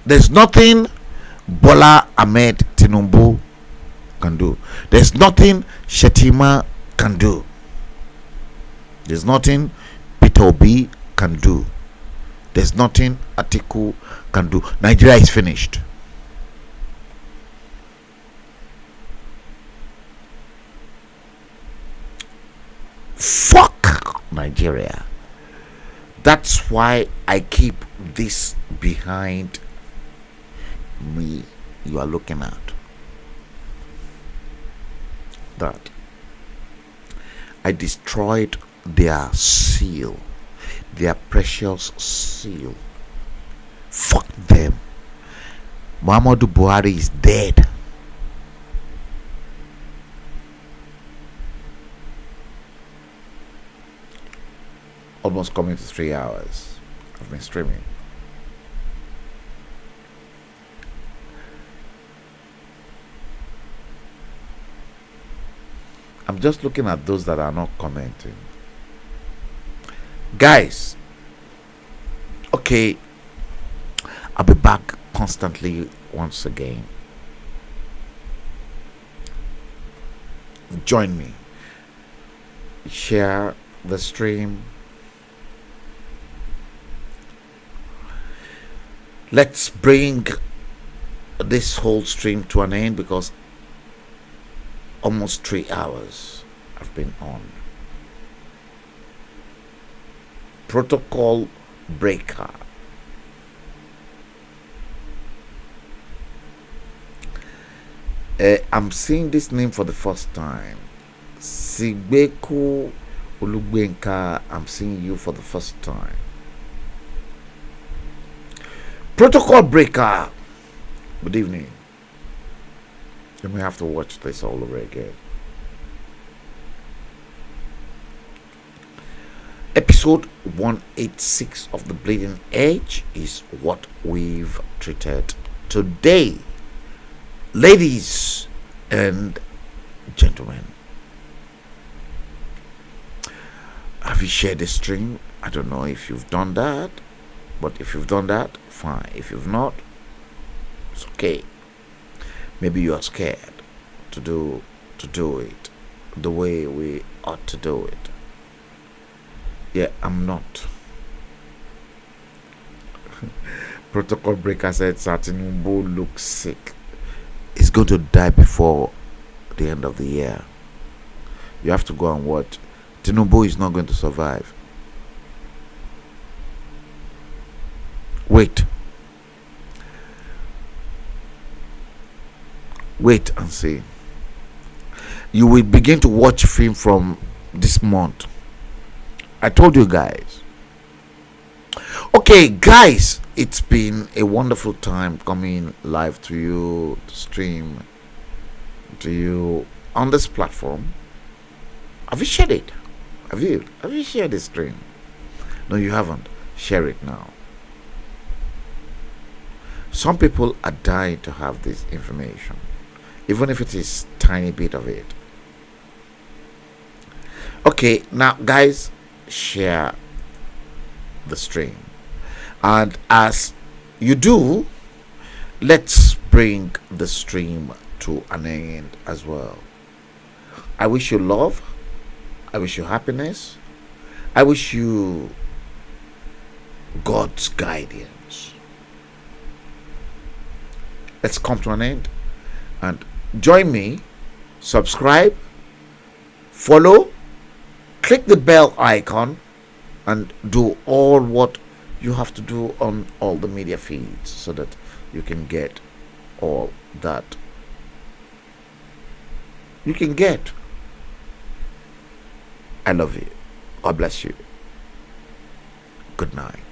There's nothing Bola Ahmed Tinubu can do. There's nothing Shetima can do. There's nothing Peter Obi can do. There's nothing Atiku can do. Nigeria is finished. Fuck Nigeria. That's why I keep this behind me you are looking at. That I destroyed their seal, their precious seal. Fuck them. Muhammadu Buhari is dead. Almost coming to 3 hours. I've been streaming. I'm just looking at those that are not commenting. Guys, okay, I'll be back constantly once again. Join me. Share the stream. Let's bring this whole stream to an end because almost 3 hours I've been on. Protocol breaker. I'm seeing this name for the first time. Sigbeku Ulugbenka, I'm seeing you for the first time. Protocol Breaker, good evening. You may have to watch this all over again. Episode 186 of The Bleeding Edge is what we've treated today. Ladies and gentlemen, have you shared the stream? I don't know if you've done that, but if you've done that, fine. If you've not, it's okay. Maybe you are scared to do it the way we ought to do it. Yeah, I'm not. Protocol Breaker said Tinubu looks sick. He's going to die before the end of the year. You have to go and watch. Tinubu is not going to survive. Wait and see. You will begin to watch film from this month. I told you guys. Okay, guys, it's been a wonderful time coming live to you, to stream to you on this platform. Have you shared it? Have you shared this stream? No, you haven't. Share it now. Some people are dying to have this information, even if it is tiny bit of it. Okay, now guys, share the stream, and as you do, let's bring the stream to an end as well. I wish you love, I wish you happiness, I wish you God's guidance. Let's come to an end, and join me, subscribe, follow, click the bell icon, and do all what you have to do on all the media feeds so that you can get all that you can get. I love you. God bless you. Good night.